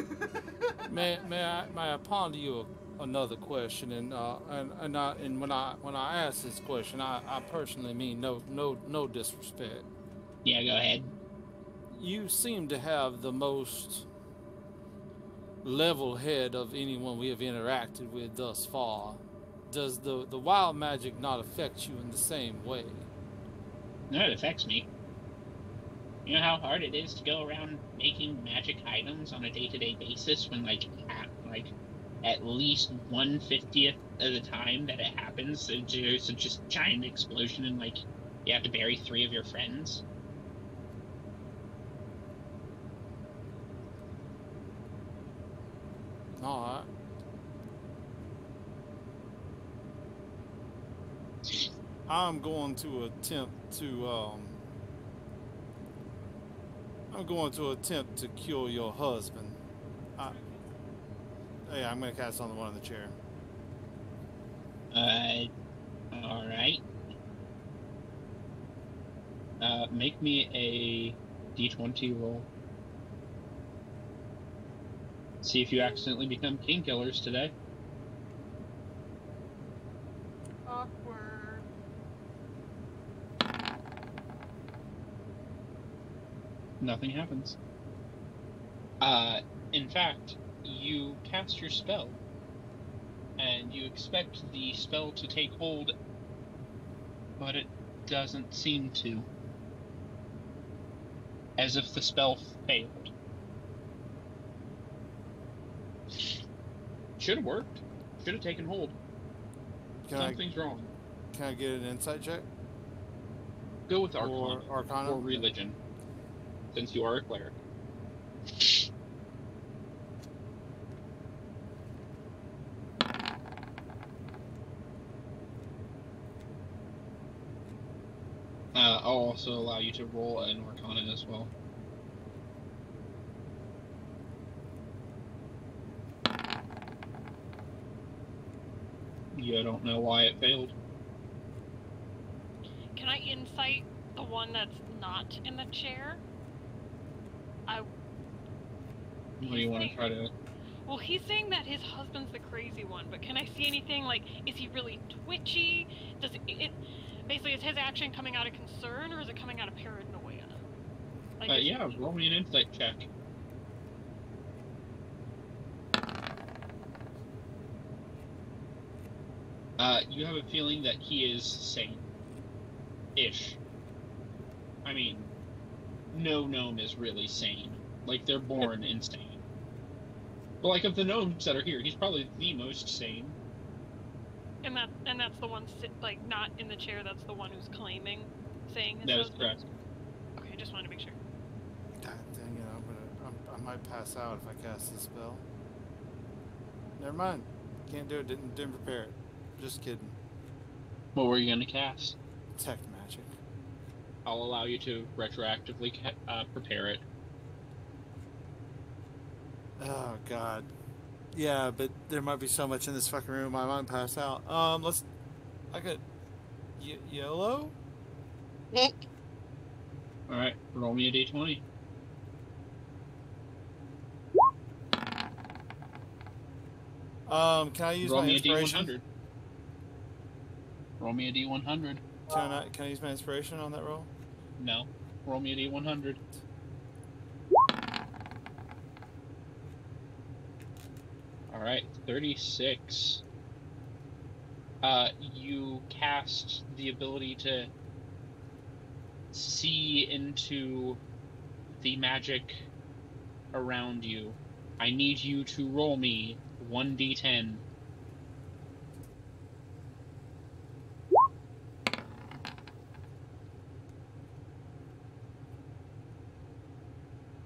G: May I ponder you another question? And when I ask this question, I personally mean no disrespect.
H: Yeah, go ahead.
G: You seem to have the most level head of anyone we have interacted with thus far. Does the wild magic not affect you in the same way?
H: No, it affects me. You know how hard it is to go around making magic items on a day-to-day basis when, at least 1/50th of the time that it happens, there's a just giant explosion and, you have to bury 3 of your friends?
G: Alright. I'm going to attempt to cure your husband. Hey, I'm going to cast on the one in the chair.
H: Alright. Make me a D20 roll. See if you accidentally become king killers today.
F: Awkward.
H: Nothing happens. In fact, you cast your spell, and you expect the spell to take hold, but it doesn't seem to. As if the spell failed. Should have worked. Should have taken hold. Something's wrong.
G: Can I get an insight check?
H: Go with Arcana.
G: Or Arcana?
H: Or Religion, since you are a cleric. I'll also allow you to roll an Arcana as well. You don't know why it failed.
F: Can I insight the one that's not in the chair?
H: What do you want to try to...
F: Well, he's saying that his husband's the crazy one, but can I see anything, is he really twitchy? Does it basically, is his action coming out of concern, or is it coming out of paranoia?
H: Yeah, roll me an insight check. You have a feeling that he is sane-ish. I mean, no gnome is really sane. They're born insane. But, of the gnomes that are here, he's probably the most sane.
F: And that's the one, not in the chair, that's the one who's saying his
H: That is
F: husband?
H: correct.
F: Okay, just wanted to make sure.
G: God dang it, I might pass out if I cast this spell. Never mind. Can't do it, didn't prepare it. Just kidding.
H: What were you going to cast?
G: Detect magic.
H: I'll allow you to retroactively prepare it.
G: Oh, God. Yeah, but there might be so much in this fucking room I might pass out. I got... yellow?
H: Alright, roll me a d20.
G: Can I use
H: roll
G: my
H: me
G: inspiration?
H: a d100. Roll me a d100.
G: Can I use my inspiration on that roll?
H: No. Roll me a d100. Alright, 36. You cast the ability to see into the magic around you. I need you to roll me 1d10.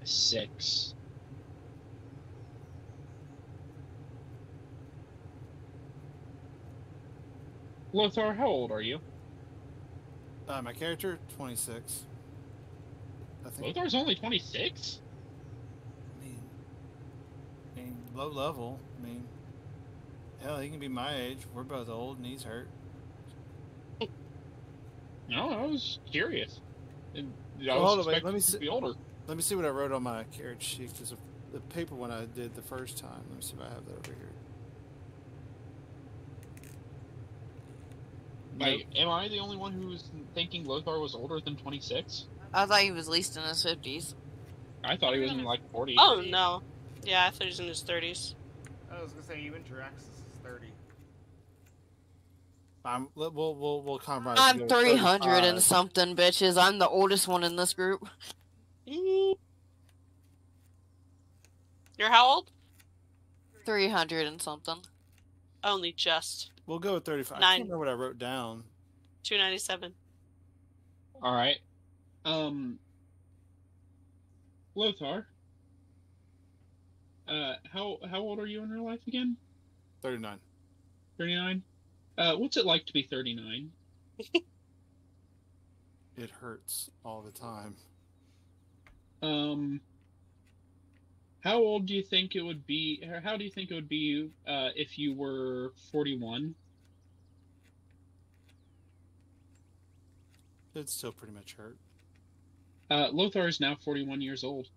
H: Six. Lothar, how old are you?
G: My character, 26. I think.
H: Lothar's only 26?
G: I mean, low level. I mean, Hell, he can be my age. We're both old and he's hurt.
I: No, I was curious. And I
G: Well,
I: was
G: hold on, wait.
I: expecting him to be older.
G: Let me see what I wrote on my carriage sheet, because the paper one I did the first time. Let me see if I have that over here.
I: Like, am I the only one who's thinking Lothar was older than 26?
A: I thought he was at least in his 50s.
I: I thought he was in like 40.
B: Oh, no. Yeah, I thought he was in his 30s.
E: I was gonna say even Jiraxis is 30.
G: We'll compromise.
A: I'm
G: to go
A: 300 and
G: 35.
A: something, bitches. I'm the oldest one in this group.
B: You're how old?
A: 300 and something.
B: Only just.
G: We'll go with 35. I
B: Nine.
G: can't remember what I wrote down.
B: 297.
I: All right. Lothar. How old are you in real life again?
G: 39.
I: 39. What's it like to be 39?
G: It hurts all the time.
I: How old do you think it would be? Or how do you think it would be if you were 41?
G: It's still pretty much hurt.
I: Lothar is now 41 years old.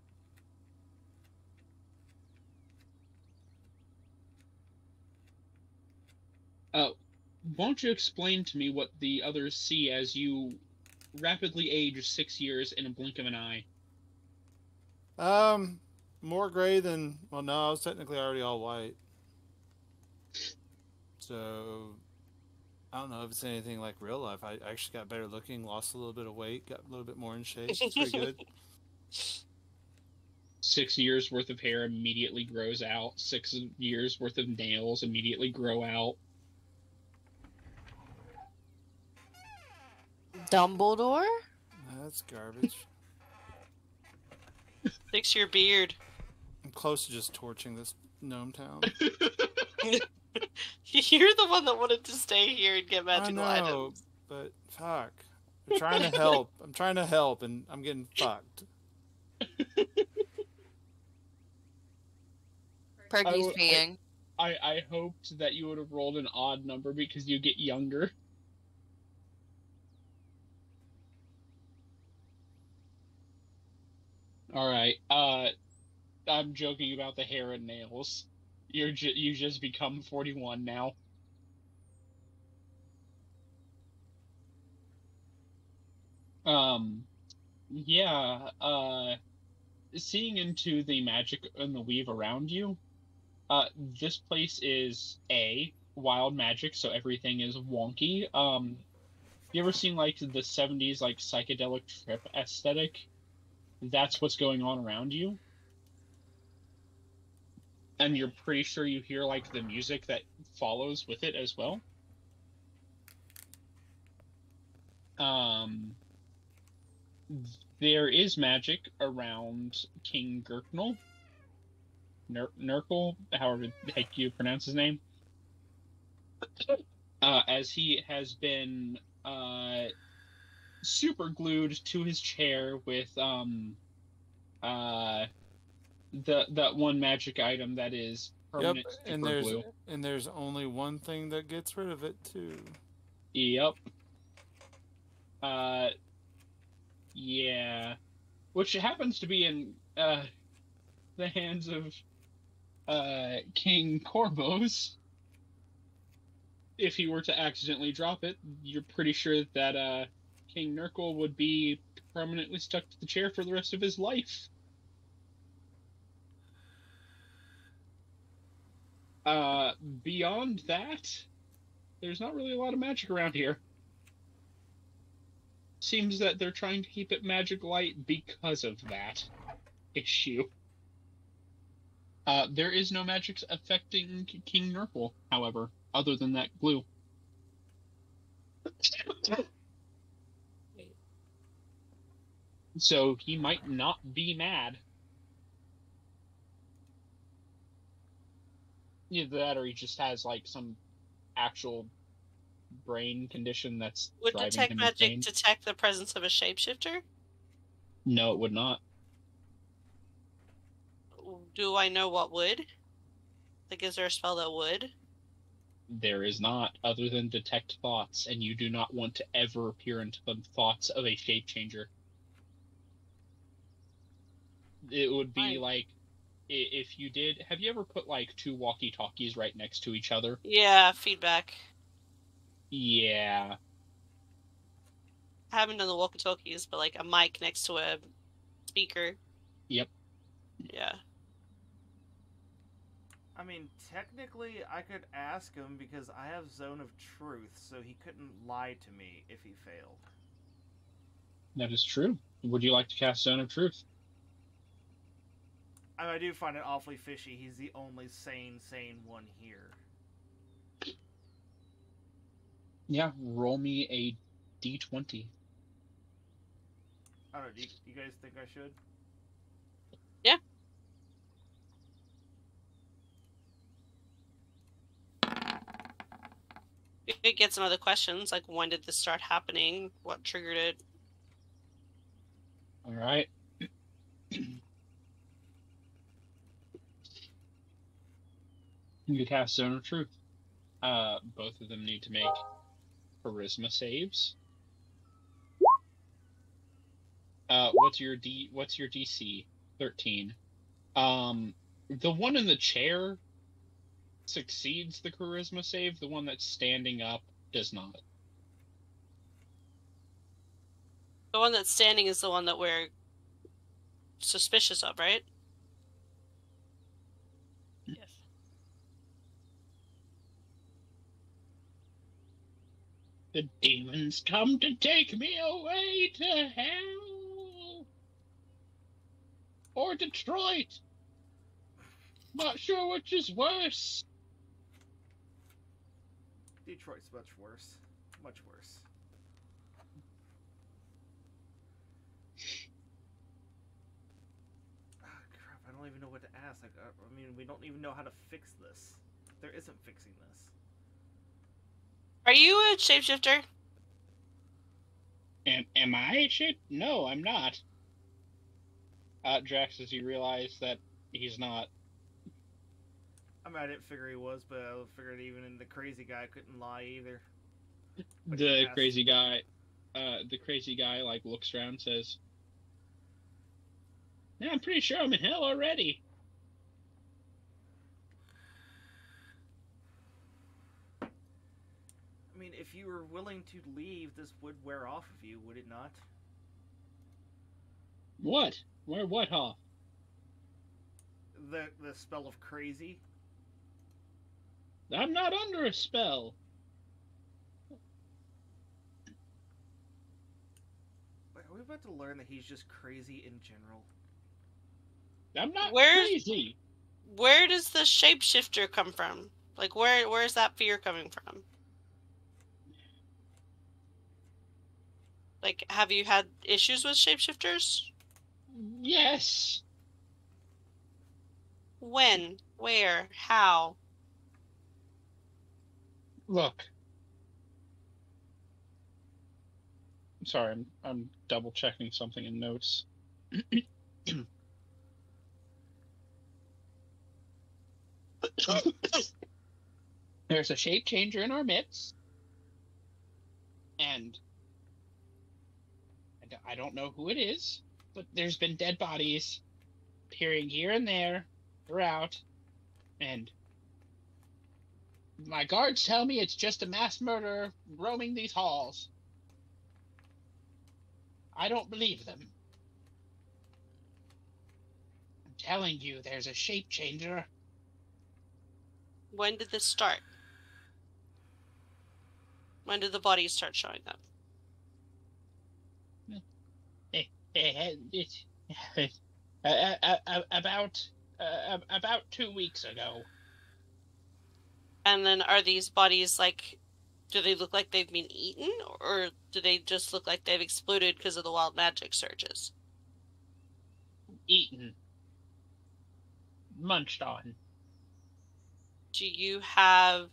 I: Won't you explain to me what the others see as you rapidly age 6 years in a blink of an eye?
G: More gray than... Well, no, I was technically already all white. So, I don't know if it's anything like real life. I actually got better looking, lost a little bit of weight, got a little bit more in shape. It's pretty good.
I: 6 years worth of hair immediately grows out. 6 years worth of nails immediately grow out.
A: Dumbledore?
G: That's garbage.
B: Fix your beard.
G: I'm close to just torching this gnome town.
B: You're the one that wanted to stay here and get magical
G: I know,
B: items.
G: but fuck. I'm trying to help. I'm trying to help, and I'm getting fucked.
A: Perky's peeing.
I: I hoped that you would have rolled an odd number because you get younger. All right. I'm joking about the hair and nails. You just become 41 now. Yeah. Seeing into the magic and the weave around you, this place is wild magic, so everything is wonky. You ever seen like the 70s like psychedelic trip aesthetic? That's what's going on around you. And you're pretty sure you hear like the music that follows with it as well. There is magic around King Gurknell. Nurkle, however the heck you pronounce his name. As he has been super glued to his chair with that one magic item that is permanent super glue.
G: And there's only one thing that gets rid of it too.
I: Yep. Yeah. Which happens to be in the hands of King Corvos. If he were to accidentally drop it, you're pretty sure that King Nurkle would be permanently stuck to the chair for the rest of his life. Beyond that, there's not really a lot of magic around here. Seems that they're trying to keep it magic light because of that issue. There is no magic affecting King Nurkle, however, other than that glue. So he might not be mad. Either that or he just has like some actual brain condition that's
B: Would
I: driving
B: detect
I: him
B: magic
I: insane.
B: detect the presence of a shapeshifter?
I: No, it would not.
B: Do I know what would? Like, is there a spell that would?
I: There is not, other than detect thoughts, and you do not want to ever appear into the thoughts of a shape changer. It would be
B: Fine.
I: like if you did. Have you ever put like two walkie-talkies right next to each other?
B: Yeah, feedback.
I: Yeah.
B: I haven't done the walkie-talkies, but like a mic next to a speaker.
I: Yep.
B: Yeah.
E: I mean, technically, I could ask him because I have Zone of Truth, so he couldn't lie to me if he failed.
I: That is true. Would you like to cast Zone of Truth?
E: I mean, I do find it awfully fishy. He's the only sane one here.
I: Yeah, roll me a d20.
E: I don't know, do you guys think I should?
B: Yeah. It gets some other questions, like when did this start happening? What triggered it?
I: All right. You cast Zone of Truth. Both of them need to make charisma saves. What's your DC? 13. The one in the chair succeeds the charisma save. The one that's standing up does not.
B: The one that's standing is the one that we're suspicious of, right?
F: Yes.
I: The demons come to take me away to hell or Detroit. Not sure which is worse.
E: Detroit's much worse. Much worse. Ah, crap, I don't even know what to ask. I mean, we don't even know how to fix this. There isn't fixing this.
B: Are you a shapeshifter?
I: Am I shit? No, I'm not. Drax, as you realize that he's not.
E: I mean, I didn't figure he was, but I figured even the crazy guy couldn't lie either. But
I: The crazy guy like looks around and says, "Yeah, I'm pretty sure I'm in hell already."
E: I mean, if you were willing to leave, this would wear off of you, would it not?
I: What? Where? What off?
E: The spell of crazy.
I: I'm not under a spell.
E: Wait, are we about to learn that he's just crazy in general?
I: I'm not
B: Where's-
I: crazy.
B: Where does the shapeshifter come from? Like, where's that fear coming from? Like, have you had issues with shapeshifters?
I: Yes.
B: When? Where? How?
I: Look. Sorry, I'm double checking something in notes. There's a shape changer in our midst, and I don't know who it is, but there's been dead bodies appearing here and there throughout, and my guards tell me it's just a mass murderer roaming these halls. I don't believe them. I'm telling you, there's a shape changer.
B: When did this start? When did the bodies start showing up?
I: About 2 weeks ago.
B: And then are these bodies like, do they look like they've been eaten, or do they just look like they've exploded because of the wild magic surges?
I: Eaten. Munched on.
B: Do you have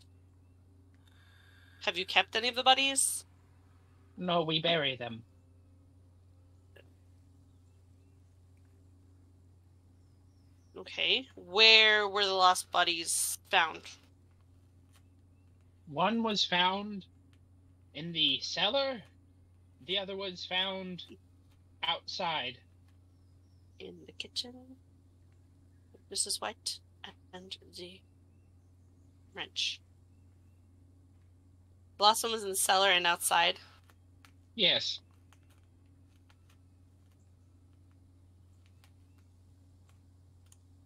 B: you kept any of the bodies?
I: No, we bury them.
B: Okay. Where were the lost bodies found?
H: One was found in the cellar. The other was found outside.
B: In the kitchen. Mrs. White and the wrench. Blossom was in the cellar and outside.
H: Yes.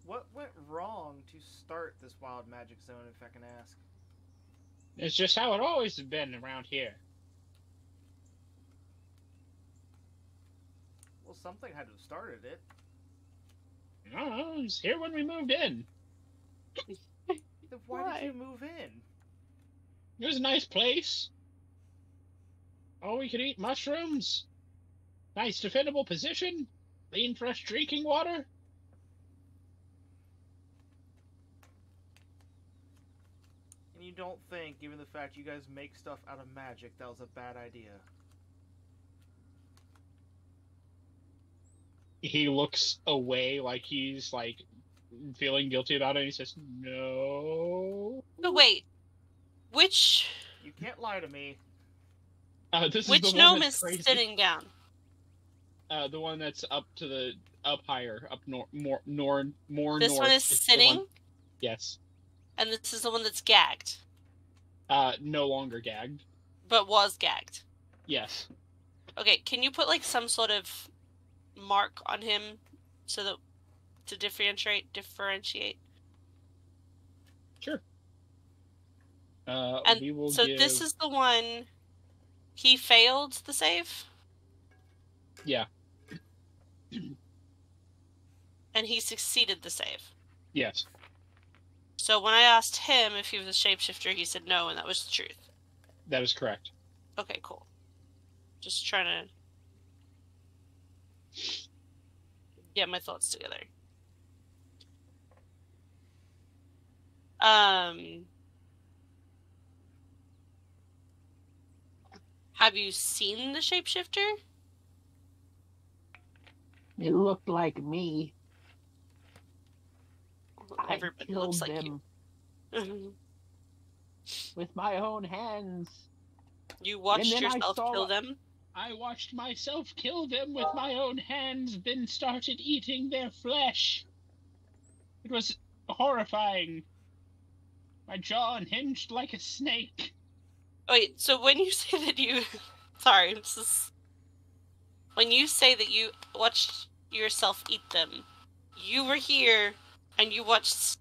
E: What went wrong to start this wild magic zone, if I can ask?
H: It's just how it always has been around here.
E: Well, something had to have started it.
H: I don't know, it was here when we moved in.
E: Then why did you move in?
H: It was a nice place. Oh, we could eat mushrooms. Nice defendable position. Clean, fresh drinking water.
E: And you don't think, given the fact you guys make stuff out of magic, that was a bad idea?
I: He looks away like he's like feeling guilty about it. And he says, "No."
B: But wait, which
E: You can't lie to me.
I: This
B: which
I: is the
B: gnome
I: one
B: is
I: that's crazy.
B: sitting down?
I: The one that's up higher, up more
B: This
I: north.
B: one is
I: the
B: sitting,
I: one- Yes.
B: and this is the one that's gagged,
I: No longer gagged.
B: but was gagged.
I: Yes.
B: Okay, can you put like some sort of mark on him so that to differentiate?
I: Sure.
B: And
I: we will
B: so
I: give...
B: this is the one he failed the save,
I: Yeah.
B: and he succeeded the save.
I: Yes.
B: So when I asked him if he was a shapeshifter, he said no, and that was the truth.
I: That is correct.
B: Okay, cool. Just trying to get my thoughts together. Have you seen the shapeshifter?
H: It looked like me. I
B: Everybody
H: killed
B: looks like
H: them
B: you.
H: with my own hands.
B: You watched
H: And then I
B: yourself
H: saw-
B: kill them?
H: I watched myself kill them with my own hands, then started eating their flesh. It was horrifying. My jaw unhinged like a snake.
B: Wait, so when you say that you... Sorry, this is... When you say that you watched yourself eat them, you were here and you watched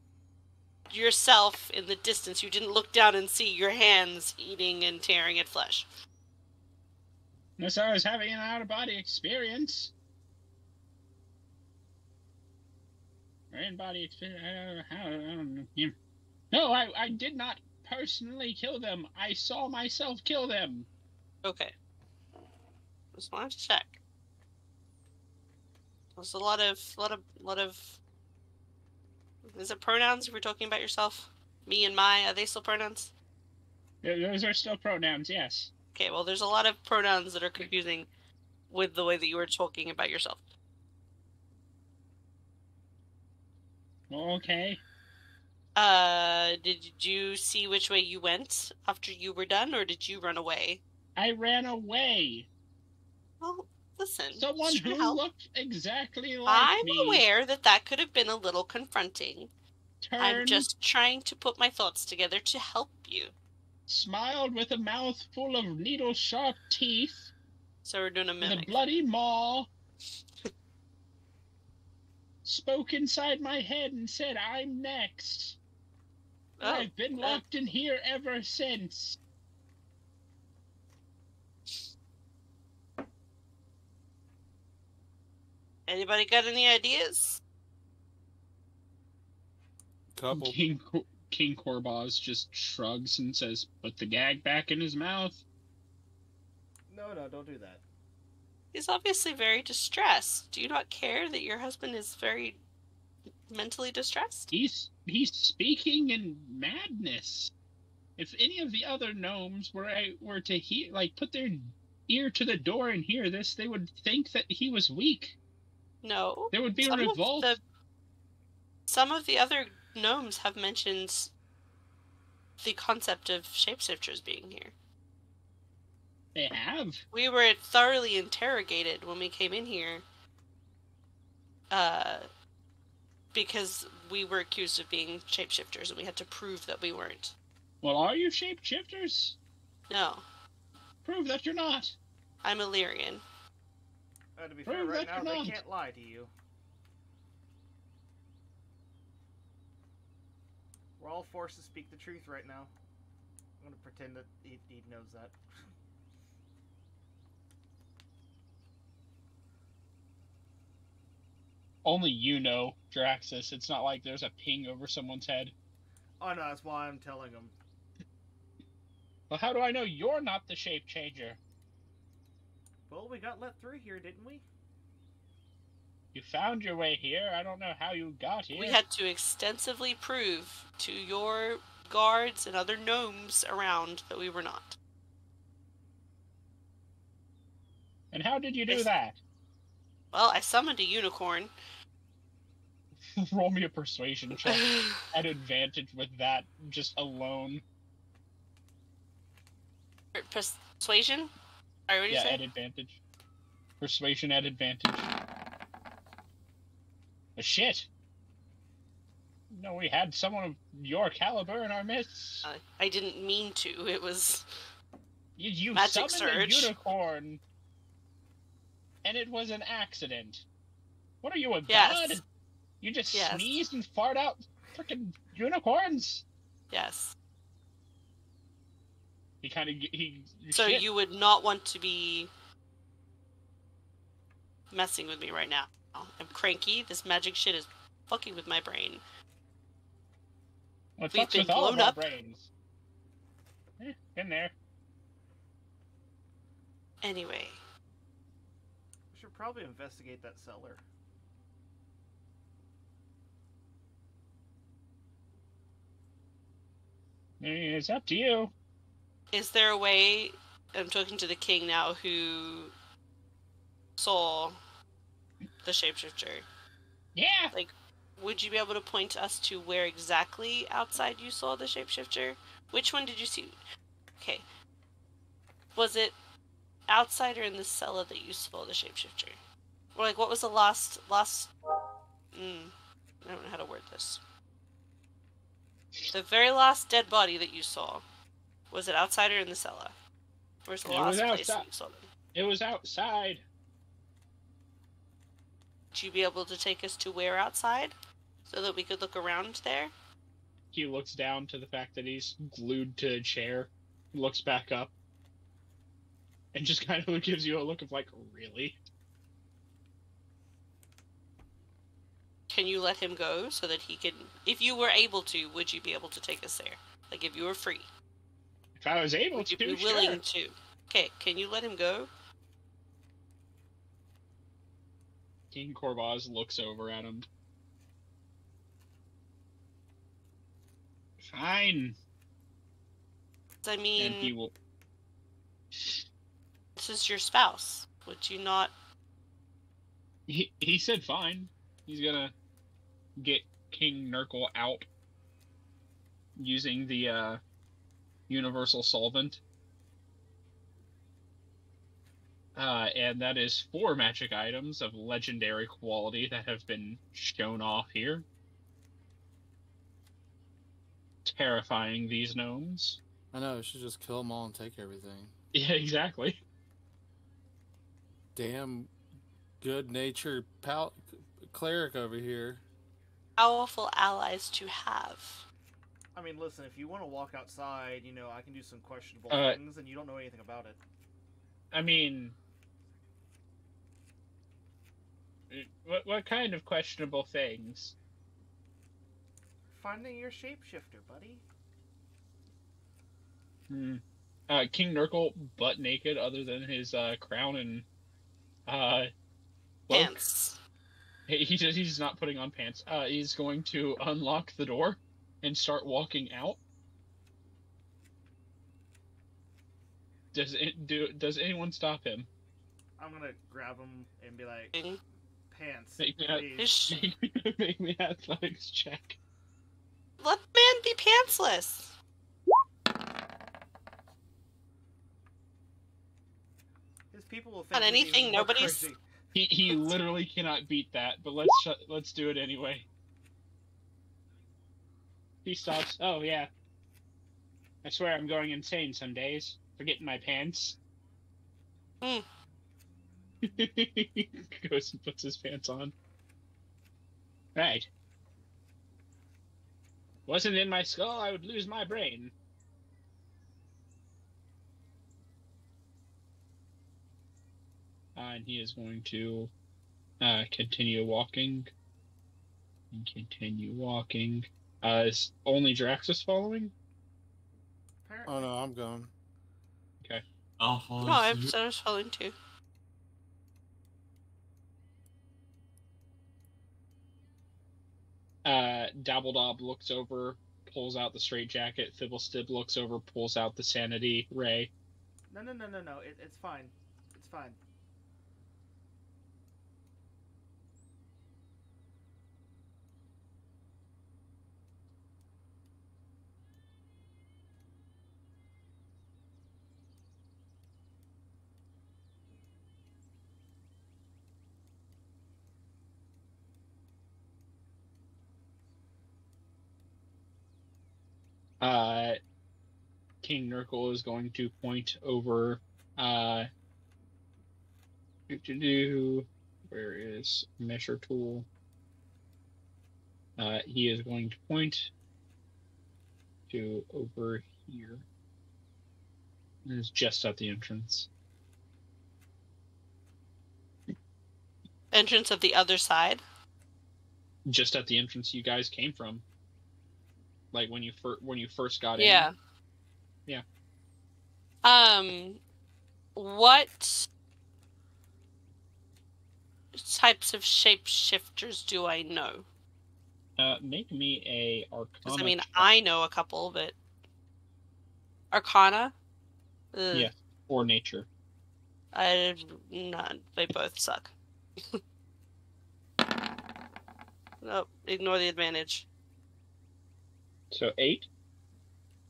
B: yourself in the distance. You didn't look down and see your hands eating and tearing at flesh.
H: Unless I was having an out-of-body experience. Or in-body experience. I don't know. Yeah. No, I did not personally kill them. I saw myself kill them.
B: Okay. Just wanted to check. There's a lot of... Is it pronouns if we're talking about yourself? Me and my, are they still pronouns?
H: Those are still pronouns, yes.
B: Okay, well, there's a lot of pronouns that are confusing with the way that you were talking about yourself.
H: Okay.
B: Did you see which way you went after you were done, or did you run away?
H: I ran away.
B: Well, listen.
H: Someone
B: just trying
H: who
B: to help.
H: looked exactly like
B: I'm
H: me
B: aware that could have been a little confronting. I'm
H: turned,
B: just trying to put my thoughts together to help you.
H: smiled with a mouth full of needle-sharp teeth,
B: So we're doing a
H: with a
B: mimic.
H: bloody maw, spoke inside my head and said, "I'm next."
B: Oh,
H: I've been locked in here ever since.
B: Anybody got any ideas?
G: Couple.
I: King Korbaz just shrugs and says, "Put the gag back in his mouth."
E: No, don't do that.
B: He's obviously very distressed. Do you not care that your husband is very mentally distressed?
H: He's speaking in madness. If any of the other gnomes were to hear, like, put their ear to the door and hear this, they would think that he was weak.
B: No.
H: There would be a
B: Some of
H: revolt.
B: Some of the other gnomes have mentioned the concept of shapeshifters being here.
I: They have.
B: We were thoroughly interrogated when we came in here, because we were accused of being shapeshifters, and we had to prove that we weren't.
I: Well, are you shapeshifters?
B: No,
I: Prove that you're not.
B: I'm Illyrian.
E: To be fair,
I: Prove
E: right
I: that
E: now
I: you're
E: they
I: not.
E: can't lie to you. We're all forced to speak the truth right now. I'm gonna pretend that he knows that.
I: Only you know, Draxus. It's not like there's a ping over someone's head.
E: Oh no, that's why I'm telling him.
I: Well, how do I know you're not the shape changer?
E: Well, we got let through here, didn't we?
I: You found your way here. I don't know how you got here.
B: We had to extensively prove to your guards and other gnomes around that we were not.
I: And how did you do
B: Yes.
I: that?
B: Well, I summoned a unicorn.
I: Roll me a persuasion check at advantage with that just alone.
B: Persuasion? I already
I: Yeah,
B: said?
I: at advantage. Persuasion at advantage. Oh, shit! No, we had someone of your caliber in our midst.
B: I didn't mean to. It was...
I: You
B: Magic
I: summoned
B: surge.
I: a unicorn, and it was an accident. What are you, a
B: Yes.
I: god? You just
B: Yes.
I: sneezed and fart out freaking unicorns?
B: Yes.
I: He kind of
B: So
I: shit.
B: you would not want to be messing with me right now. I'm cranky. This magic shit is fucking with my brain.
I: Well, it
B: we've
I: fucks
B: been
I: with all of
B: blown
I: our
B: up.
I: brains. Been there.
B: Anyway.
E: We should probably investigate that cellar.
I: It's up to you.
B: Is there a way... I'm talking to the king now who saw the shapeshifter.
I: Yeah.
B: Would you be able to point us to where exactly outside you saw the shapeshifter? Which one did you see? Okay. Was it outside or in the cellar that you saw the shapeshifter? Or what was the last I don't know how to word this. The very last dead body that you saw, was it outside or in the cellar? Where's the
I: It was
B: last place
I: outside.
B: that you saw them?
I: It was outside.
B: Would you be able to take us to where outside? So that we could look around there?
I: He looks down to the fact that he's glued to a chair, looks back up, and just kind of gives you a look of really?
B: Can you let him go so that he can... If you were able to, would you be able to take us there? If you were free.
I: If I was able
B: Would you
I: to,
B: be willing to? Okay, can you let him go?
I: King Corvaz looks over at him. Fine.
B: I
I: And
B: mean,
I: he will...
B: this is your spouse. Would you not...
I: He said fine. He's gonna get King Nurgle out using the universal solvent. And that is 4 magic items of legendary quality that have been shown off here. Terrifying these gnomes.
G: I know, we should just kill them all and take everything.
I: Yeah, exactly.
G: Damn good-natured cleric over here.
B: Powerful allies to have.
E: I mean, listen, if you want to walk outside, I can do some questionable things, and you don't know anything about it.
I: I mean... What kind of questionable things?
E: Finding your shapeshifter, buddy.
I: King Nurgle, butt naked, other than his crown and cloak.
B: Pants.
I: He's not putting on pants. He's going to unlock the door and start walking out. Does anyone stop him?
E: I'm gonna grab him and be like,
B: Mhm.
E: pants,
I: Make me,
E: please.
I: make me an athletics check.
B: Let the man be pantsless.
E: People will think
B: On
E: he's
B: anything
E: even more
B: nobody's-
E: crazy.
I: He literally cannot beat that, but let's do it anyway. He stops. Oh yeah. I swear I'm going insane some days. Forgetting my pants.
B: Mm.
I: Goes and puts his pants on. Right. Wasn't in my skull, I would lose my brain. And he is going to continue walking. And continue walking. Is only Draxus following?
E: Apparently.
G: Oh no, I'm gone.
D: I'll follow
B: No, I
D: suit.
B: was following too.
I: Dabbledob looks over, pulls out the straitjacket. Thibblestib looks over, pulls out the sanity ray.
E: No. It's fine. It's fine.
I: King Nurgle is going to point over. Where is measure tool? He is going to point to over here. It's just at the entrance.
B: Entrance of the other side.
I: Just at the entrance you guys came from. Like when you first got in.
B: Yeah.
I: Yeah.
B: What types of shapeshifters do I know?
I: Make me a Arcana.
B: Because I mean,
I: check.
B: I know a couple, but Arcana. Ugh.
I: Yeah, or Nature.
B: None. They both suck. Nope. Ignore the advantage.
I: So 8.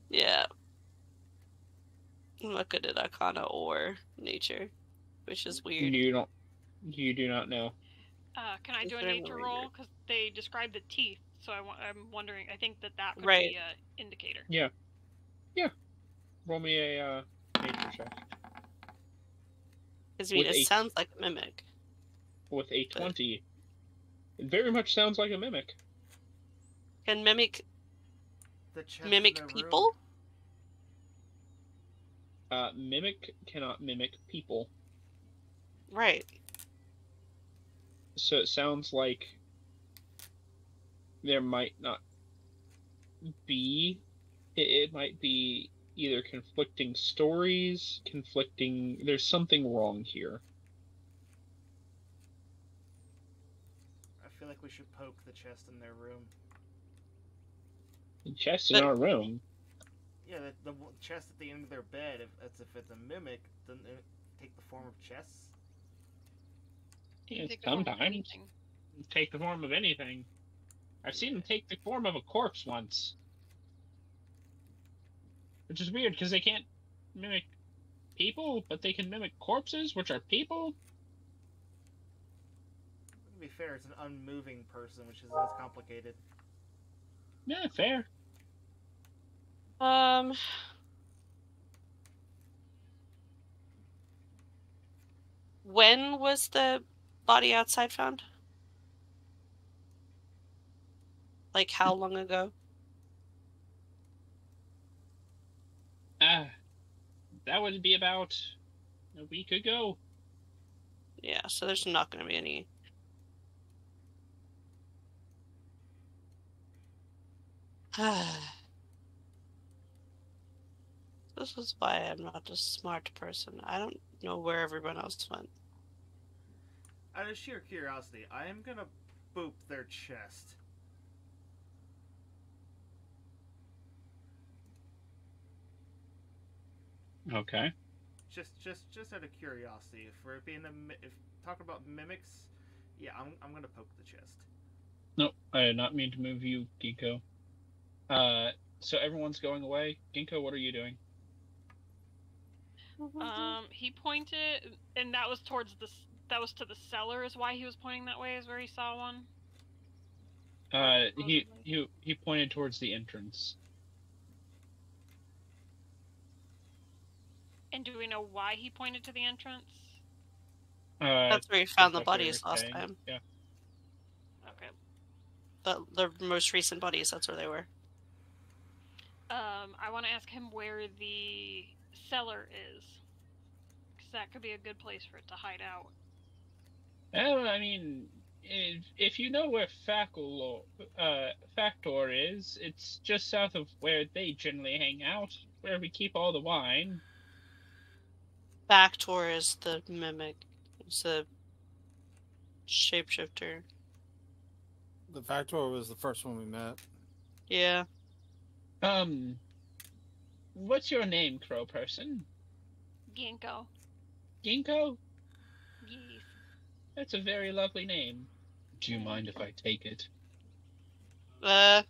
B: Yeah. I'm not good at Arcana or Nature, which is weird.
I: You do not know.
F: Can I do a
B: Is there
F: nature
B: no
F: roll?
B: later?
F: Because they described the teeth, so I'm wondering. I think that could
B: Right.
F: be an indicator.
I: Yeah. Roll me a Nature check.
B: Because I mean,
I: With
B: it
I: a-
B: sounds like a mimic.
I: With a 20. It very much sounds like a mimic.
B: Can mimic
E: The chest in
B: mimic
E: their room.
B: people?
I: Mimic cannot mimic people.
B: Right.
I: So it sounds like there might not be. It might be either conflicting stories, there's something wrong here.
E: I feel like we should poke the chest in their room.
I: The chest in
B: But-
I: our room.
E: Yeah, the chest at the end of their bed. If it's a mimic, doesn't it take the form of chests?
I: Yeah,
F: Take the form of
I: sometimes.
F: anything.
I: Take the form of anything. I've seen them take the form of a corpse once. Which is weird, because they can't mimic people, but they can mimic corpses, which are people?
E: To be fair, it's an unmoving person, which isn't as complicated.
I: Yeah, fair.
B: When was the body outside found? Like how long ago?
I: That would be about a week ago.
B: Yeah, so there's not going to be any. This is why I'm not a smart person. I don't know where everyone else went.
E: Out of sheer curiosity, I am gonna boop their chest.
I: Okay.
E: Just out of curiosity, if we're being if talking about mimics, yeah, I'm gonna poke the chest.
I: Nope, I did not mean to move you, Ginkgo. So everyone's going away. Ginkgo, what are you doing?
F: He pointed, and that was towards the. That was to the cellar. Is why he was pointing that way. Is where he saw one.
I: He pointed towards the entrance.
F: And do we know why he pointed to the entrance?
B: That's where we found the
I: that's what they
B: bodies
I: were
B: last
I: saying.
B: time.
I: Yeah.
F: Okay.
B: The most recent bodies, that's where they were.
F: I want to ask him where the cellar is. Because that could be a good place for it to hide out.
I: Well, I mean, if you know where Factor is, it's just south of where they generally hang out, where we keep all the wine.
B: Factor is the mimic. It's the shapeshifter.
G: The Factor was the first one we met.
B: Yeah.
I: What's your name, crow person?
F: Ginkgo.
I: Ginkgo?
F: Yes.
I: That's a very lovely name. Do you mind if I take it? The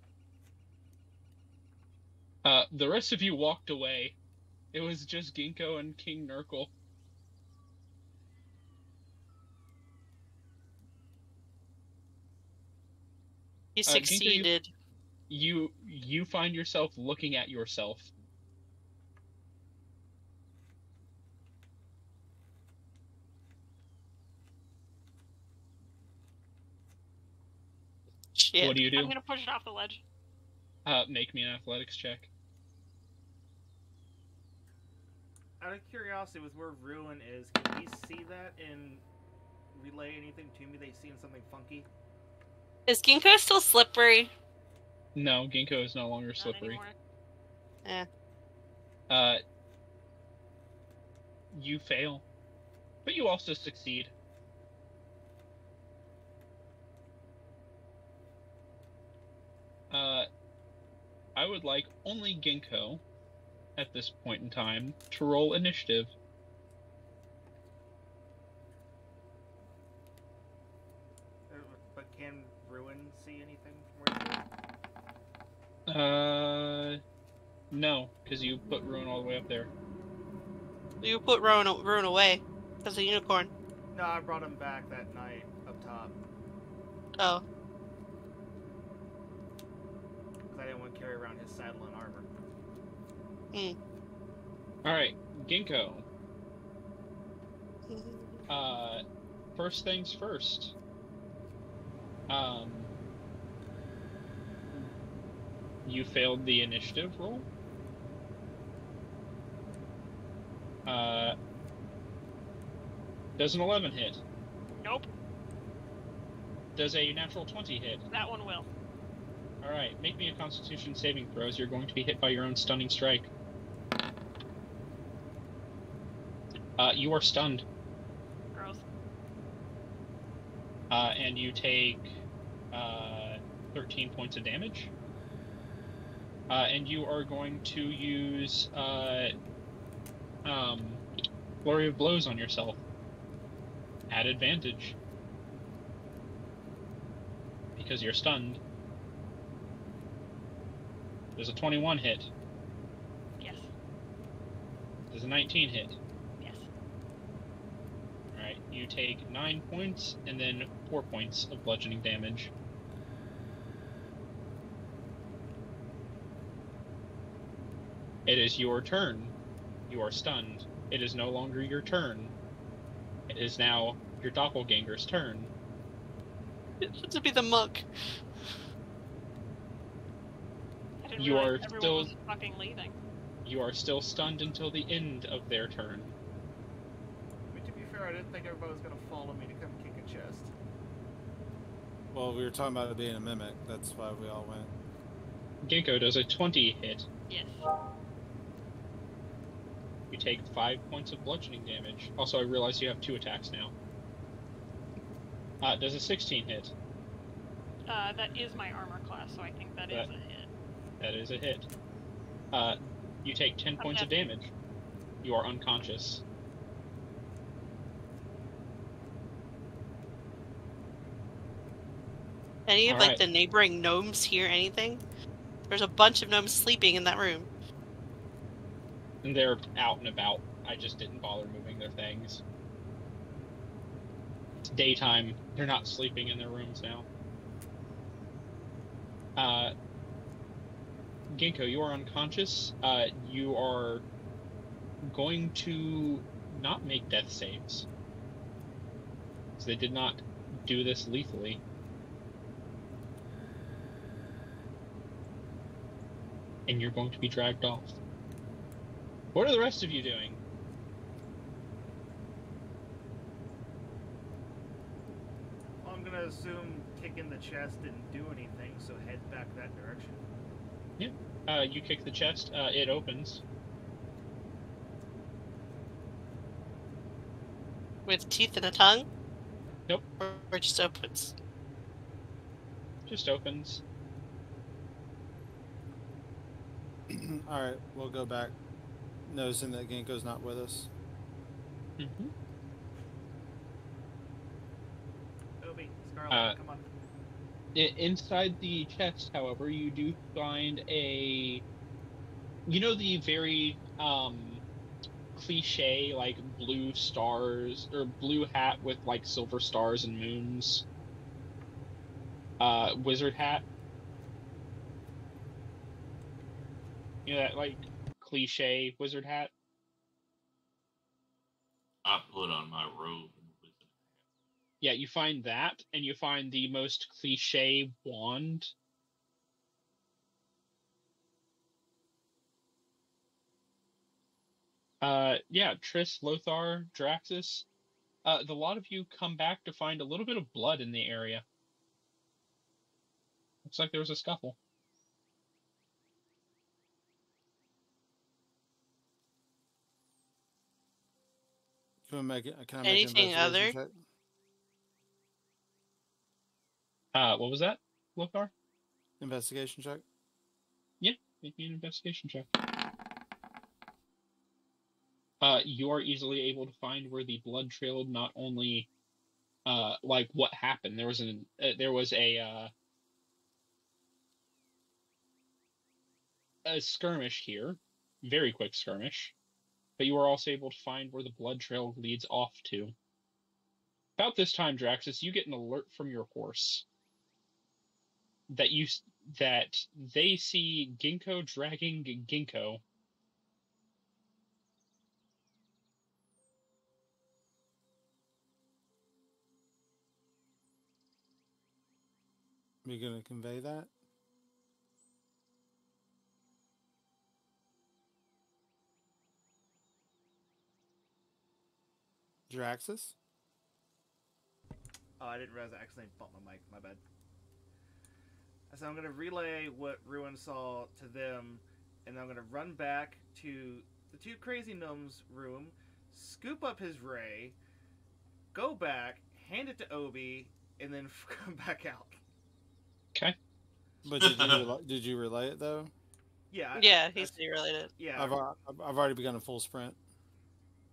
I: rest of you walked away. It was just Ginkgo and King Nurgle.
B: He
I: Ginkgo,
B: succeeded.
I: You find yourself looking at yourself.
B: Shit.
I: What do you
F: I'm
I: do?
F: gonna push it off the ledge.
I: Make me an athletics check.
E: Out of curiosity, with where Ruin is, can he see that and relay anything to me? They seeing something funky?
B: Is Ginkgo still slippery?
I: No, Ginkgo is no longer
F: Not
I: slippery.
B: Eh.
I: You fail, but you also succeed. I would like only Ginkgo, at this point in time, to roll initiative.
E: But can Ruin see anything from where he is?
I: No, because you put Ruin all the way up there.
B: You put Ruin away. As a unicorn.
E: No, I brought him back that night up top.
B: Oh.
E: Because I didn't want to carry around his saddle and armor.
I: Alright, Ginkgo. First things first. You failed the initiative roll. Does an 11 hit?
F: Nope.
I: Does a natural 20 hit?
F: That one will.
I: Alright, make me a Constitution saving throw as you're going to be hit by your own stunning strike. You are stunned.
F: Gross.
I: And you take 13 points of damage. And you are going to use Flurry of Blows on yourself. At advantage. Because you're stunned. Does a 21 hit?
F: Yes.
I: Does a 19 hit?
F: Yes.
I: Alright, you take 9 points and then 4 points of bludgeoning damage. It is your turn. You are stunned. It is no longer your turn. It is now your doppelganger's turn.
B: To be the monk.
F: I didn't
I: You
F: realize
I: are
F: everyone
I: still-
F: was fucking leaving.
I: You are still stunned until the end of their turn.
E: I mean, to be fair, I didn't think everybody was going to follow me to come kick a chest.
G: Well, we were talking about it being a mimic. That's why we all went.
I: Ginkgo does a 20 hit.
F: Yes.
I: You take 5 points of bludgeoning damage. Also, I realize you have 2 attacks now. Does a 16 hit?
F: That is my armor class, so I think that is a hit.
I: That is a hit. You take 10 points of damage. You are unconscious.
B: Any of like
I: Alright.
B: the neighboring gnomes hear anything? There's a bunch of gnomes sleeping in that room.
I: And they're out and about. I just didn't bother moving their things. It's daytime. They're not sleeping in their rooms now. Ginkgo, you are unconscious. You are going to not make death saves. So they did not do this lethally. And you're going to be dragged off. What are the rest of you doing?
E: Well, I'm gonna assume kicking the chest didn't do anything, so head back that direction.
I: Yeah. You kick the chest. It opens.
B: With teeth and a tongue?
I: Nope.
B: Or just opens?
I: Just opens.
G: Alright, we'll go back, noticing that Ginkgo's not with us.
I: Mm-hmm.
E: Obi, Scarlet, come on.
I: Inside the chest, however, you do find a... You know the very cliche, like, blue stars, or blue hat with, like, silver stars and moons? Wizard hat? You know that, like, cliche wizard hat?
D: I put on my robe and wizard.
I: Yeah, you find that, and you find the most cliche wand. Yeah, Triss, Lothar, Draxus. The lot of you come back to find a little bit of blood in the area. Looks like there was a scuffle.
G: Can I make an
B: Anything other?
G: investigation check?
I: What was that, Lothar?
G: Investigation check?
I: Yeah, make me an investigation check. You are easily able to find where the blood trailed, not only, like, what happened. There was a skirmish here. Very quick skirmish. But you are also able to find where the blood trail leads off to. About this time, Draxus, you get an alert from your horse that they see Ginkgo dragging Ginkgo.
G: Are you going to convey that? Draxus?
E: Oh, I didn't realize I accidentally bumped my mic. My bad. So I'm going to relay what Ruin saw to them, and I'm going to run back to the two crazy gnomes' room, scoop up his ray, go back, hand it to Obi, and then come back out.
I: Okay.
G: But did you relay it though?
E: Yeah.
B: He's related.
E: Yeah.
G: I've already begun a full sprint.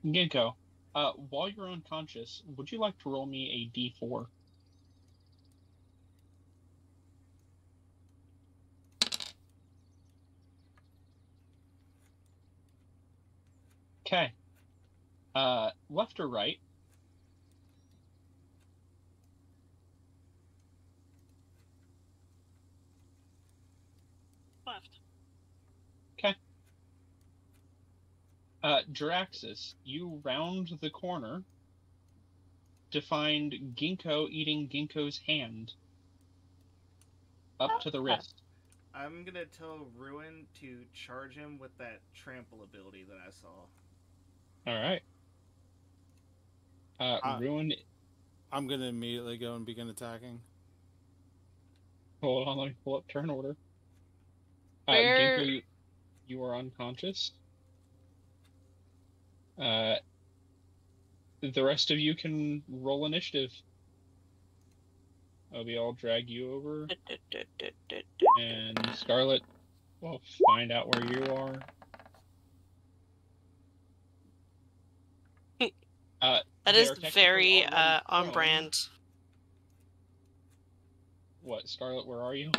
I: Ginkgo, while you're unconscious, would you like to roll me a d4? Okay. Left or right?
F: Left.
I: Okay. Draxus, you round the corner to find Ginkgo eating Ginkgo's hand up to the wrist.
E: I'm going to tell Ruin to charge him with that trample ability that I saw.
I: Alright. Ruin...
G: I'm going to immediately go and begin attacking.
I: Hold on, let me pull up turn order.
B: Where...
I: Ginkgo, you are unconscious. The rest of you can roll initiative. I'll drag you over. And Scarlet will find out where you are.
B: That is very on brand.
I: What, Scarlet, where are you?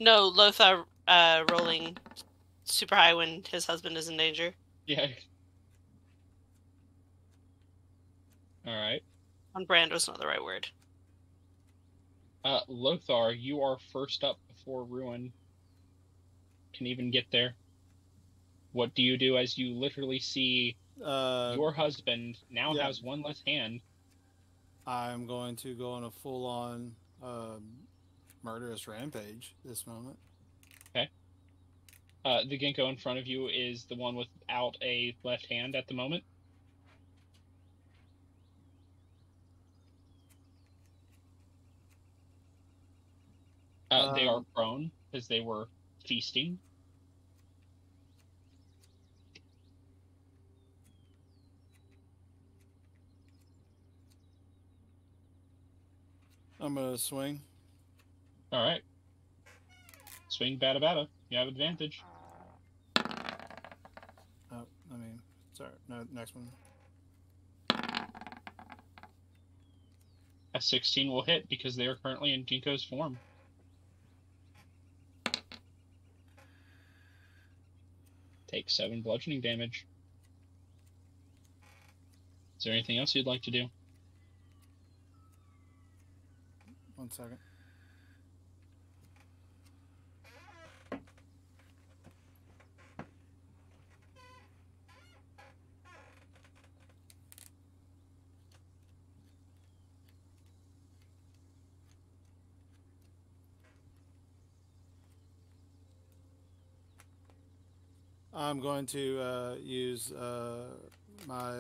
B: No, Lothar rolling super high when his husband is in danger.
I: Yeah. All right.
B: On brand was not the right word.
I: Lothar, you are first up before Ruin can even get there. What do you do as you literally see your husband now has one less hand?
G: I'm going to go on a full-on murderous rampage this moment.
I: Okay. The Ginkgo in front of you is the one without a left hand at the moment. They are prone because they were feasting.
G: I'm going to swing.
I: All right. Swing bada bada. You have advantage.
G: Oh, sorry. No, next one.
I: A 16 will hit because they are currently in Ginkgo's form. Take 7 bludgeoning damage. Is there anything else you'd like to do?
G: 1 second. I'm going to use my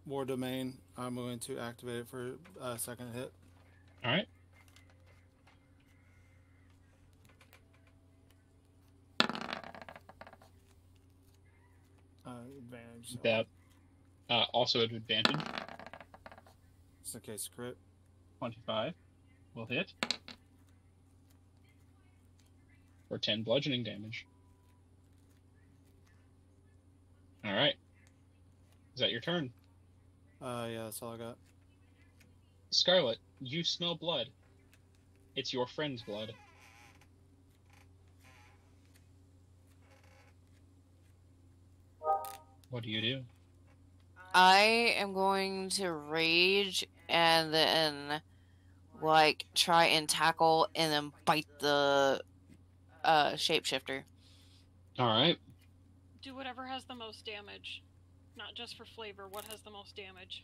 G: War Domain. I'm going to activate it for a second hit.
I: All right.
G: Advantage. So
I: That also an advantage.
G: just in case crit.
I: 25 will hit for 10 bludgeoning damage. All right. Is that your turn?
G: Yeah, that's all I got.
I: Scarlet, you smell blood. It's your friend's blood. What do you do?
A: I am going to rage and then like try and tackle and then bite the shapeshifter.
I: All right.
F: Do whatever has the most damage. Not just for flavor, what has the most damage?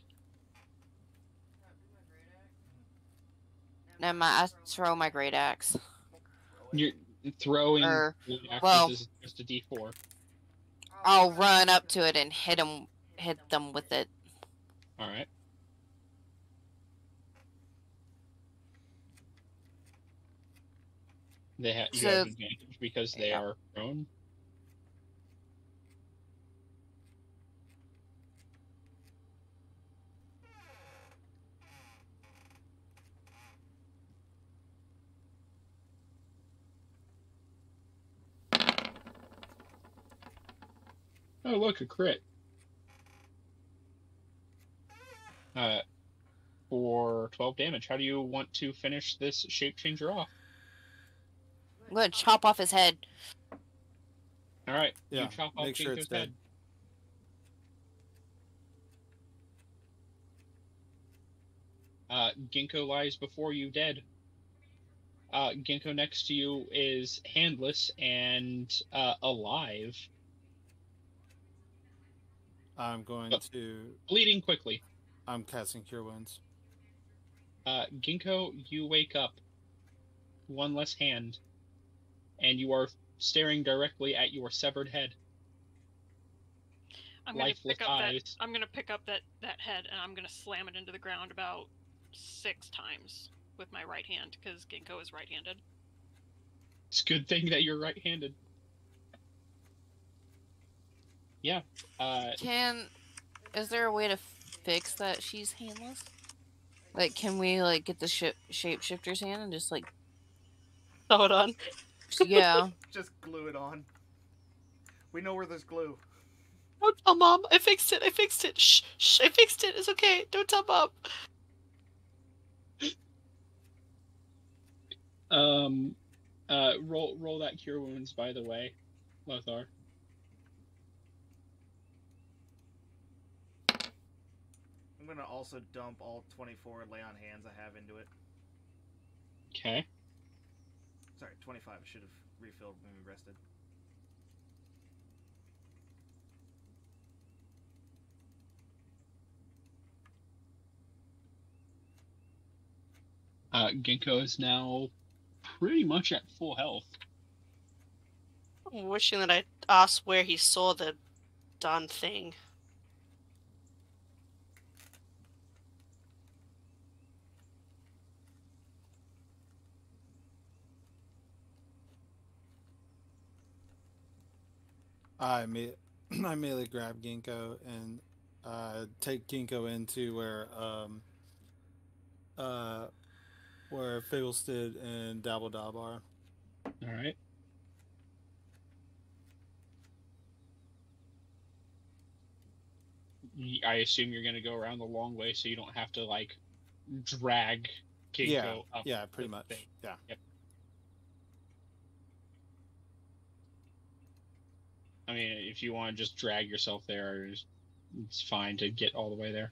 A: Never mind, I throw my great axe.
I: You're throwing
A: well,
I: is just a D4.
A: I'll run up to it and hit them with it.
I: All right. You have advantage because they are prone. Oh, look, a crit. For 12 damage. How do you want to finish this shape changer off?
A: I'm going to chop off his head.
I: All right.
G: Yeah,
I: you chop off
G: make sure it's
I: Ginkgo's
G: dead.
I: head. Ginkgo lies before you dead. Ginkgo next to you is handless and alive.
G: I'm going to...
I: Bleeding quickly.
G: I'm casting Cure Wounds.
I: Ginkgo, you wake up. One less hand. And you are staring directly at your severed head.
F: I'm gonna
I: Lifeless
F: pick up
I: eyes.
F: I'm gonna pick up that head and I'm gonna slam it into the ground about 6 times with my right hand because Ginkgo is right-handed.
I: It's a good thing that you're right-handed. Yeah.
A: Is there a way to fix that she's handless? Like, can we like get the shapeshifter's hand and just like
B: sew it on?
A: Yeah.
E: Just glue it on. We know where there's glue.
B: Don't tell Mom. I fixed it. Shh, shh, I fixed it. It's okay. Don't tell Mom.
I: Roll that Cure Wounds, by the way, Lothar.
E: gonna also dump all 24 lay on hands I have into it.
I: Okay.
E: Sorry, 25. I should have refilled when we rested.
I: Ginkgo is now pretty much at full health.
B: I'm wishing that I asked where he saw the darn thing.
G: I immediately grab Ginkgo and take Ginkgo into where Fiddlestead and Dabbledob are.
I: All right. I assume you're going to go around the long way, so you don't have to like drag Ginkgo up.
G: Yeah, pretty much.
I: Thing.
G: Yeah.
I: Yep. I mean, if you want to just drag yourself there, it's fine to get all the way there.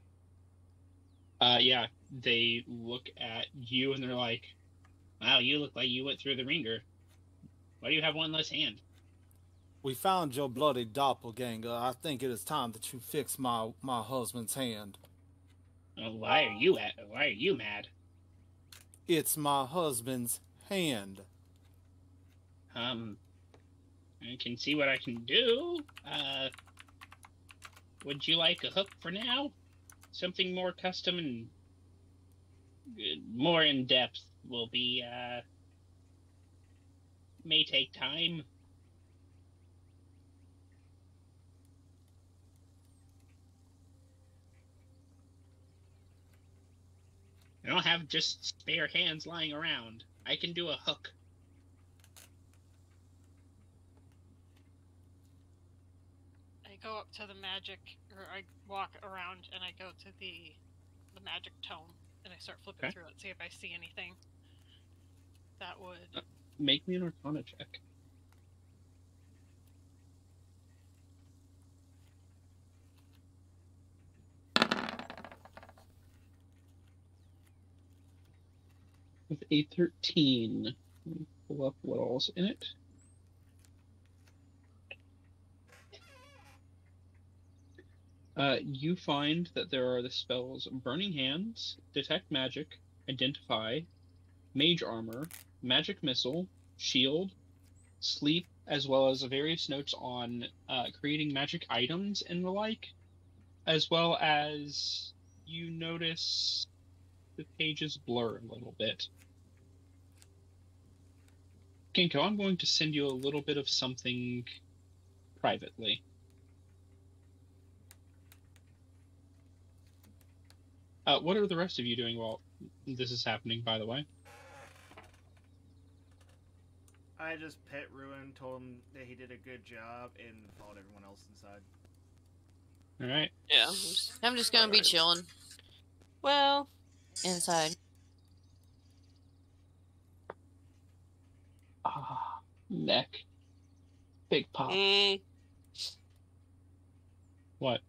I: Yeah, they look at you and they're like, "Wow, you look like you went through the ringer. Why do you have one less hand?"
G: We found your bloody doppelganger. I think it is time that you fix my husband's hand.
I: Why are you mad?
G: It's my husband's hand.
H: I can see what I can do. Would you like a hook for now? Something more custom and more in depth will be, may take time. I don't have just spare hands lying around. I can do a hook.
F: I go up to the magic, or I walk around and I go to the magic tome and I start flipping through it, see if I see anything that would.
I: Make me an Arcana check. With a 13, let me pull up what all's in it. You find that there are the spells Burning Hands, Detect Magic, Identify, Mage Armor, Magic Missile, Shield, Sleep, as well as various notes on creating magic items and the like, as well as you notice the pages blur a little bit. Ginkgo, I'm going to send you a little bit of something privately. What are the rest of you doing while this is happening, by the way?
E: I just pet Ruin, told him that he did a good job, and followed everyone else inside.
I: Alright.
B: Yeah.
A: I'm just gonna be chilling
B: Well,
A: inside.
I: Ah, neck. Big pop. What?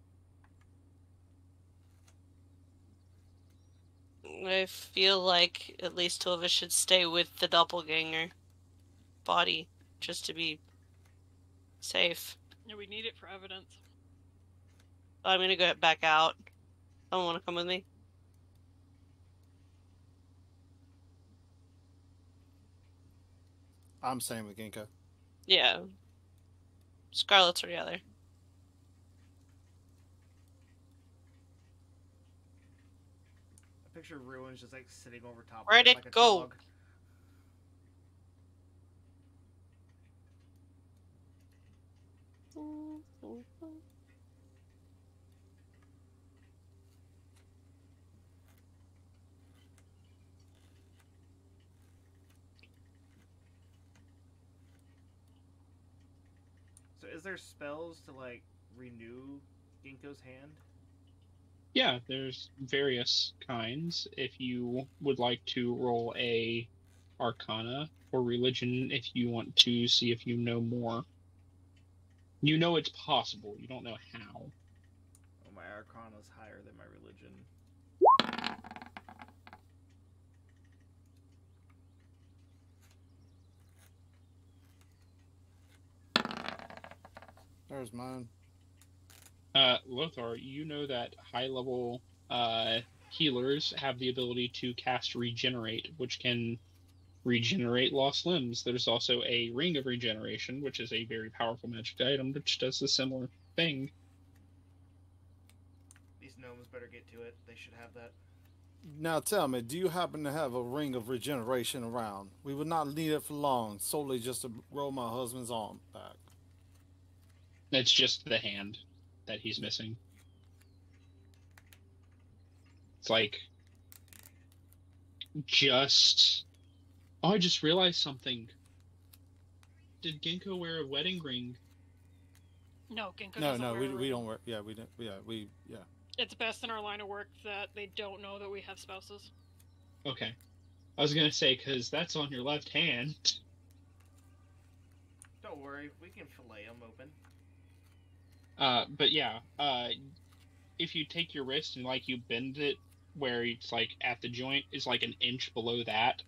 B: I feel like at least two of us should stay with the doppelganger body, just to be safe.
F: Yeah, we need it for evidence.
B: I'm gonna go back out. Someone wanna come with me?
G: I'm staying with Ginkgo.
B: Yeah. Scarlet's together.
E: I picture Ruin's just like sitting over top
B: Where'd
E: of
B: it
E: like a
B: go?
E: dog. So is there spells to like renew Ginkgo's hand?
I: Yeah, there's various kinds. If you would like to roll a Arcana or Religion, if you want to see if you know more. You know it's possible. You don't know how.
E: Oh, my Arcana's higher than my religion.
G: There's mine.
I: Lothar, you know that high-level healers have the ability to cast Regenerate, which can regenerate lost limbs. There's also a Ring of Regeneration, which is a very powerful magic item, which does a similar thing.
E: These gnomes better get to it. They should have that.
G: Now tell me, do you happen to have a ring of regeneration around? We would not need it for long, solely just to roll my husband's arm back.
I: It's just the hand that he's missing. It's like just... Oh, I just realized something. Did Ginkgo wear a wedding ring?
F: No, Ginkgo
G: No,
F: doesn't
G: no,
F: wear a
G: we
F: ring.
G: don't wear. Yeah, we don't. Yeah.
F: It's best in our line of work that they don't know that we have spouses.
I: Okay. I was gonna say, because that's on your left hand.
E: Don't worry, we can fillet them open.
I: But yeah, if you take your wrist and like you bend it where it's like at the joint is like an inch below that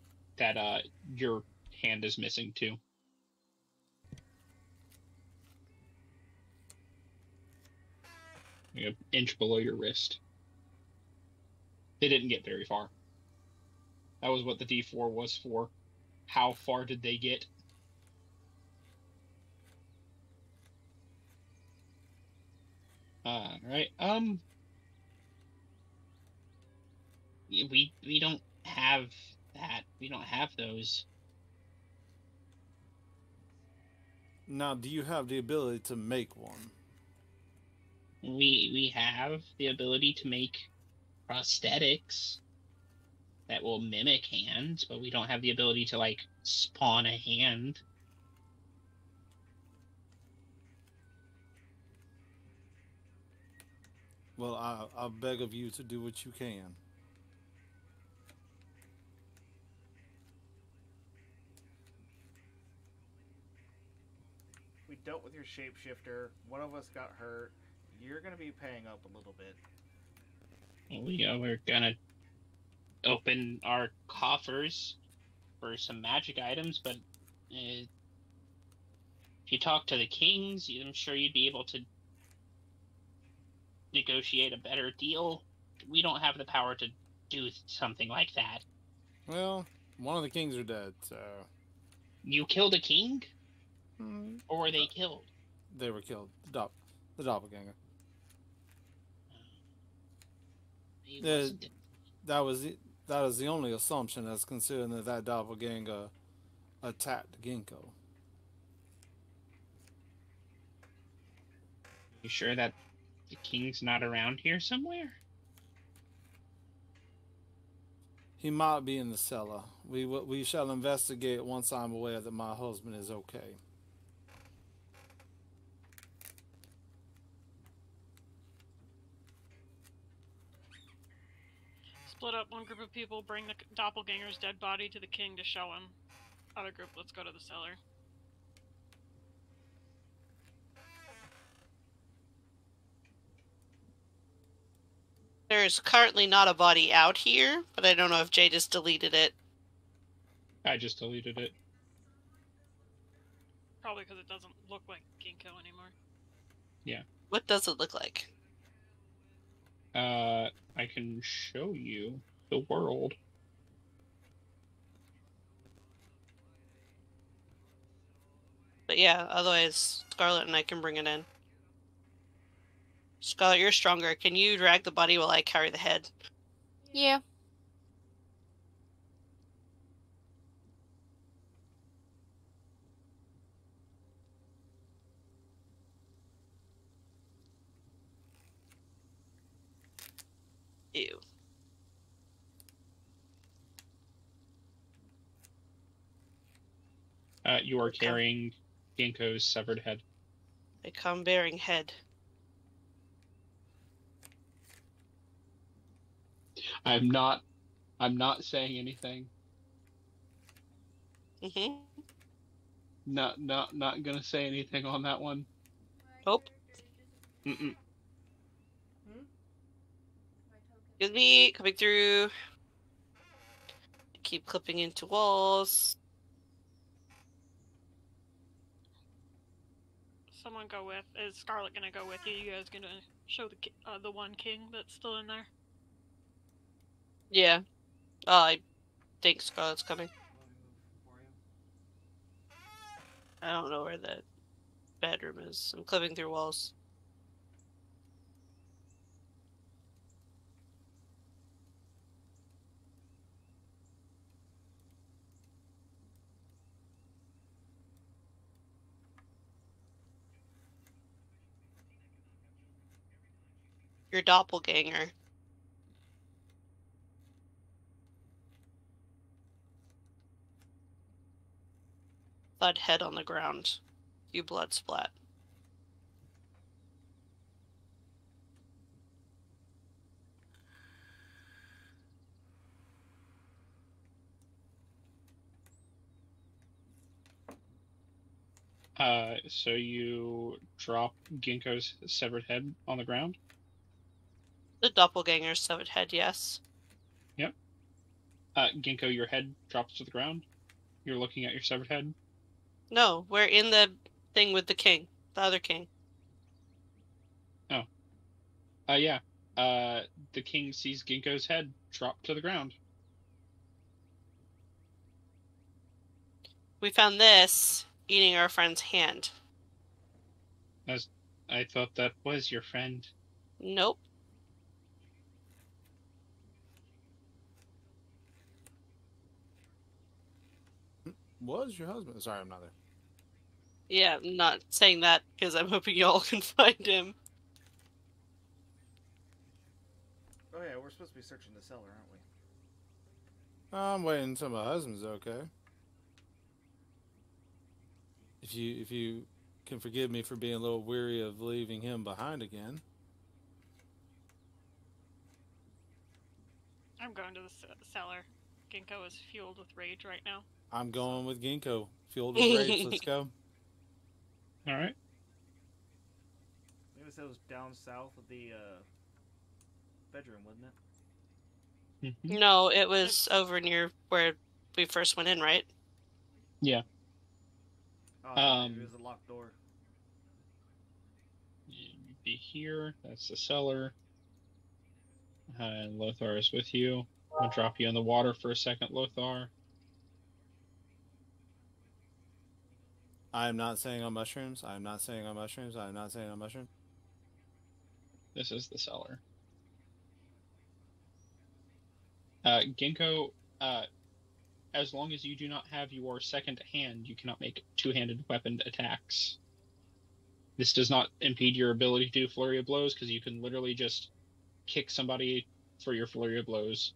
I: your hand is missing too. Like an inch below your wrist. They didn't get very far. That was what the D4 was for. How far did they get? Right. We don't have that. We don't have those.
G: Now, do you have the ability to make one?
H: We have the ability to make prosthetics that will mimic hands, but we don't have the ability to like spawn a hand.
G: Well, I beg of you to do what you can.
E: We dealt with your shapeshifter. One of us got hurt. You're gonna be paying up a little bit.
H: We're gonna open our coffers for some magic items, but if you talk to the kings, I'm sure you'd be able to negotiate a better deal. We don't have the power to do something like that.
G: Well, one of the kings are dead, so...
H: You killed a king? Or were they killed?
G: They were killed. The doppelganger. That is the only assumption, that's considering that doppelganger attacked Ginkgo.
H: You sure that the king's not around here somewhere?
G: He might be in the cellar. We shall investigate once I'm aware that my husband is okay.
F: Split up. One group of people bring the doppelganger's dead body to the king to show him. Other group, let's go to the cellar.
B: There's currently not a body out here, but I don't know if Jay just deleted it.
I: I just deleted it.
F: Probably because it doesn't look like Ginkgo anymore.
I: Yeah.
B: What does it look like?
I: I can show you the world.
B: But yeah, otherwise, Scarlet and I can bring it in. Scarlet, you're stronger. Can you drag the body while I carry the head?
A: Yeah.
B: Ew.
I: You are carrying Ginkgo's severed head.
B: I come bearing head.
I: I'm not saying anything.
B: Mm-hmm.
I: Not gonna say anything on that one.
B: Nope.
I: Mm-mm.
B: Excuse me, coming through. Keep clipping into walls.
F: someone go with? Is Scarlet gonna go with you? You guys gonna show the one king that's still in there?
B: Yeah. I think Scarlet's coming. I don't know where the bedroom is. I'm clipping through walls. Your doppelganger. Thud head on the ground. You blood splat.
I: So you drop Ginkgo's severed head on the ground?
B: The doppelganger's severed head, yes.
I: Yep. Ginkgo, your head drops to the ground. You're looking at your severed head.
B: No, we're in the thing with the king. The other king.
I: Oh. Yeah. The king sees Ginkgo's head drop to the ground.
B: We found this eating our friend's hand.
I: I thought that was your friend.
B: Nope.
G: Was your husband? Sorry, I'm not there.
B: Yeah, I'm not saying that because I'm hoping y'all can find him.
E: Oh yeah, we're supposed to be searching the cellar, aren't we?
G: I'm waiting until my husband's okay. If you can forgive me for being a little weary of leaving him behind again.
F: I'm going to the cellar. Ginkgo is fueled with rage right now.
G: I'm going with Ginkgo. Fueled with rage. Let's go.
I: All right.
E: I think it was down south of the bedroom, wasn't it?
I: Mm-hmm.
B: No, it was over near where we first went in, right?
I: Yeah.
E: Oh, it was a locked door.
I: You'd be here. That's the cellar. And Lothar is with you. I'll drop you in the water for a second, Lothar.
G: I am not saying on mushrooms. I am not saying on mushrooms. I am not saying on mushrooms.
I: This is the cellar. Ginkgo, as long as you do not have your second hand, you cannot make two-handed weapon attacks. This does not impede your ability to do flurry of blows, because you can literally just kick somebody for your flurry of blows.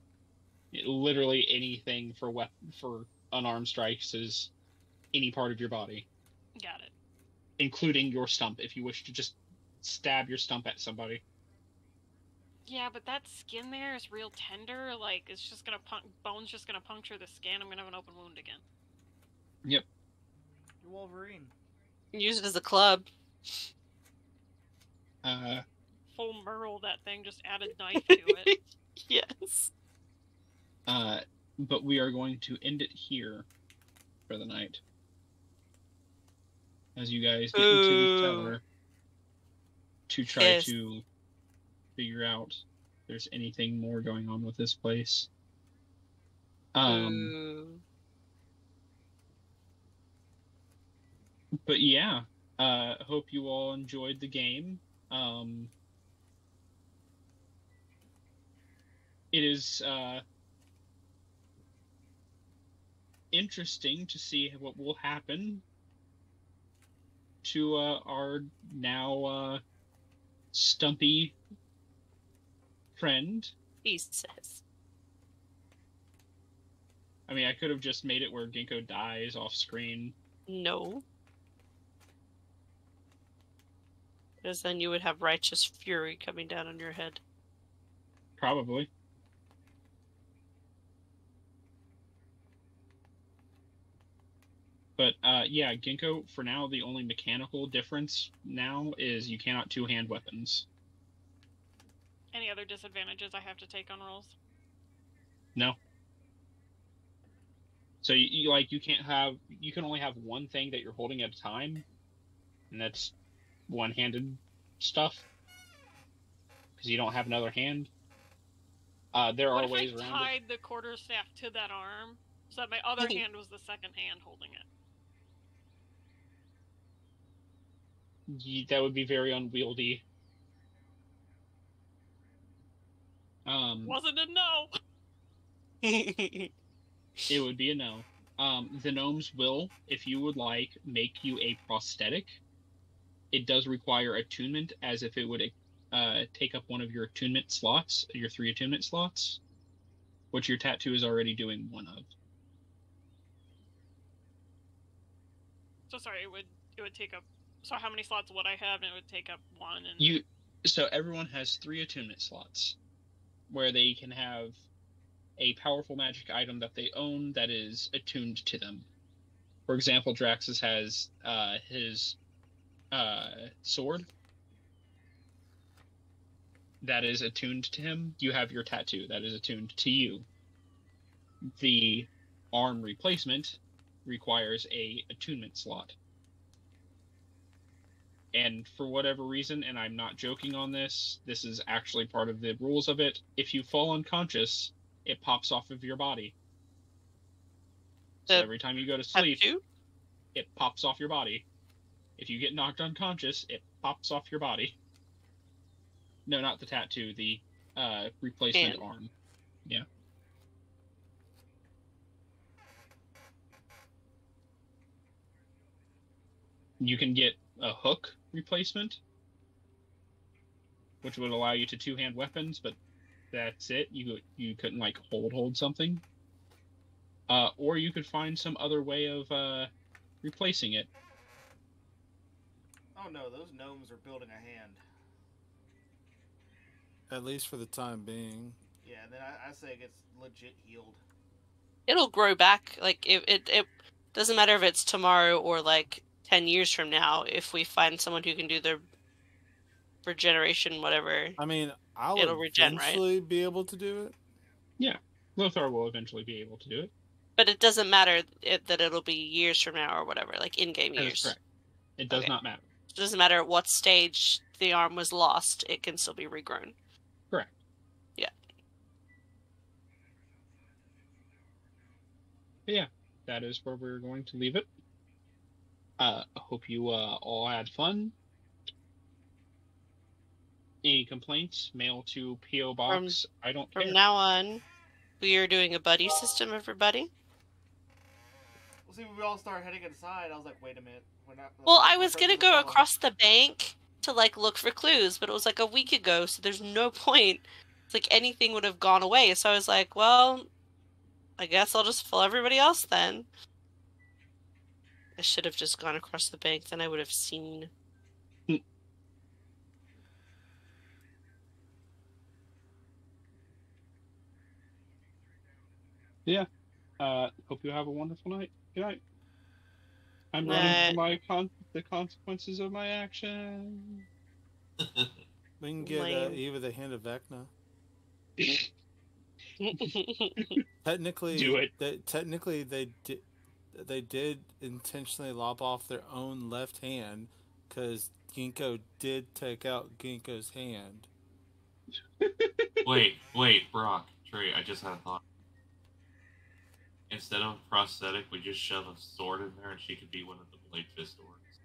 I: Literally anything for unarmed strikes is any part of your body.
F: Got it.
I: Including your stump, if you wish to just stab your stump at somebody.
F: Yeah, but that skin there is real tender. Like, it's just gonna bone's just gonna puncture the skin. I'm gonna have an open wound again.
I: Yep.
E: You're Wolverine.
B: Use it as a club.
F: Full Merle, that thing, just add a knife to it.
B: Yes.
I: But we are going to end it here for the night. As you guys get into the cellar to try to figure out if there's anything more going on with this place. But yeah, hope you all enjoyed the game. It is interesting to see what will happen to our now stumpy friend.
B: He says.
I: I mean, I could have just made it where Ginkgo dies off screen.
B: No. Because then you would have righteous fury coming down on your head.
I: Probably. But yeah, Ginkgo, for now, the only mechanical difference now is you cannot two-hand weapons.
F: Any other disadvantages I have to take on rolls?
I: No. So you can only have one thing that you're holding at a time, and that's one-handed stuff because you don't have another hand. There
F: What
I: are
F: if
I: ways
F: I
I: around
F: tied the quarterstaff to that arm so that my other hand was the second hand holding it?
I: That would be very unwieldy.
F: Wasn't a no.
I: It would be a no. The gnomes will, if you would like, make you a prosthetic. It does require attunement, as if it would take up one of your attunement slots, your 3 attunement slots, which your tattoo is already doing one of.
F: So sorry, it would take up. So how many slots would I have? And it would take up 1. And
I: So everyone has 3 attunement slots, where they can have a powerful magic item that they own that is attuned to them. For example, Draxus has his sword that is attuned to him. You have your tattoo that is attuned to you. The arm replacement requires a attunement slot. And for whatever reason, and I'm not joking on this, this is actually part of the rules of it, if you fall unconscious, it pops off of your body. So every time you go to sleep, it pops off your body. If you get knocked unconscious, it pops off your body. No, not the tattoo, the replacement arm. Yeah. You can get a hook replacement, which would allow you to 2-hand weapons, but that's it. You couldn't like hold something. Or you could find some other way of replacing it.
E: Oh no, those gnomes are building a hand.
G: At least for the time being.
E: Yeah, then I say it gets legit healed.
B: It'll grow back. Like it doesn't matter if it's tomorrow or like 10 years from now. If we find someone who can do the regeneration, whatever.
G: I mean, I'll
B: it'll
G: eventually be able to do it.
I: Yeah, Lothar will eventually be able to do it.
B: But it doesn't matter that it'll be years from now or whatever, like in-game years.
I: That's correct. It does not matter.
B: It doesn't matter at what stage the arm was lost, it can still be regrown.
I: Correct.
B: Yeah.
I: But yeah, that is where we're going to leave it. I hope you all had fun. Any complaints, mail to P.O. Box. I don't care.
B: From now on, we are doing a buddy system, everybody.
E: Well, see, we all started heading inside. I was like, wait a minute. We're not.
B: Well, I was going to go across the bank to, like, look for clues, but it was, like, a week ago, so there's no point. It's like anything would have gone away. So I was like, well, I guess I'll just follow everybody else then. I should have just gone across the bank, then I would have seen.
I: Yeah. Hope you have a wonderful night. Good night. I'm running for the consequences of my action.
G: We can get Eva the Hand of Vecna. Technically,
I: do it.
G: They did intentionally lop off their own left hand because Ginkgo did take out Ginkgo's hand.
D: Wait, Brock, Trey, I just had a thought. Instead of a prosthetic, we just shove a sword in there and she could be one of the Blade Fist Dorks.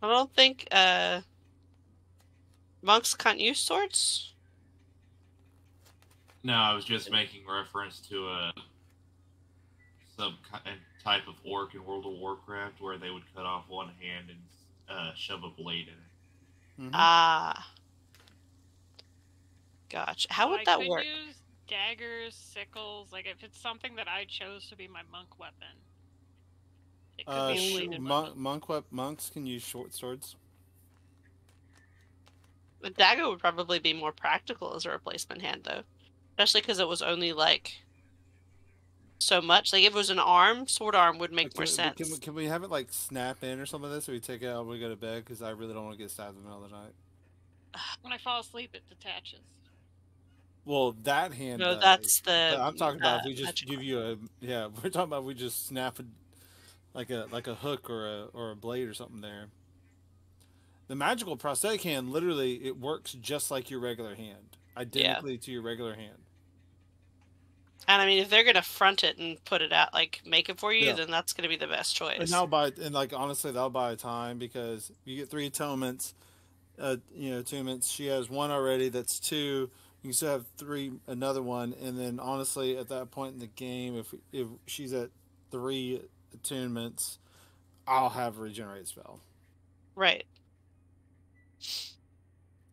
B: I don't think monks can't use swords.
D: No, I was just making reference to some type of orc in World of Warcraft where they would cut off one hand and shove a blade in it.
G: Mm-hmm.
B: Ah. Gotcha. How would that work?
F: I could use daggers, sickles, like if it's something that I chose to be my monk weapon. It could be a bladed weapon.
G: Monks can use short swords.
B: The dagger would probably be more practical as a replacement hand, though. Especially because it was only, like, so much. Like, if it was an arm, sword arm would make more sense.
G: Can we have it, like, snap in or something like that so we take it out when we go to bed? Because I really don't want to get stabbed in the middle of the night.
F: When I fall asleep, it detaches.
G: Well, that hand.
B: No, that's the.
G: I'm talking about if we just give you a. Yeah, we're talking about we just snap like a hook or a blade or something there. The magical prosthetic hand, literally, it works just like your regular hand, identically to your regular hand.
B: And I mean, if they're gonna front it and put it out, like make it for you,
G: Yeah.
B: then that's gonna be the best choice.
G: And like honestly, that'll buy time because you get 3 atonements. Attunements. She has 1 already. That's 2. You can still have 3, another one, and then honestly, at that point in the game, if she's at 3 attunements, I'll have a regenerate spell.
B: Right.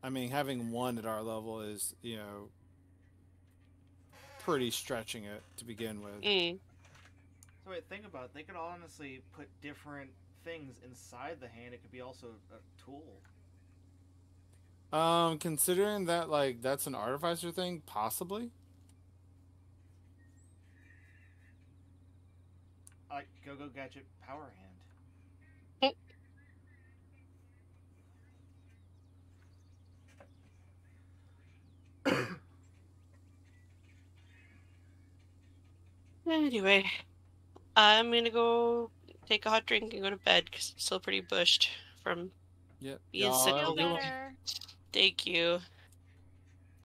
G: I mean, having 1 at our level is, pretty stretching it to begin with.
E: So wait, think about it. They could honestly put different things inside the hand. It could be also a tool.
G: Considering that, like, that's an artificer thing, possibly.
E: Like Go-Go Gadget Power Hand.
B: Anyway, I'm gonna go take a hot drink and go to bed because I'm still pretty bushed from
G: Yep.
B: being sick all day. Thank you.